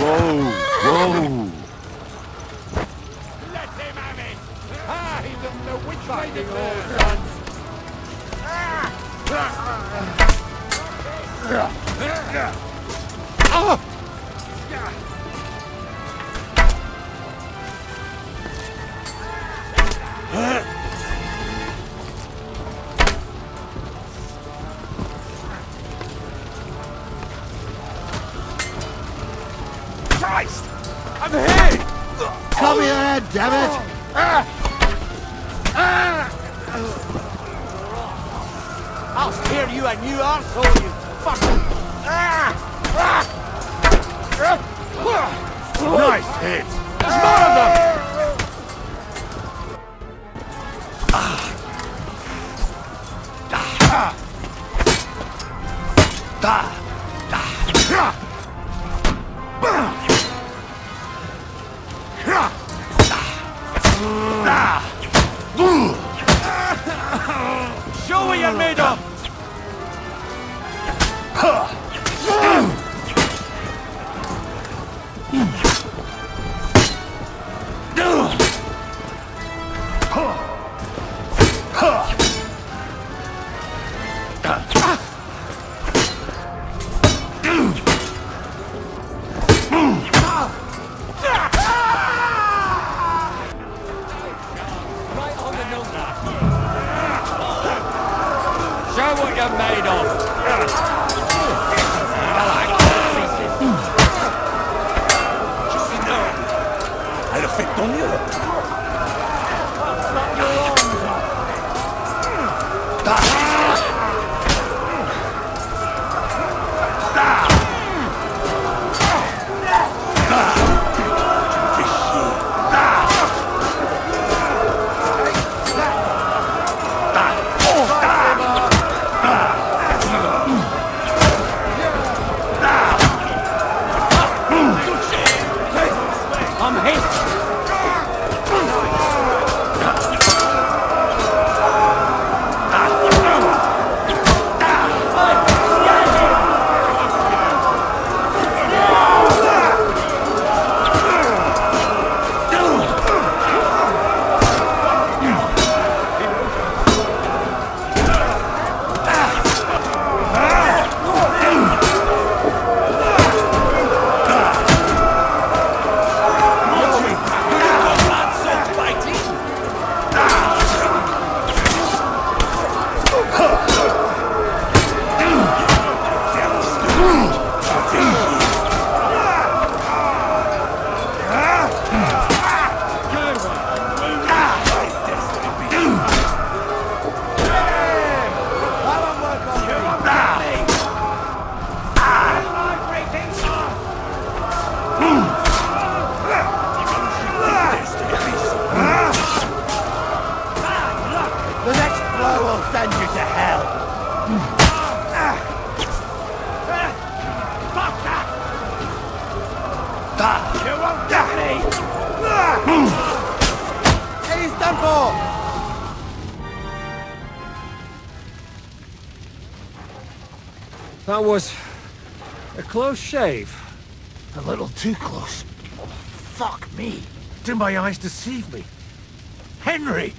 Speaker 20: Whoa!
Speaker 12: Let him have it! Ah, he doesn't know which way to turn!
Speaker 1: Christ! I'm here! Cover your head, damn it!
Speaker 12: I'll spear you a new arsehole, you fucker!
Speaker 20: Nice hit! There's more of them!
Speaker 12: Show what you're made of! You won't get me!
Speaker 16: Hey, he's done for!
Speaker 2: That was a close shave.
Speaker 5: A little too close. Oh, fuck me. Do my eyes deceive me? Henry!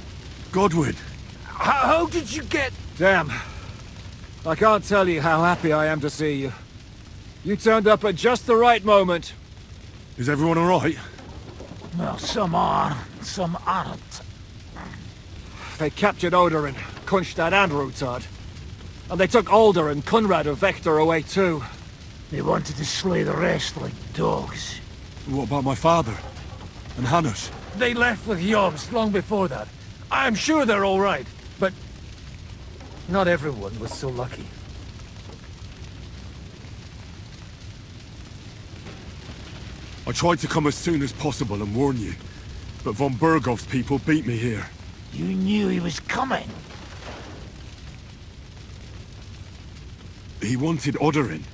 Speaker 13: Godwin!
Speaker 2: How did you get... Damn. I can't tell you how happy I am to see you. You turned up at just the right moment.
Speaker 13: Is everyone alright?
Speaker 5: Well, some are, some aren't.
Speaker 2: They captured Odorin, Kunstad and Rutard. And they took Alder and Kunrad of Vector away too.
Speaker 5: They wanted to slay the rest like dogs.
Speaker 13: What about my father? And Hanush?
Speaker 5: They left with Yobs long before that. I'm sure they're all right, but not everyone was so lucky.
Speaker 13: I tried to come as soon as possible and warn you, but von Bergov's people beat me here.
Speaker 5: You knew he was coming.
Speaker 13: He wanted Odorin.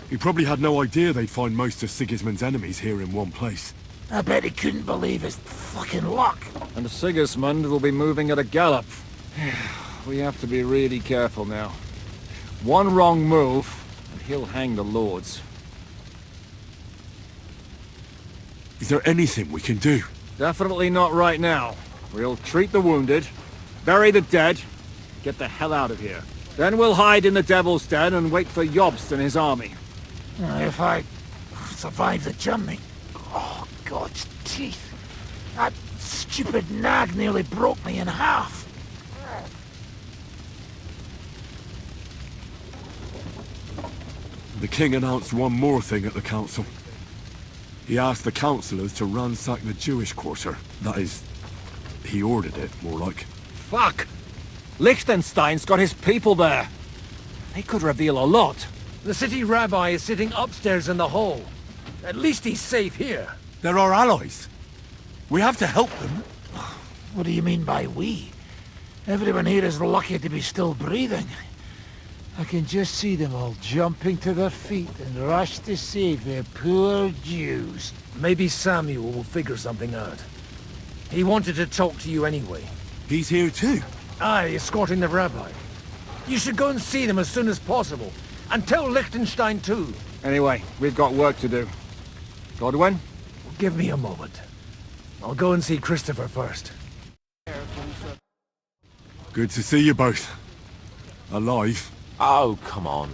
Speaker 13: He probably had no idea they'd find most of Sigismund's enemies here in one place.
Speaker 5: I bet he couldn't believe his fucking luck.
Speaker 2: And Sigismund will be moving at a gallop. We have to be really careful now. One wrong move, and he'll hang the lords.
Speaker 13: Is there anything we can do?
Speaker 2: Definitely not right now. We'll treat the wounded, bury the dead, get the hell out of here. Then we'll hide in the Devil's Den and wait for Jobst and his army.
Speaker 5: If I survive the journey... Oh, God's teeth. That stupid nag nearly broke me in half.
Speaker 13: The king announced one more thing at the council. He asked the councillors to ransack the Jewish quarter. That is, he ordered it, more like.
Speaker 2: Fuck! Liechtenstein's got his people there. They could reveal a lot. The city rabbi is sitting upstairs in the hall. At least he's safe here.
Speaker 13: They're our allies. We have to help them.
Speaker 5: What do you mean by we? Everyone here is lucky to be still breathing. I can just see them all jumping to their feet and rush to save their poor Jews.
Speaker 2: Maybe Samuel will figure something out. He wanted to talk to you anyway.
Speaker 13: He's here too?
Speaker 2: Aye, escorting the rabbi. You should go and see them as soon as possible. And tell Liechtenstein too. Anyway, we've got work to do. Godwin, give me a moment. I'll go and see Christopher first.
Speaker 13: Good to see you both. Alive.
Speaker 9: Oh, come on.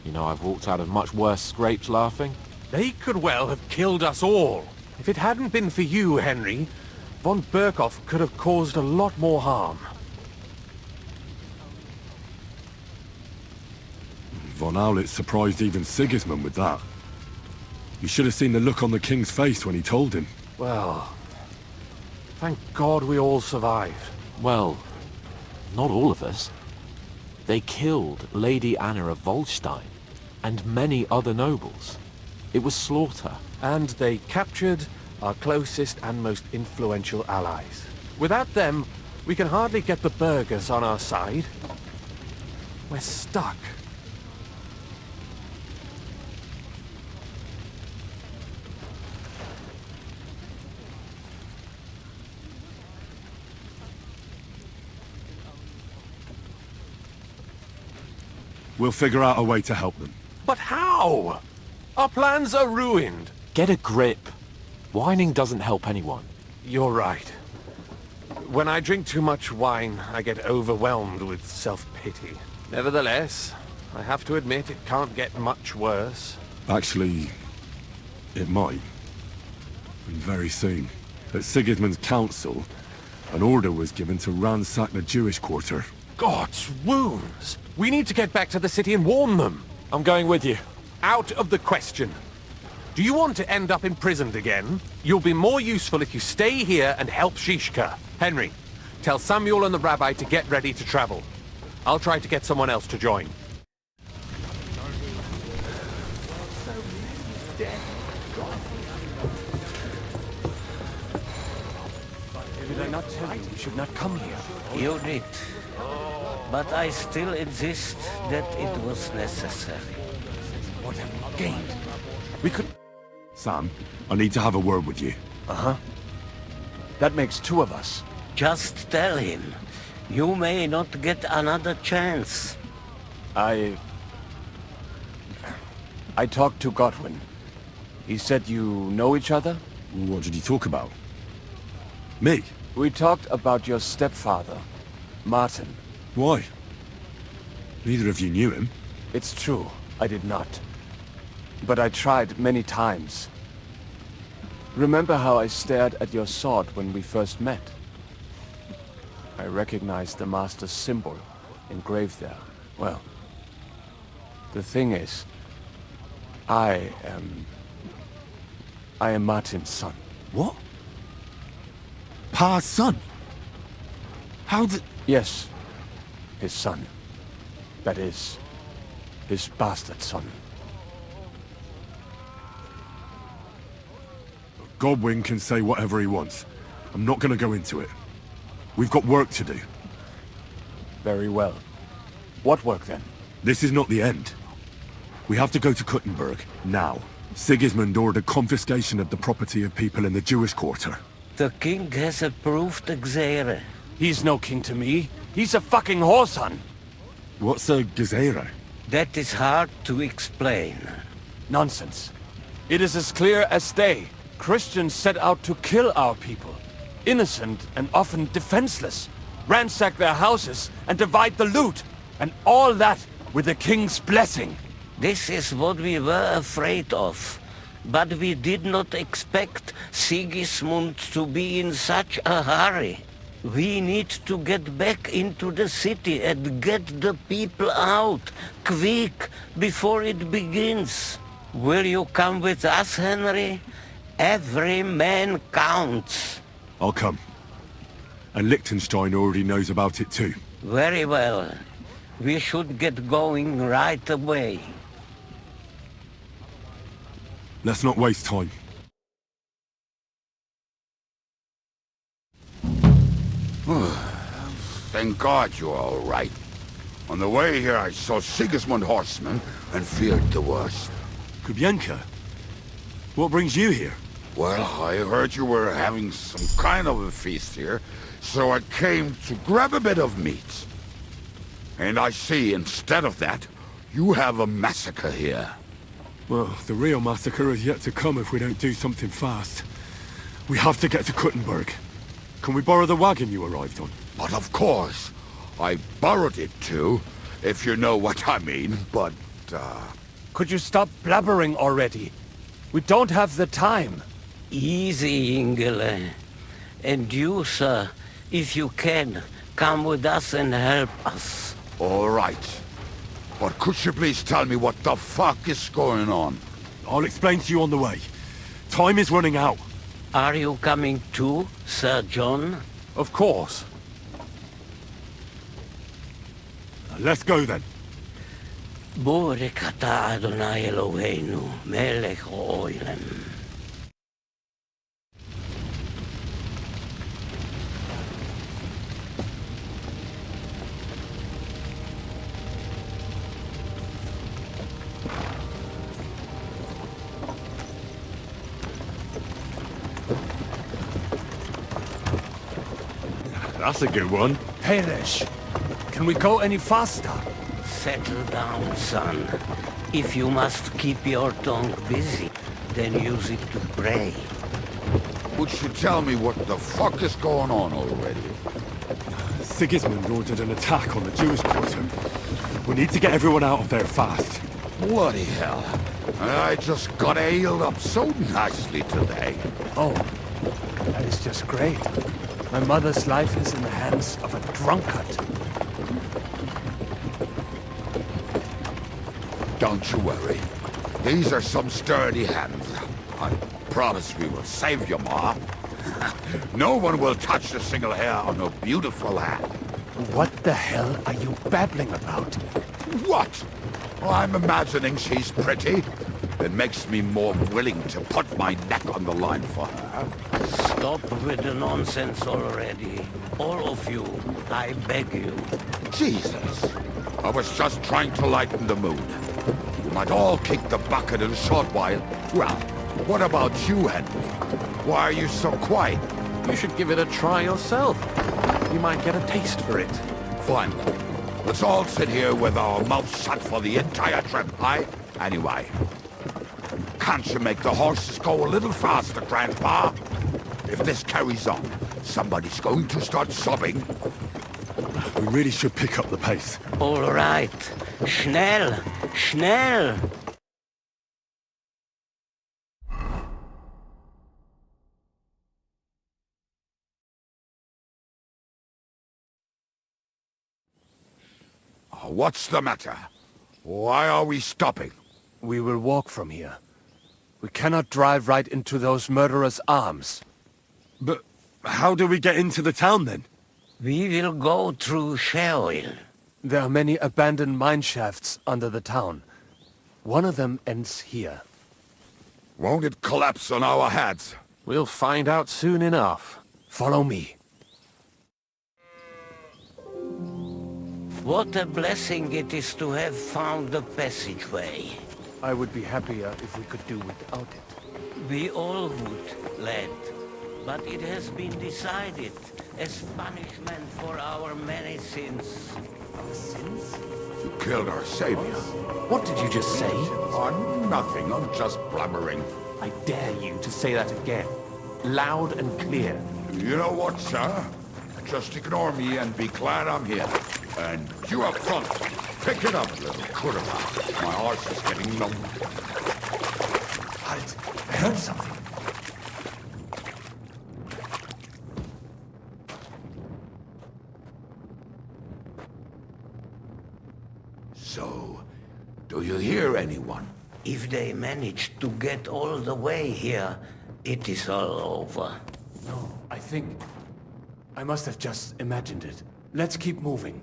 Speaker 9: You know, I've walked out of much worse scrapes laughing.
Speaker 7: They could well have killed us all. If it hadn't been for you, Henry, von Berkhoff could have caused a lot more harm.
Speaker 13: Von Aulitz surprised even Sigismund with that. You should have seen the look on the king's face when he told him.
Speaker 9: Well, thank God we all survived. Well, not all of us. They killed Lady Anna of Volstein and many other nobles. It was slaughter.
Speaker 7: And they captured our closest and most influential allies. Without them, we can hardly get the burghers on our side. We're stuck.
Speaker 13: We'll figure out a way to help them.
Speaker 7: But how? Our plans are ruined.
Speaker 9: Get a grip. Whining doesn't help anyone.
Speaker 7: You're right. When I drink too much wine, I get overwhelmed with self-pity. Nevertheless, I have to admit it can't get much worse.
Speaker 13: Actually, it might. And very soon. At Sigismund's council, an order was given to ransack the Jewish quarter.
Speaker 7: God's wounds! We need to get back to the city and warn them. I'm going with you. Out of the question. Do you want to end up imprisoned again? You'll be more useful if you stay here and help Shishka. Henry, tell Samuel and the rabbi to get ready to travel. I'll try to get someone else to join.
Speaker 9: Did I not tell you we should not come here?
Speaker 6: You did. But I still insist that it was necessary.
Speaker 9: What have we gained? We could...
Speaker 13: Sam, I need to have a word with you.
Speaker 14: Uh-huh. That makes two of us.
Speaker 6: Just tell him. You may not get another chance.
Speaker 14: I talked to Godwin. He said you know each other?
Speaker 13: What did he talk about? Me?
Speaker 14: We talked about your stepfather, Martin.
Speaker 13: Why? Neither of you knew him.
Speaker 14: It's true, I did not. But I tried many times. Remember how I stared at your sword when we first met? I recognized the Master's symbol engraved there. Well, the thing is, I am Martin's son.
Speaker 13: What? Pa's son? How did...
Speaker 14: Yes, his son. That is, his bastard son.
Speaker 13: Godwin can say whatever he wants. I'm not gonna go into it. We've got work to do.
Speaker 14: Very well. What work then?
Speaker 13: This is not the end. We have to go to Kuttenberg, now. Sigismund ordered confiscation of the property of people in the Jewish quarter.
Speaker 6: The king has approved Gzere.
Speaker 14: He's no king to me. He's a fucking whoreson.
Speaker 13: What's a Gzere?
Speaker 6: That is hard to explain.
Speaker 14: Nonsense. It is as clear as day. Christians set out to kill our people. Innocent and often defenseless. Ransack their houses and divide the loot. And all that with the king's blessing.
Speaker 6: This is what we were afraid of. But we did not expect Sigismund to be in such a hurry. We need to get back into the city and get the people out, quick, before it begins. Will you come with us, Henry? Every man counts.
Speaker 13: I'll come. And Liechtenstein already knows about it too.
Speaker 6: Very well. We should get going right away.
Speaker 13: Let's not waste time.
Speaker 12: Thank God you're all right. On the way here, I saw Sigismund horsemen and feared the worst.
Speaker 13: Kubienka? What brings you here?
Speaker 12: Well, I heard you were having some kind of a feast here, so I came to grab a bit of meat. And I see, instead of that, you have a massacre here.
Speaker 13: Well, the real massacre is yet to come if we don't do something fast. We have to get to Kuttenberg. Can we borrow the wagon you arrived on?
Speaker 12: But of course. I borrowed it too, if you know what I mean, but,
Speaker 14: Could you stop blabbering already? We don't have the time.
Speaker 6: Easy, Ingele. And you, sir, if you can, come with us and help us.
Speaker 12: All right. But could you please tell me what the fuck is going on?
Speaker 13: I'll explain to you on the way. Time is running out.
Speaker 6: Are you coming too, Sir John?
Speaker 14: Of course.
Speaker 13: Let's go then.
Speaker 6: Burekata Adonai Eloheinu, melech ha'olam.
Speaker 13: That's a good one.
Speaker 14: Peresh, can we go any faster?
Speaker 6: Settle down, son. If you must keep your tongue busy, then use it to pray.
Speaker 12: Would you tell me what the fuck is going on already?
Speaker 13: Sigismund ordered an attack on the Jewish quarter. We need to get everyone out of there fast.
Speaker 12: Bloody hell. I just got ailed up so nicely today.
Speaker 14: Oh, that is just great. My mother's life is in the hands of a drunkard.
Speaker 12: Don't you worry. These are some sturdy hands. I promise we will save you, Ma. No one will touch a single hair on her beautiful head.
Speaker 14: What the hell are you babbling about?
Speaker 12: What? Oh, I'm imagining she's pretty. It makes me more willing to put my neck on the line for her.
Speaker 6: Stop with the nonsense already. All of you, I beg you.
Speaker 12: Jesus. I was just trying to lighten the mood. You might all kick the bucket in a short while. Well, What about you, Henry? Why are you so quiet?
Speaker 14: You should give it a try yourself. You might get a taste for it.
Speaker 12: Fine. Let's all sit here with our mouths shut for the entire trip, aye? Anyway, can't you make the horses go a little faster, Grandpa? If this carries on, somebody's going to start sobbing.
Speaker 13: We really should pick up the pace.
Speaker 6: All right. Schnell! Schnell!
Speaker 12: What's the matter? Why are we stopping?
Speaker 14: We will walk from here. We cannot drive right into those murderers' arms.
Speaker 13: But how do we get into the town then?
Speaker 6: We will go through Sheol.
Speaker 14: There are many abandoned mine shafts under the town. One of them ends here.
Speaker 12: Won't it collapse on our heads?
Speaker 14: We'll find out soon enough. Follow me.
Speaker 6: What a blessing it is to have found the passageway.
Speaker 14: I would be happier if we could do without it.
Speaker 6: We all would, lad. But it has been decided as punishment for our many sins.
Speaker 14: Our sins?
Speaker 12: You killed our savior.
Speaker 14: What did you just say?
Speaker 12: Oh, nothing. I'm just blubbering.
Speaker 14: I dare you to say that again. Loud and clear.
Speaker 12: You know what, sir? Just ignore me and be glad I'm here. And you up front, pick it up, little kurva. My horse is getting lonely.
Speaker 20: Halt! I heard something.
Speaker 12: So, do you hear anyone?
Speaker 6: If they manage to get all the way here, it is all over.
Speaker 14: No, I think... I must have just imagined it. Let's keep moving.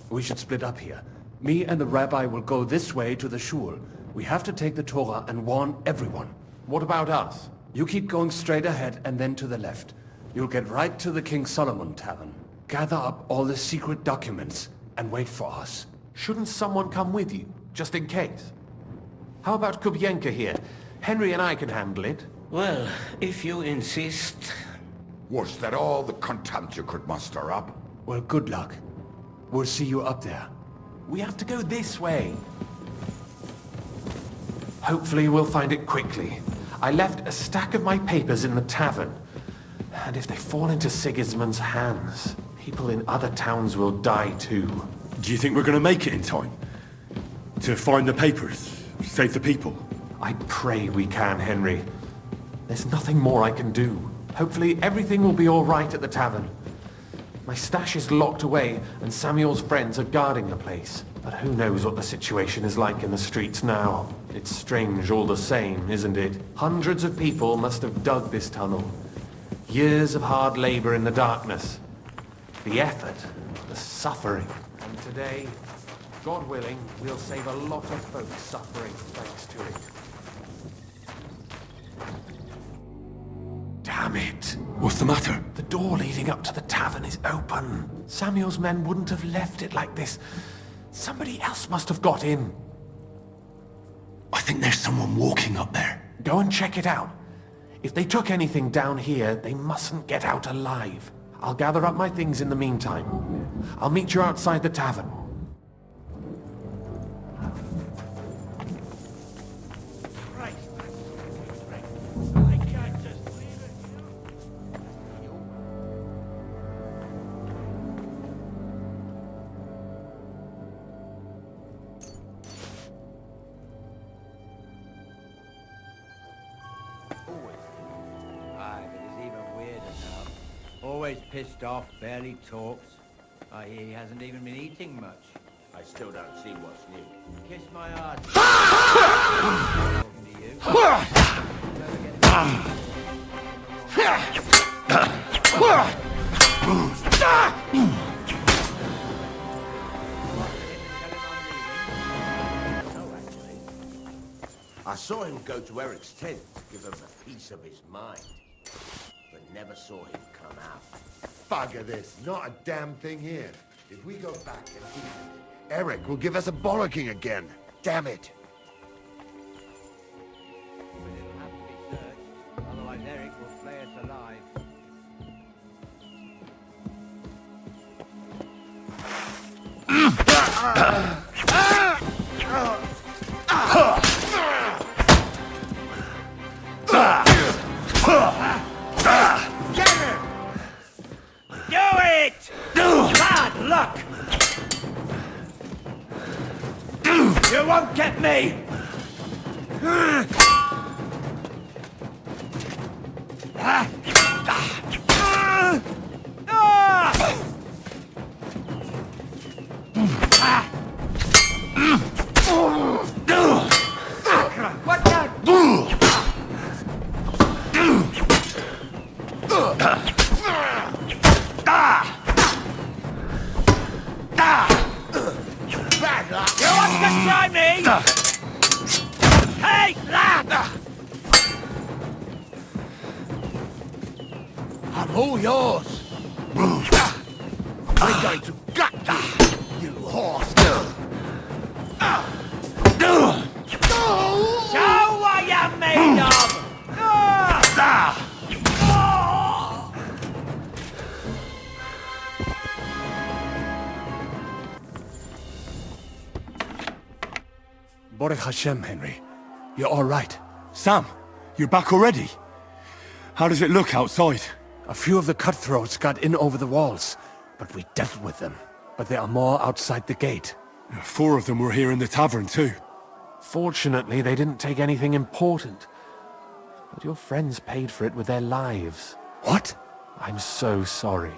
Speaker 14: We should split up here. Me and the rabbi will go this way to the shul. We have to take the Torah and warn everyone. What about us? You keep going straight ahead and then to the left. You'll get right to the King Solomon Tavern. Gather up all the secret documents and wait for us. Shouldn't someone come with you, just in case? How about Kubienka here? Henry and I can handle it.
Speaker 6: Well, if you insist.
Speaker 12: Was that all the contempt you could muster up?
Speaker 14: Well, good luck. We'll see you up there. We have to go this way. Hopefully we'll find it quickly. I left a stack of my papers in the tavern. And if they fall into Sigismund's hands, people in other towns will die too.
Speaker 13: Do you think we're going to make it in time? To find the papers? Save the people?
Speaker 14: I pray we can, Henry. There's nothing more I can do. Hopefully everything will be all right at the tavern. My stash is locked away, and Samuel's friends are guarding the place. But who knows what the situation is like in the streets now? It's strange all the same, isn't it? Hundreds of people must have dug this tunnel. Years of hard labor in the darkness. The effort, the suffering. And today, God willing, we'll save a lot of folks suffering thanks to it. Damn it!
Speaker 13: What's the matter?
Speaker 14: The door leading up to the tavern is open. Samuel's men wouldn't have left it like this. Somebody else must have got in.
Speaker 13: I think there's someone walking up there.
Speaker 14: Go and check it out. If they took anything down here, they mustn't get out alive. I'll gather up my things in the meantime. I'll meet you outside the tavern.
Speaker 8: Always pissed off, barely talks. I hear he hasn't even been eating much.
Speaker 3: I still don't see what's new.
Speaker 8: Kiss my ass.
Speaker 3: I saw him go to Eric's tent to give him a piece of his mind, but never saw him come out.
Speaker 15: Bugger this, not a damn thing here. If we go back and eat it, Eric will give us a bollocking again. Damn it.
Speaker 3: Otherwise Eric will flay us alive.
Speaker 11: Get him! Do it! Bad luck! You won't get me! Watch out!
Speaker 3: Bad luck!
Speaker 11: You want to try me? Take that!
Speaker 3: I'm all yours. We're going to gut you, you horse.
Speaker 11: Show what you're made of!
Speaker 14: Baruch Hashem, Henry. You're all right.
Speaker 13: Sam, you're back already? How does it look outside?
Speaker 14: A few of the cutthroats got in over the walls, but we dealt with them. But there are more outside the gate.
Speaker 13: 4 of them were here in the tavern too.
Speaker 9: Fortunately, they didn't take anything important. But your friends paid for it with their lives.
Speaker 14: What?
Speaker 9: I'm so sorry.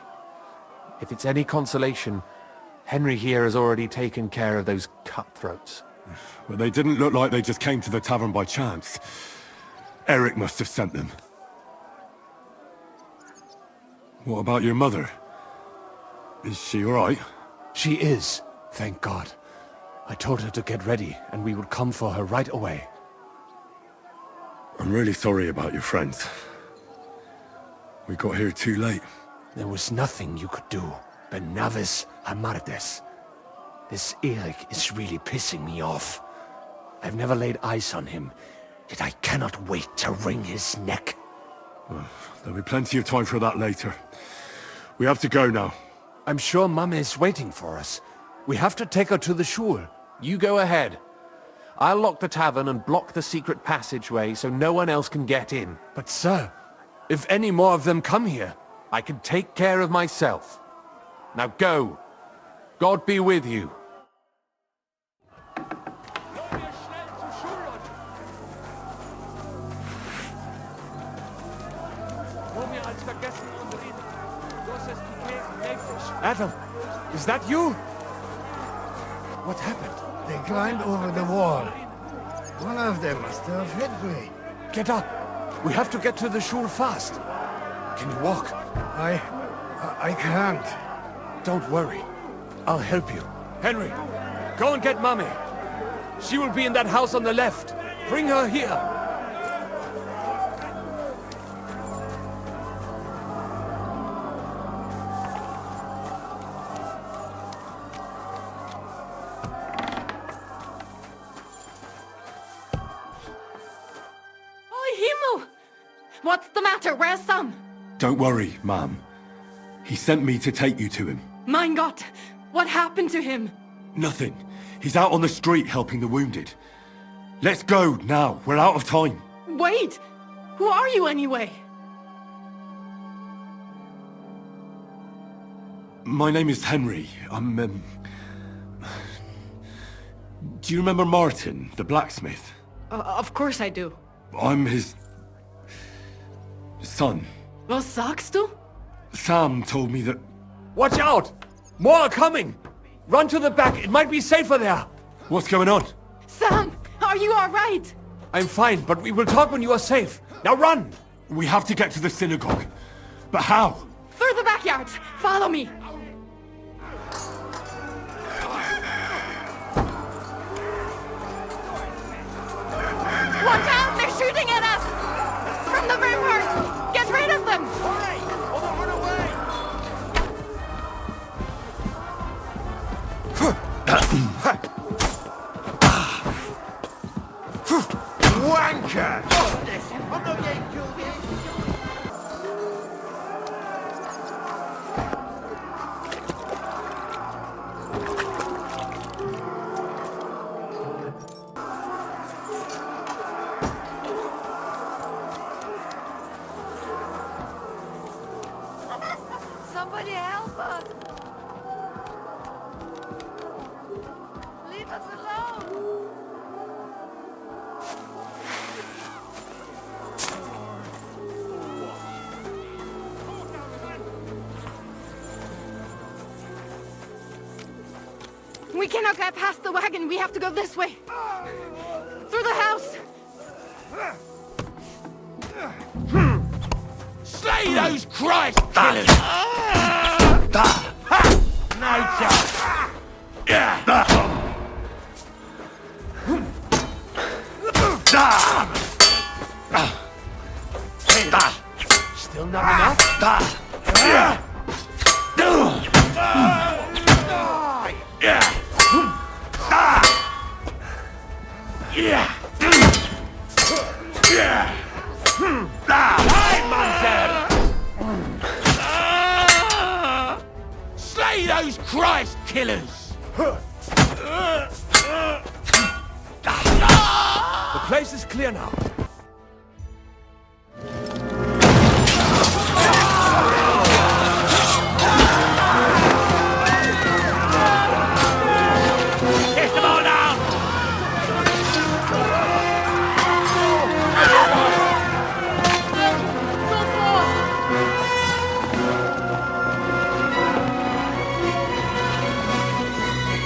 Speaker 9: If it's any consolation, Henry here has already taken care of those cutthroats.
Speaker 13: Well, they didn't look like they just came to the tavern by chance. Eric must have sent them. What about your mother? Is she all right?
Speaker 14: She is, thank God. I told her to get ready, and we would come for her right away.
Speaker 13: I'm really sorry about your friends. We got here too late.
Speaker 14: There was nothing you could do. Benavis Hamardes. This Eric is really pissing me off. I've never laid eyes on him, yet I cannot wait to wring his neck.
Speaker 13: Well, there'll be plenty of time for that later. We have to go now.
Speaker 14: I'm sure Mama is waiting for us. We have to take her to the shul.
Speaker 9: You go ahead. I'll lock the tavern and block the secret passageway so no one else can get in.
Speaker 14: But sir, if any more of them come here,
Speaker 9: I can take care of myself. Now go. God be with you.
Speaker 14: Adam, is that you? What happened?
Speaker 18: They climbed over the wall. One of them must have hit me.
Speaker 14: Get up. We have to get to the shul fast. Can you walk?
Speaker 18: I can't.
Speaker 14: Don't worry. I'll help you. Henry, go and get Mommy. She will be in that house on the left. Bring her here.
Speaker 17: What's the matter? Where's Sam?
Speaker 13: Don't worry, ma'am. He sent me to take you to him.
Speaker 17: Mein Gott! What happened to him?
Speaker 13: Nothing. He's out on the street helping the wounded. Let's go now. We're out of time.
Speaker 17: Wait! Who are you anyway?
Speaker 13: My name is Henry. I'm, Do you remember Martin, the blacksmith?
Speaker 17: Of course I do.
Speaker 13: I'm his... son.
Speaker 17: Was sagst du?
Speaker 13: Sam told me that...
Speaker 14: Watch out! More are coming! Run to the back, it might be safer there!
Speaker 13: What's going on?
Speaker 17: Sam, are you alright?
Speaker 14: I'm fine, but we will talk when you are safe. Now run!
Speaker 13: We have to get to the synagogue. But how?
Speaker 17: Through the backyards! Follow me!
Speaker 15: Wanker!
Speaker 3: I'm not getting killed here.
Speaker 4: Somebody help us! Leave us alone!
Speaker 17: We cannot get past the wagon. We have to go this way. Through the house.
Speaker 20: Slay those Christ killers! No chance!
Speaker 9: Still not enough?
Speaker 20: Slay those Christ killers!
Speaker 9: The place is clear now.
Speaker 20: Get them all down!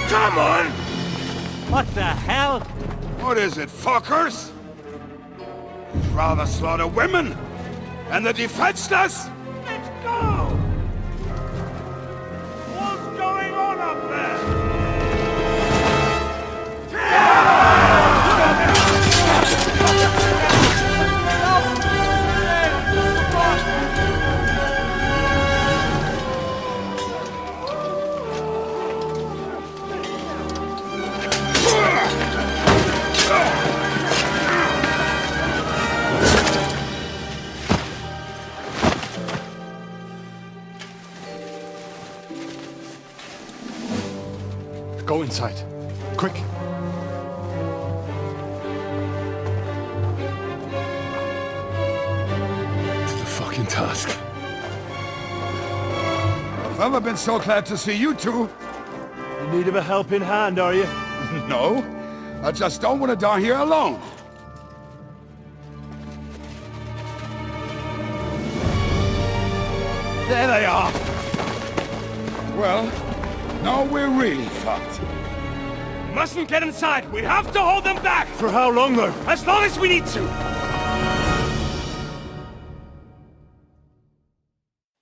Speaker 12: Come on!
Speaker 11: What the hell?
Speaker 12: What is it, fuckers? Rather slaughter women and the defenseless?
Speaker 19: Let's go! What's going on up there?
Speaker 13: Go inside. Quick. To the fucking task.
Speaker 12: I've never been so glad to see you two.
Speaker 19: In need of a helping hand, are you?
Speaker 12: No, I just don't want to die here alone.
Speaker 19: There they are!
Speaker 12: Well, now we're really fucked.
Speaker 19: Mustn't get inside! We have to hold them back! For how long, though? As long as we need to!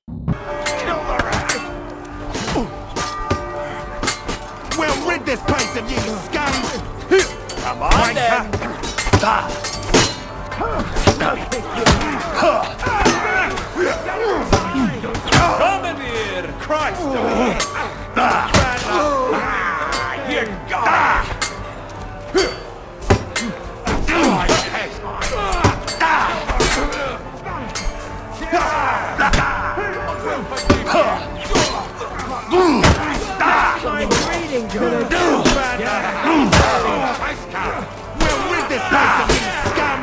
Speaker 15: Kill the rat! We'll rid this place of you, scum!
Speaker 20: Come on, then!
Speaker 19: Commandeer! Christ! Here, go!
Speaker 20: I'm reading good.
Speaker 15: We'll rid this place of you, scum!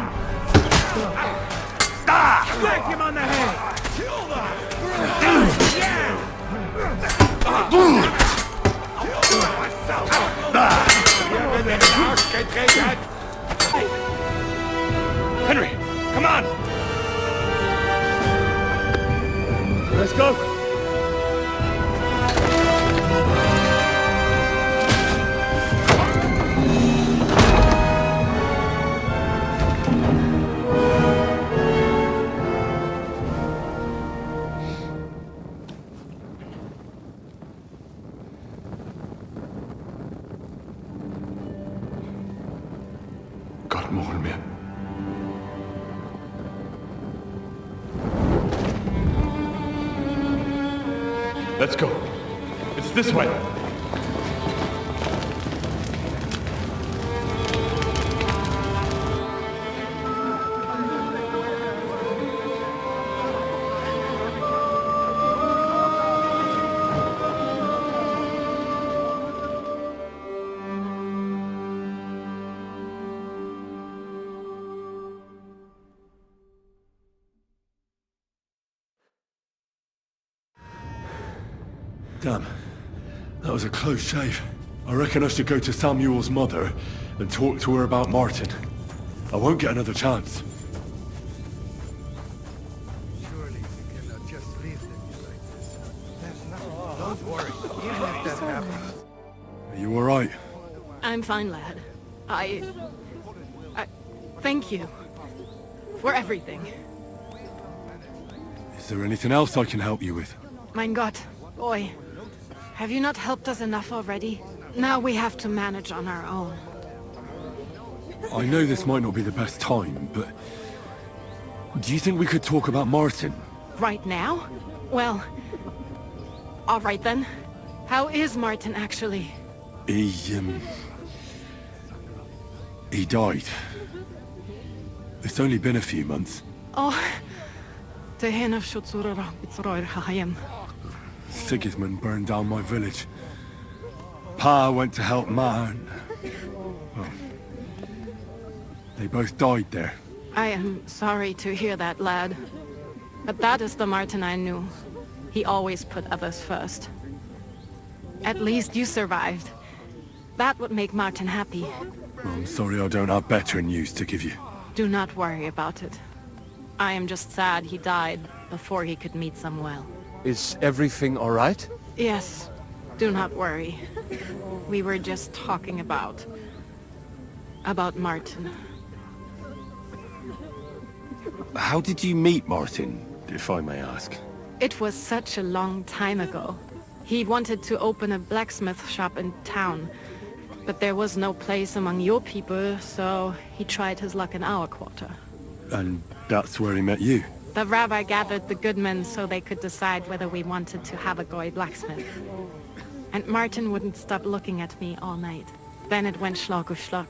Speaker 20: Smack him on the head!
Speaker 19: Henry, come on! Let's go!
Speaker 13: Gott mohol mir.
Speaker 19: Let's go. It's this way.
Speaker 13: Damn. That was a close shave. I reckon I should go to Samuel's mother and talk to her about Martin. I won't get another chance.
Speaker 18: Surely you cannot just leave them like this. There's nothing. Don't worry. Even if that happens.
Speaker 13: Are you alright?
Speaker 17: I'm fine, lad. I thank you for everything.
Speaker 13: Is there anything else I can help you with?
Speaker 17: Mein Gott, boy. Have you not helped us enough already? Now we have to manage on our own.
Speaker 13: I know this might not be the best time, but... do you think we could talk about Martin?
Speaker 17: Right now? Well... all right then. How is Martin, actually?
Speaker 13: He died. It's only been a few months.
Speaker 17: Oh...
Speaker 13: Sigismund burned down my village. Pa went to help Ma and... well, they both died there.
Speaker 17: I am sorry to hear that, lad. But that is the Martin I knew. He always put others first. At least you survived. That would make Martin happy.
Speaker 13: I'm sorry I don't have better news to give you.
Speaker 17: Do not worry about it. I am just sad he died before he could meet Samuel.
Speaker 14: Is everything all right?
Speaker 17: Yes. Do not worry. We were just talking about Martin.
Speaker 13: How did you meet Martin, if I may ask?
Speaker 17: It was such a long time ago. He wanted to open a blacksmith shop in town, but there was no place among your people, so he tried his luck in our quarter.
Speaker 13: And that's where he met you?
Speaker 17: The rabbi gathered the good men so they could decide whether we wanted to have a goy blacksmith. And Martin wouldn't stop looking at me all night. Then it went Schlag auf Schlag.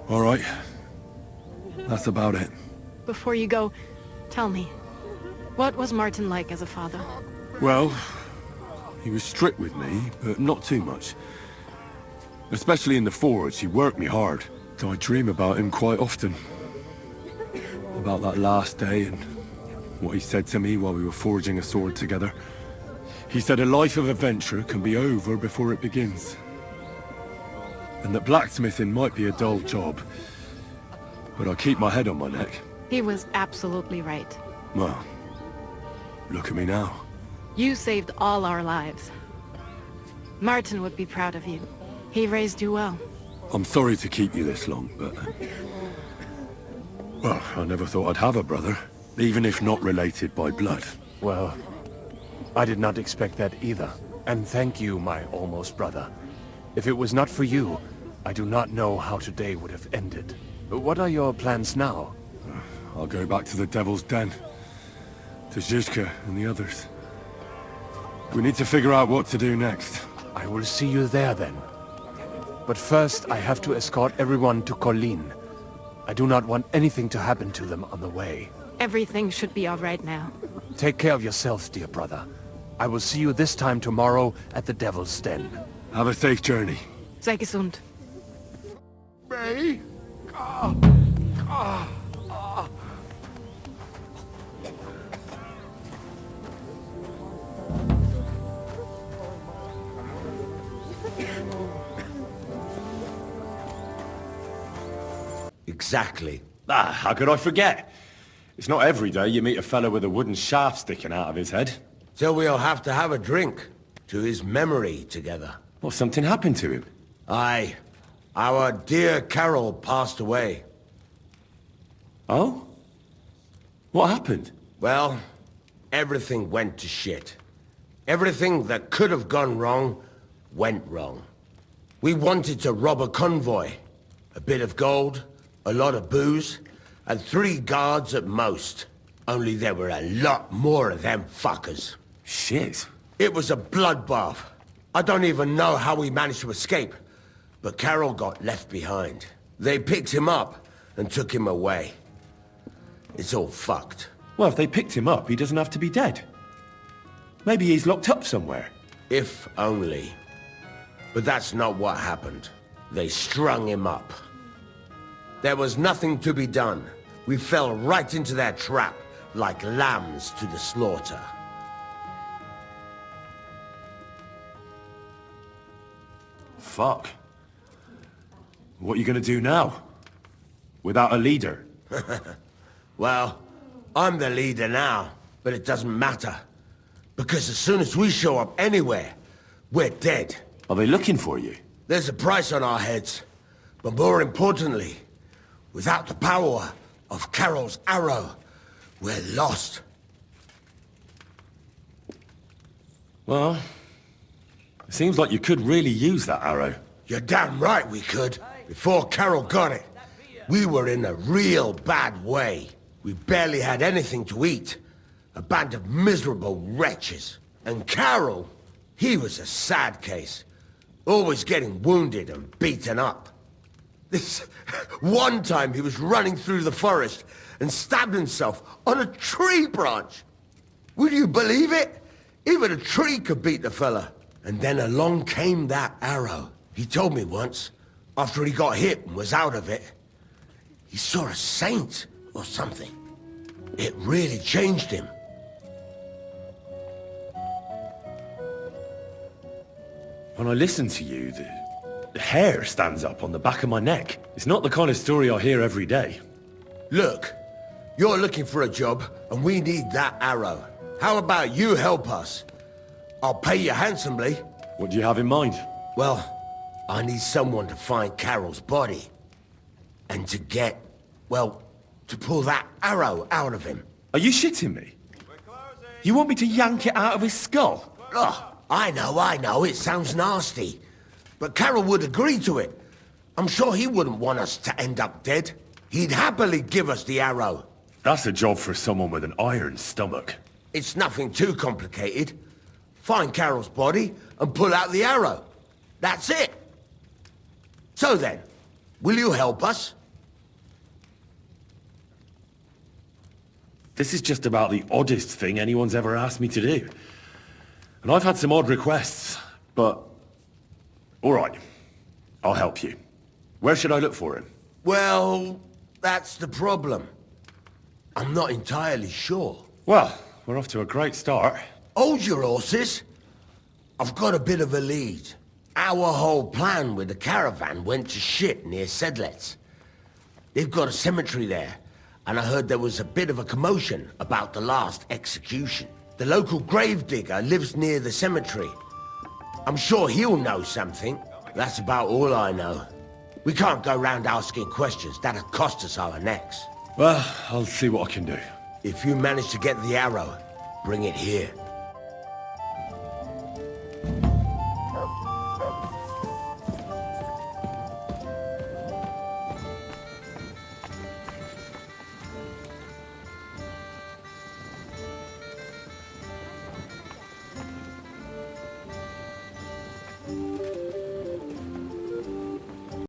Speaker 13: All right. That's about it.
Speaker 17: Before you go, tell me, what was Martin like as a father?
Speaker 13: Well, he was strict with me, but not too much. Especially in the forge, he worked me hard. I dream about him quite often. About that last day and what he said to me while we were forging a sword together. He said a life of adventure can be over before it begins. And that blacksmithing might be a dull job, but I keep my head on my neck.
Speaker 17: He was absolutely right.
Speaker 13: Well, look at me now.
Speaker 17: You saved all our lives. Martin would be proud of you. He raised you well.
Speaker 13: I'm sorry to keep you this long, but... well, I never thought I'd have a brother, even if not related by blood.
Speaker 14: Well, I did not expect that either. And thank you, my almost brother. If it was not for you, I do not know how today would have ended. What are your plans now?
Speaker 13: I'll go back to the Devil's Den. To Zizka and the others. We need to figure out what to do next.
Speaker 14: I will see you there then. But first, I have to escort everyone to Colleen. I do not want anything to happen to them on the way.
Speaker 17: Everything should be all right now.
Speaker 14: Take care of yourselves, dear brother. I will see you this time tomorrow at the Devil's Den.
Speaker 13: Have a safe journey.
Speaker 17: Sei gesund.
Speaker 12: Me?
Speaker 21: Exactly.
Speaker 7: How could I forget? It's not every day you meet a fellow with a wooden shaft sticking out of his head.
Speaker 21: So we'll have to have a drink to his memory together.
Speaker 7: Well, something happened to him.
Speaker 21: Aye. Our dear Carol passed away.
Speaker 7: Oh? What happened?
Speaker 21: Well, everything went to shit. Everything that could have gone wrong, went wrong. We wanted to rob a convoy. A bit of gold, a lot of booze, and 3 guards at most. Only there were a lot more of them fuckers.
Speaker 7: Shit.
Speaker 21: It was a bloodbath. I don't even know how we managed to escape. But Carol got left behind. They picked him up and took him away. It's all fucked.
Speaker 7: Well, if they picked him up, he doesn't have to be dead. Maybe he's locked up somewhere.
Speaker 21: If only. But that's not what happened. They strung him up. There was nothing to be done. We fell right into their trap, like lambs to the slaughter.
Speaker 13: Fuck. What are you gonna do now? Without a leader?
Speaker 21: Well, I'm the leader now, but it doesn't matter. Because as soon as we show up anywhere, we're dead.
Speaker 13: Are they looking for you?
Speaker 21: There's a price on our heads. But more importantly, without the power of Carol's arrow, we're lost.
Speaker 13: Well, it seems like you could really use that arrow.
Speaker 21: You're damn right we could. Before Carol got it, we were in a real bad way. We barely had anything to eat. A band of miserable wretches. And Carol, he was a sad case. Always getting wounded and beaten up. This one time he was running through the forest and stabbed himself on a tree branch. Would you believe it? Even a tree could beat the fella. And then along came that arrow. He told me once, after he got hit and was out of it, he saw a saint or something. It really changed him.
Speaker 13: When I listen to you, the hair stands up on the back of my neck. It's not the kind of story I hear every day.
Speaker 21: Look, you're looking for a job, and we need that arrow. How about you help us? I'll pay you handsomely.
Speaker 13: What do you have in mind?
Speaker 21: Well, I need someone to find Carol's body. And to get, well, to pull that arrow out of him.
Speaker 13: Are you shitting me? You want me to yank it out of his skull?
Speaker 21: Oh, I know, it sounds nasty. But Carol would agree to it. I'm sure he wouldn't want us to end up dead. He'd happily give us the arrow.
Speaker 13: That's a job for someone with an iron stomach.
Speaker 21: It's nothing too complicated. Find Carol's body and pull out the arrow. That's it. So then, will you help us?
Speaker 13: This is just about the oddest thing anyone's ever asked me to do. And I've had some odd requests, but... all right, I'll help you. Where should I look for him?
Speaker 21: Well, that's the problem. I'm not entirely sure.
Speaker 13: Well, we're off to a great start.
Speaker 21: Hold your horses. I've got a bit of a lead. Our whole plan with the caravan went to shit near Sedlets. They've got a cemetery there, and I heard there was a bit of a commotion about the last execution. The local gravedigger lives near the cemetery. I'm sure he'll know something. That's about all I know. We can't go round asking questions. That'll cost us our necks.
Speaker 13: Well, I'll see what I can do.
Speaker 21: If you manage to get the arrow, bring it here.